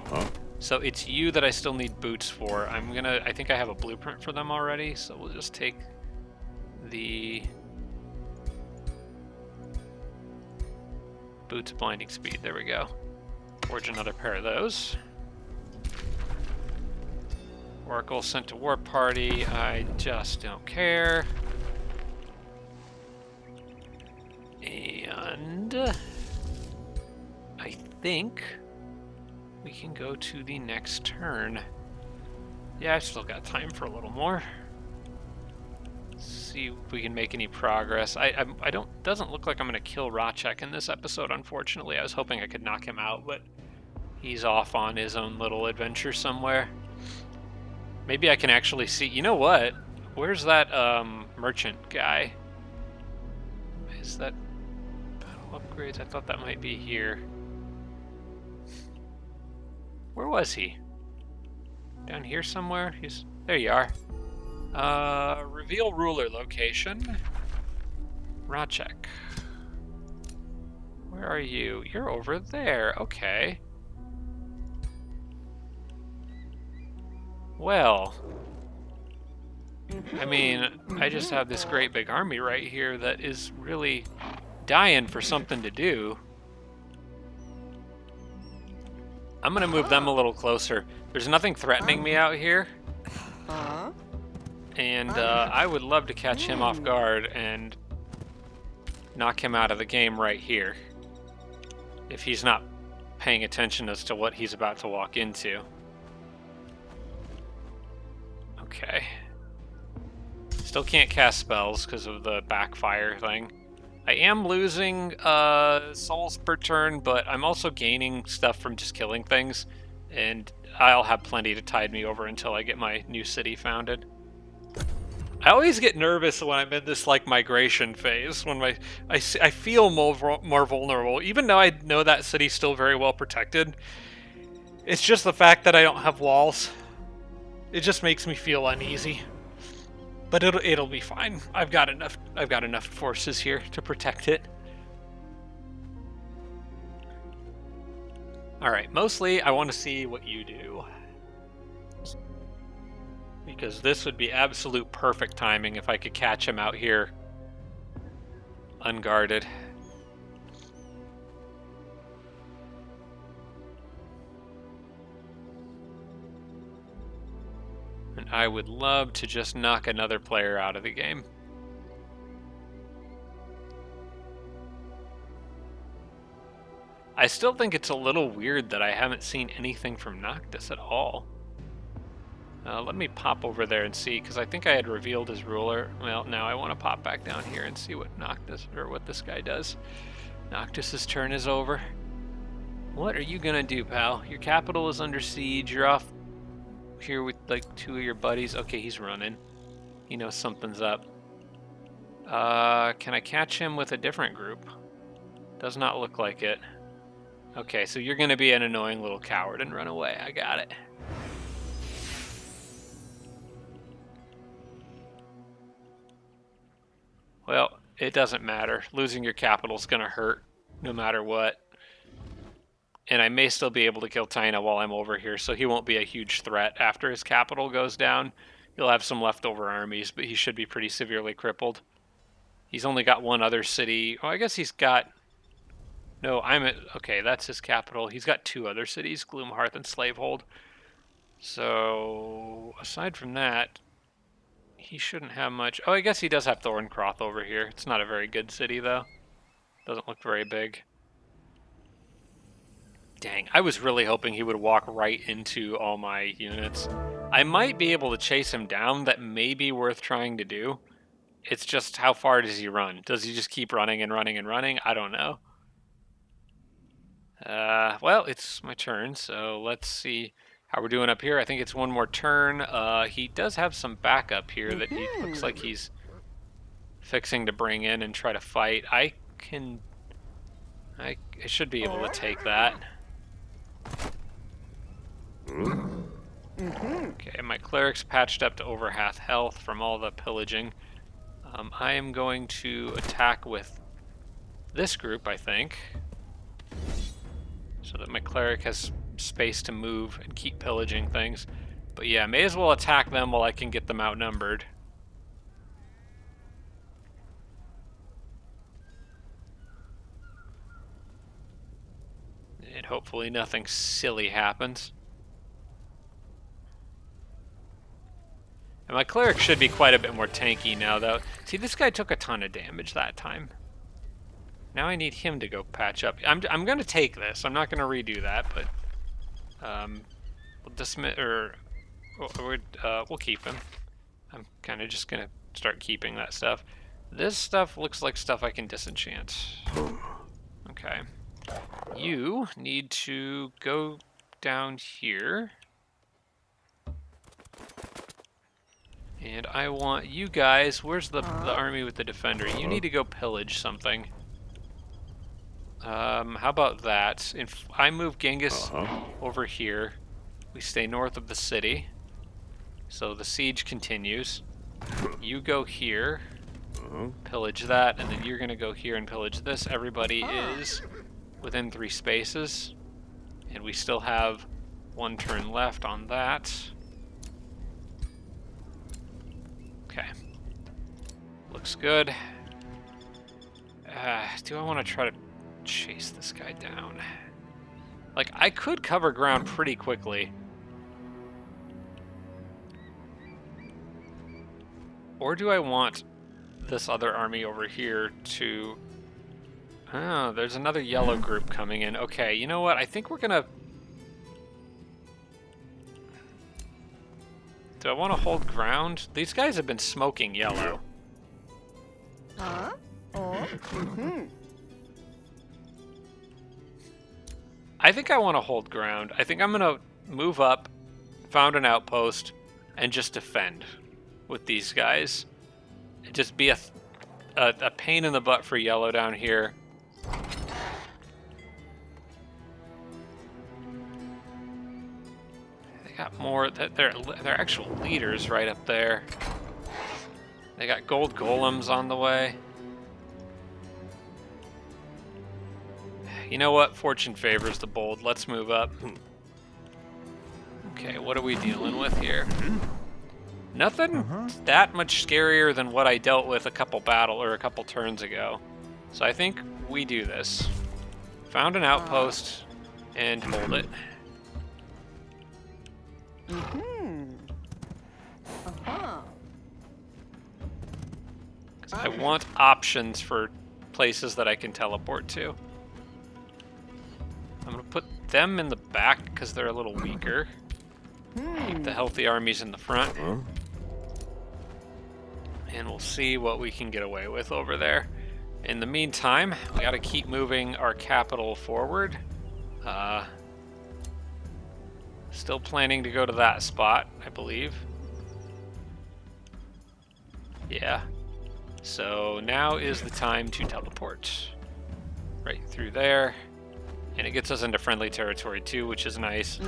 Huh? so it's you that I still need boots for. I think I have a blueprint for them already, so we'll just take the boots blinding speed. There we go. Forge another pair of those. Oracle sent to war party. I just don't care. And I think we can go to the next turn. Yeah, I've still got time for a little more. See if we can make any progress. I don't. Doesn't look like I'm gonna kill Rachek in this episode. Unfortunately, I was hoping I could knock him out, but he's off on his own little adventure somewhere. Maybe I can actually see. You know what? Where's that merchant guy? Is that battle upgrades? I thought that might be here. Where was he? Down here somewhere? There you are. Reveal ruler location. Rachek. Where are you? You're over there. Okay. Well, I mean, I just have this great big army right here that is really dying for something to do. I'm gonna move them a little closer. There's nothing threatening me out here. And I would love to catch him off guard and knock him out of the game right here. If he's not paying attention as to what he's about to walk into. Okay. Still can't cast spells because of the backfire thing. I am losing souls per turn, but I'm also gaining stuff from just killing things. And I'll have plenty to tide me over until I get my new city founded. I always get nervous when I'm in this like migration phase, when I feel more vulnerable, even though I know that city's still very well protected. It's just the fact that I don't have walls. It just makes me feel uneasy. But it'll be fine. I've got enough forces here to protect it. All right, mostly I want to see what you do. Because this would be absolute perfect timing if I could catch him out here unguarded. And I would love to just knock another player out of the game. I still think it's a little weird that I haven't seen anything from Noctis at all. Let me pop over there and see, because I think I had revealed his ruler. Well, now I want to pop back down here and see what what this guy does. Noctis's turn is over. What are you gonna do, pal? Your capital is under siege. You're off here with like two of your buddies. Okay, he's running. He knows something's up. Can I catch him with a different group? Does not look like it. Okay, so you're gonna be an annoying little coward and run away. I got it. Well, it doesn't matter. Losing your capital is going to hurt no matter what. And I may still be able to kill Taina while I'm over here, so he won't be a huge threat after his capital goes down. He'll have some leftover armies, but he should be pretty severely crippled. He's only got one other city. Oh, I guess he's got... No, okay, that's his capital. He's got two other cities, Gloomhearth and Slavehold. So, aside from that... He shouldn't have much. Oh, I guess he does have Thorncroft over here. It's not a very good city, though. Doesn't look very big. Dang, I was really hoping he would walk right into all my units. I might be able to chase him down. That may be worth trying to do. It's just, how far does he run? Does he just keep running and running and running? I don't know. Well, it's my turn, so let's see how we're doing up here. I think it's one more turn. He does have some backup here that he looks like he's fixing to bring in and try to fight. I should be able to take that. Okay, my cleric's patched up to over half health from all the pillaging. I am going to attack with this group, I think. so that my cleric has space to move and keep pillaging things. But yeah, may as well attack them while I can get them outnumbered. And hopefully nothing silly happens. And my cleric should be quite a bit more tanky now, though. See, this guy took a ton of damage that time. Now I need him to go patch up. I'm going to take this. I'm not going to redo that, but we'll dismiss, or we'll keep him. I'm kind of just going to start keeping that stuff. This stuff looks like stuff I can disenchant. Okay. You need to go down here. And I want you guys, where's the army with the defender? You need to go pillage something. How about that? If I move Genghis over here, we stay north of the city. So the siege continues. You go here, pillage that, and then you're gonna go here and pillage this. Everybody is within 3 spaces. And we still have 1 turn left on that. Okay. Looks good. Do I want to try to chase this guy down? Like, I could cover ground pretty quickly. Or do I want this other army over here to... Oh, there's another yellow group coming in. Okay, you know what? I think we're gonna... Do I want to hold ground? These guys have been smoking yellow. Huh? Oh. I think I want to hold ground. I think I'm going to move up, found an outpost, and just defend with these guys. Just be a pain in the butt for yellow down here. They got more. They're actual leaders right up there. They got gold golems on the way. You know what? Fortune favors the bold. Let's move up. Okay, what are we dealing with here? Nothing that much scarier than what I dealt with a couple turns ago. So I think we do this. Found an outpost and hold it. I want options for places that I can teleport to. I'm going to put them in the back because they're a little weaker. Keep the healthy armies in the front. And we'll see what we can get away with over there. In the meantime, we got to keep moving our capital forward. Still planning to go to that spot, I believe. Yeah. So now is the time to teleport. Right through there. And it gets us into friendly territory too, which is nice.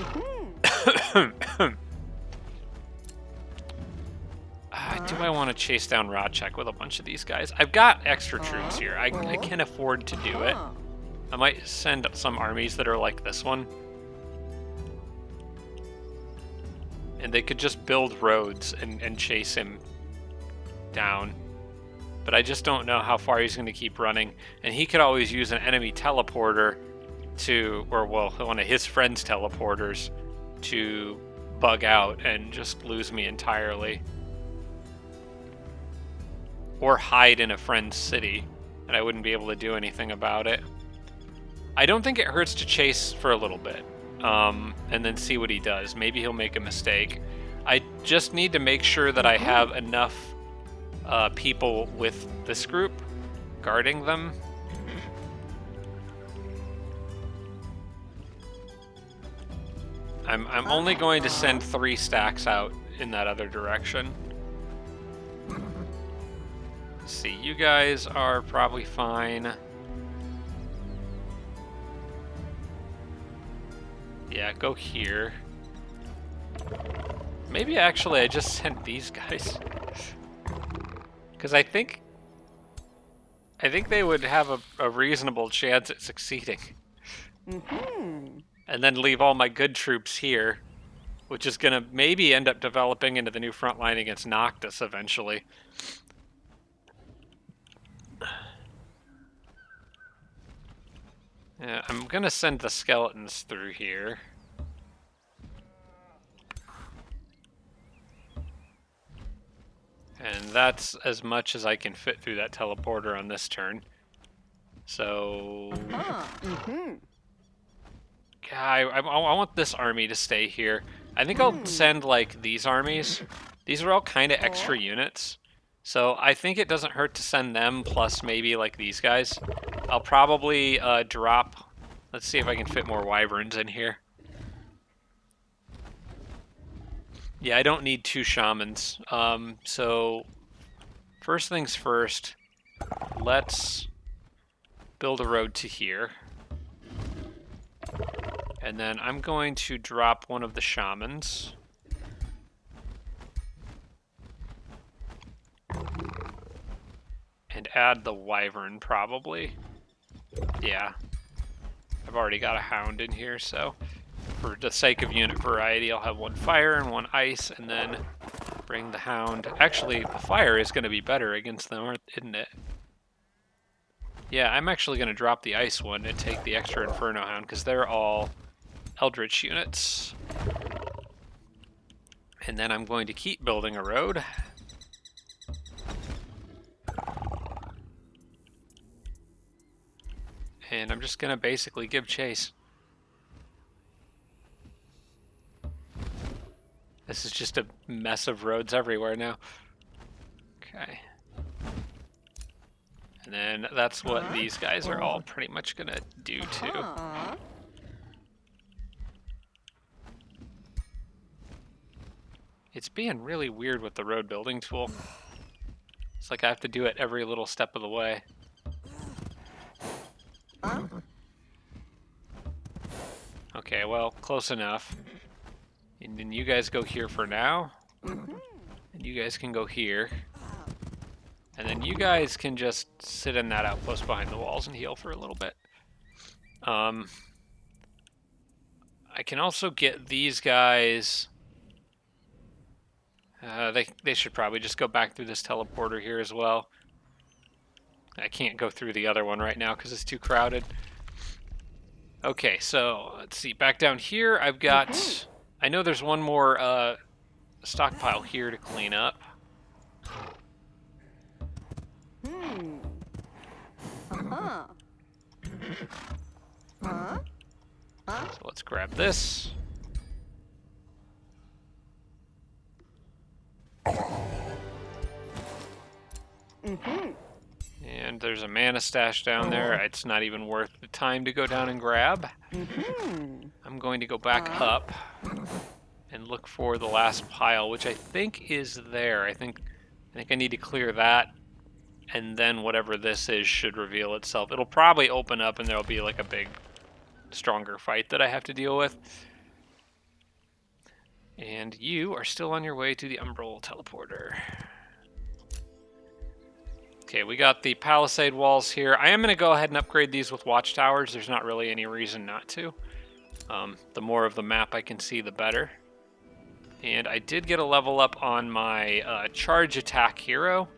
Do I want to chase down Rodchek with a bunch of these guys? I've got extra troops here. I can afford to do it. I might send some armies that are like this one. And they could just build roads and chase him down. But I just don't know how far he's going to keep running. And he could always use an enemy teleporter to, or well, one of his friends' teleporters to bug out and just lose me entirely. Or hide in a friend's city, and I wouldn't be able to do anything about it. I don't think it hurts to chase for a little bit, and then see what he does. Maybe he'll make a mistake. I just need to make sure that I have enough people with this group guarding them. I'm only going to send 3 stacks out in that other direction. Let's see, you guys are probably fine. Yeah, go here. Maybe actually I just sent these guys. Because I think they would have a reasonable chance at succeeding. and then leave all my good troops here, which is going to maybe end up developing into the new front line against Noctis eventually. Yeah, I'm going to send the skeletons through here. And that's as much as I can fit through that teleporter on this turn. So... I want this army to stay here. I think I'll send, like, these armies. These are all kind of extra units. So I think it doesn't hurt to send them, plus maybe, like, these guys. I'll probably drop... Let's see if I can fit more wyverns in here. Yeah, I don't need 2 shamans. So, first things first, let's build a road to here. And then I'm going to drop one of the shamans. And add the wyvern, probably. Yeah. I've already got a hound in here, so for the sake of unit variety, I'll have 1 fire and 1 ice, and then bring the hound. Actually, the fire is going to be better against them, isn't it? Yeah, I'm actually going to drop the ice one and take the extra Inferno Hound, because they're all Eldritch units. And then I'm going to keep building a road. And I'm just going to basically give chase. This is just a mess of roads everywhere now. Okay. And then that's what these guys are all pretty much going to do too. It's being really weird with the road building tool. It's like I have to do it every little step of the way. Okay, well, close enough. And then you guys go here for now. And you guys can go here. And then you guys can just sit in that outpost behind the walls and heal for a little bit. I can also get these guys... they should probably just go back through this teleporter here as well. I can't go through the other one right now because it's too crowded. Okay, so let's see. Back down here, I've got... I know there's one more stockpile here to clean up. So let's grab this. And there's a mana stash down there. It's not even worth the time to go down and grab. I'm going to go back up and look for the last pile, which I think is there. I think I need to clear that, and then whatever this is should reveal itself. It'll probably open up and there'll be like a big, stronger fight that I have to deal with. And you are still on your way to the Umbral teleporter. Okay, we got the palisade walls here. I am going to go ahead and upgrade these with watchtowers. There's not really any reason not to. The more of the map I can see, the better. And I did get a level up on my charge attack hero.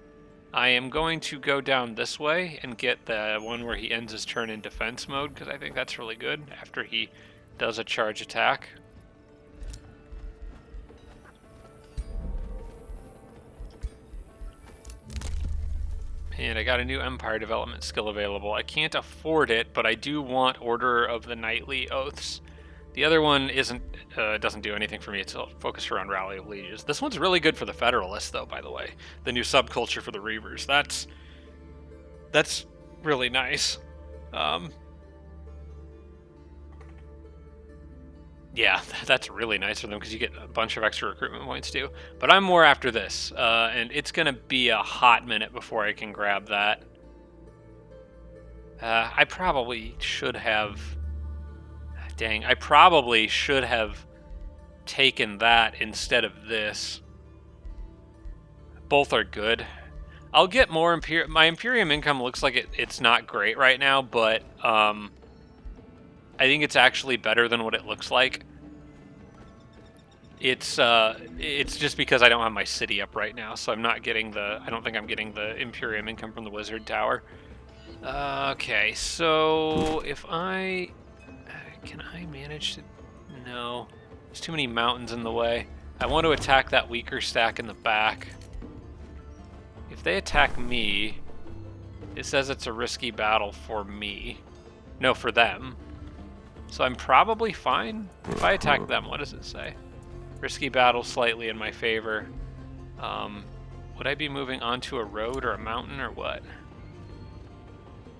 I am going to go down this way and get the one where he ends his turn in defense mode, because I think that's really good after he does a charge attack. And I got a new Empire development skill available. I can't afford it, but I do want Order of the Knightly Oaths. The other one doesn't do anything for me. It's focused around Rally of Lieges. This one's really good for the Federalists, though, by the way. The new subculture for the Reavers. That's really nice. Yeah, that's really nice for them because you get a bunch of extra recruitment points too. But I'm more after this, and it's going to be a hot minute before I can grab that. I probably should have... Dang, I probably should have taken that instead of this. Both are good. I'll get more Imperium. My Imperium income looks like it's not great right now, but I think it's actually better than what it looks like. It's just because I don't have my city up right now, so I'm not getting I don't think I'm getting the Imperium income from the Wizard Tower. Okay, so if can I manage to, no, there's too many mountains in the way. I want to attack that weaker stack in the back. If they attack me, it says it's a risky battle for me. No, for them. So I'm probably fine. If I attack them, what does it say? Risky battle slightly in my favor. Would I be moving onto a road or a mountain or what?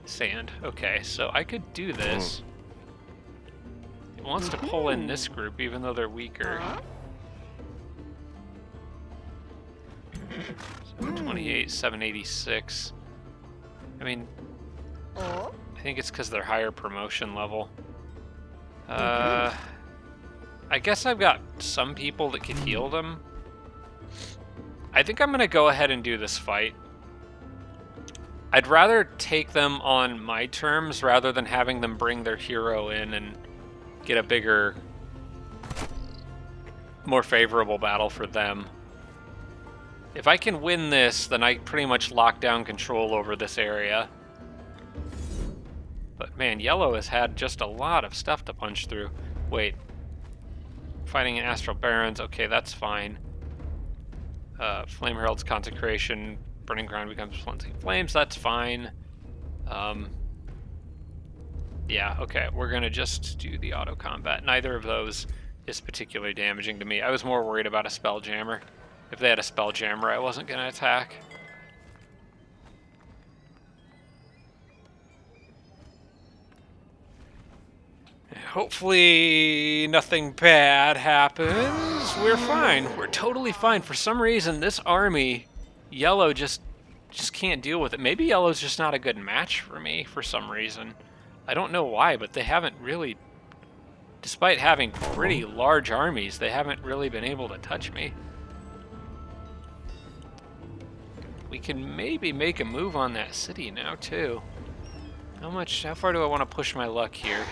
Sand. Okay, so I could do this. It wants to pull in this group even though they're weaker. 728, 786. I mean, I think it's because they're higher promotion level. I guess I've got some people that could heal them. I think I'm going to go ahead and do this fight. I'd rather take them on my terms rather than having them bring their hero in and get a bigger, more favorable battle for them. If I can win this, then I pretty much lock down control over this area. But man, yellow has had just a lot of stuff to punch through. Wait. Fighting in Astral Barons, okay, that's fine. Flame Herald's Consecration, Burning Ground becomes Flensing Flames, that's fine. Yeah, okay, we're gonna just do the auto combat. Neither of those is particularly damaging to me. I was more worried about a Spelljammer. If they had a Spelljammer, I wasn't gonna attack. Hopefully nothing bad happens. We're fine. We're totally fine. For some reason, this army, yellow just can't deal with it. Maybe yellow's just not a good match for me for some reason. I don't know why, but they haven't really, despite having pretty large armies, they haven't really been able to touch me. We can maybe make a move on that city now, too. How far do I want to push my luck here?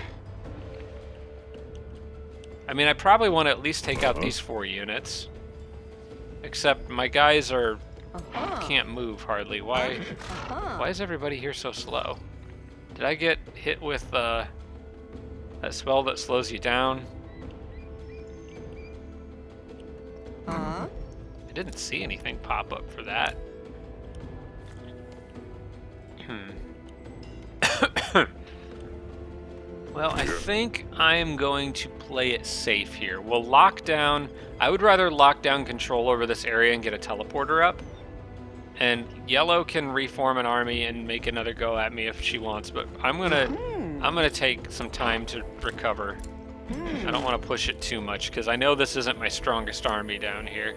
I mean, I probably want to at least take out these 4 units. Except my guys can't move hardly. Why is everybody here so slow? Did I get hit with that spell that slows you down? I didn't see anything pop up for that. Well, I think I'm going to play it safe here. We'll lock down. I would rather lock down control over this area and get a teleporter up. And yellow can reform an army and make another go at me if she wants, but I'm gonna take some time to recover. I don't want to push it too much because I know this isn't my strongest army down here.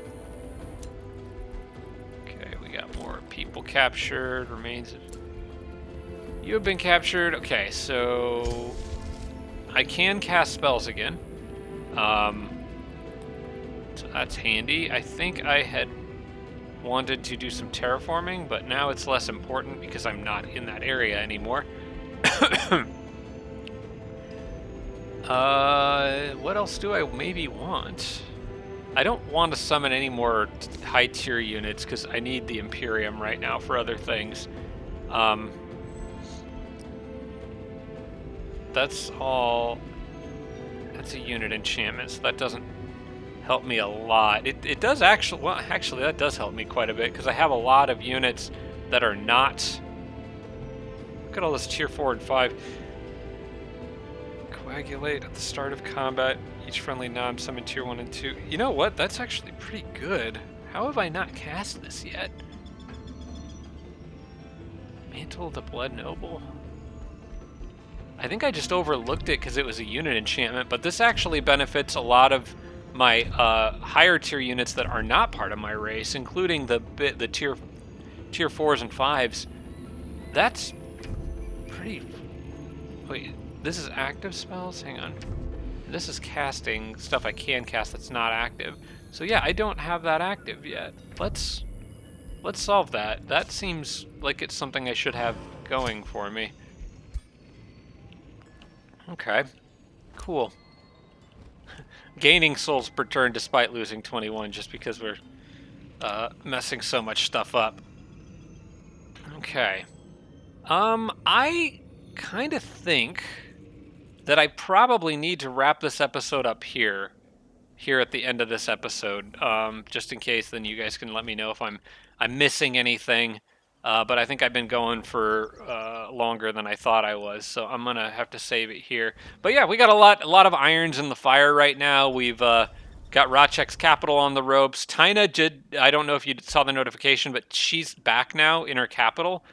Okay, we got more people captured. Remains. You have been captured. Okay, so I can cast spells again. So that's handy. I think I had wanted to do some terraforming, but now it's less important because I'm not in that area anymore. What else do I maybe want? I don't want to summon any more high tier units because I need the Imperium right now for other things. That's all. That's a unit enchantment, so that doesn't help me a lot. It does actually, well, actually that does help me quite a bit because I have a lot of units that are not. Look at all this tier 4 and 5. Coagulate at the start of combat. Each friendly nom summon tier 1 and 2. You know what? That's actually pretty good. How have I not cast this yet? Mantle of the Blood Noble. I think I just overlooked it because it was a unit enchantment, but this actually benefits a lot of my higher tier units that are not part of my race, including the tier 4s and 5s. That's pretty. Wait, this is active spells? Hang on. This is casting stuff I can cast that's not active. So yeah, I don't have that active yet. Let's solve that. That seems like it's something I should have going for me. Okay. Cool. Gaining souls per turn despite losing 21 just because we're messing so much stuff up. Okay. I kind of think that I probably need to wrap this episode up here at the end of this episode, just in case. Then you guys can let me know if I'm missing anything. But I think I've been going for longer than I thought I was, so I'm gonna have to save it here. But yeah, we got a lot of irons in the fire right now. We've got Rachek's capital on the ropes. Tina did. I don't know if you saw the notification, but she's back now in her capital.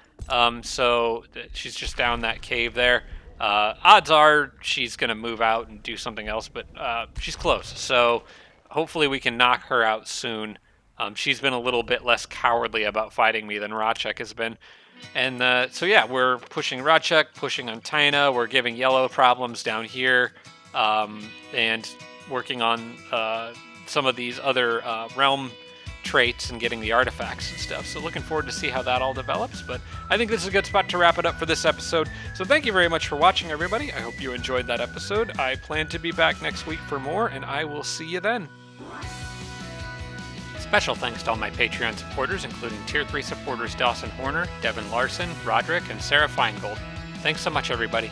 So she's just down that cave there. Odds are she's going to move out and do something else, but she's close. So hopefully we can knock her out soon. She's been a little bit less cowardly about fighting me than Rachek has been. And so yeah, we're pushing Rachek, pushing on Tina. We're giving yellow problems down here, and working on some of these other realm traits and getting the artifacts and stuff. So looking forward to see how that all develops. But I think this is a good spot to wrap it up for this episode. So thank you very much for watching, everybody. I hope you enjoyed that episode. I plan to be back next week for more, and I will see you then. Special thanks to all my Patreon supporters, including Tier 3 supporters Dawson Horner, Devin Larson, Roderick, and Sarah Feingold. Thanks so much, everybody.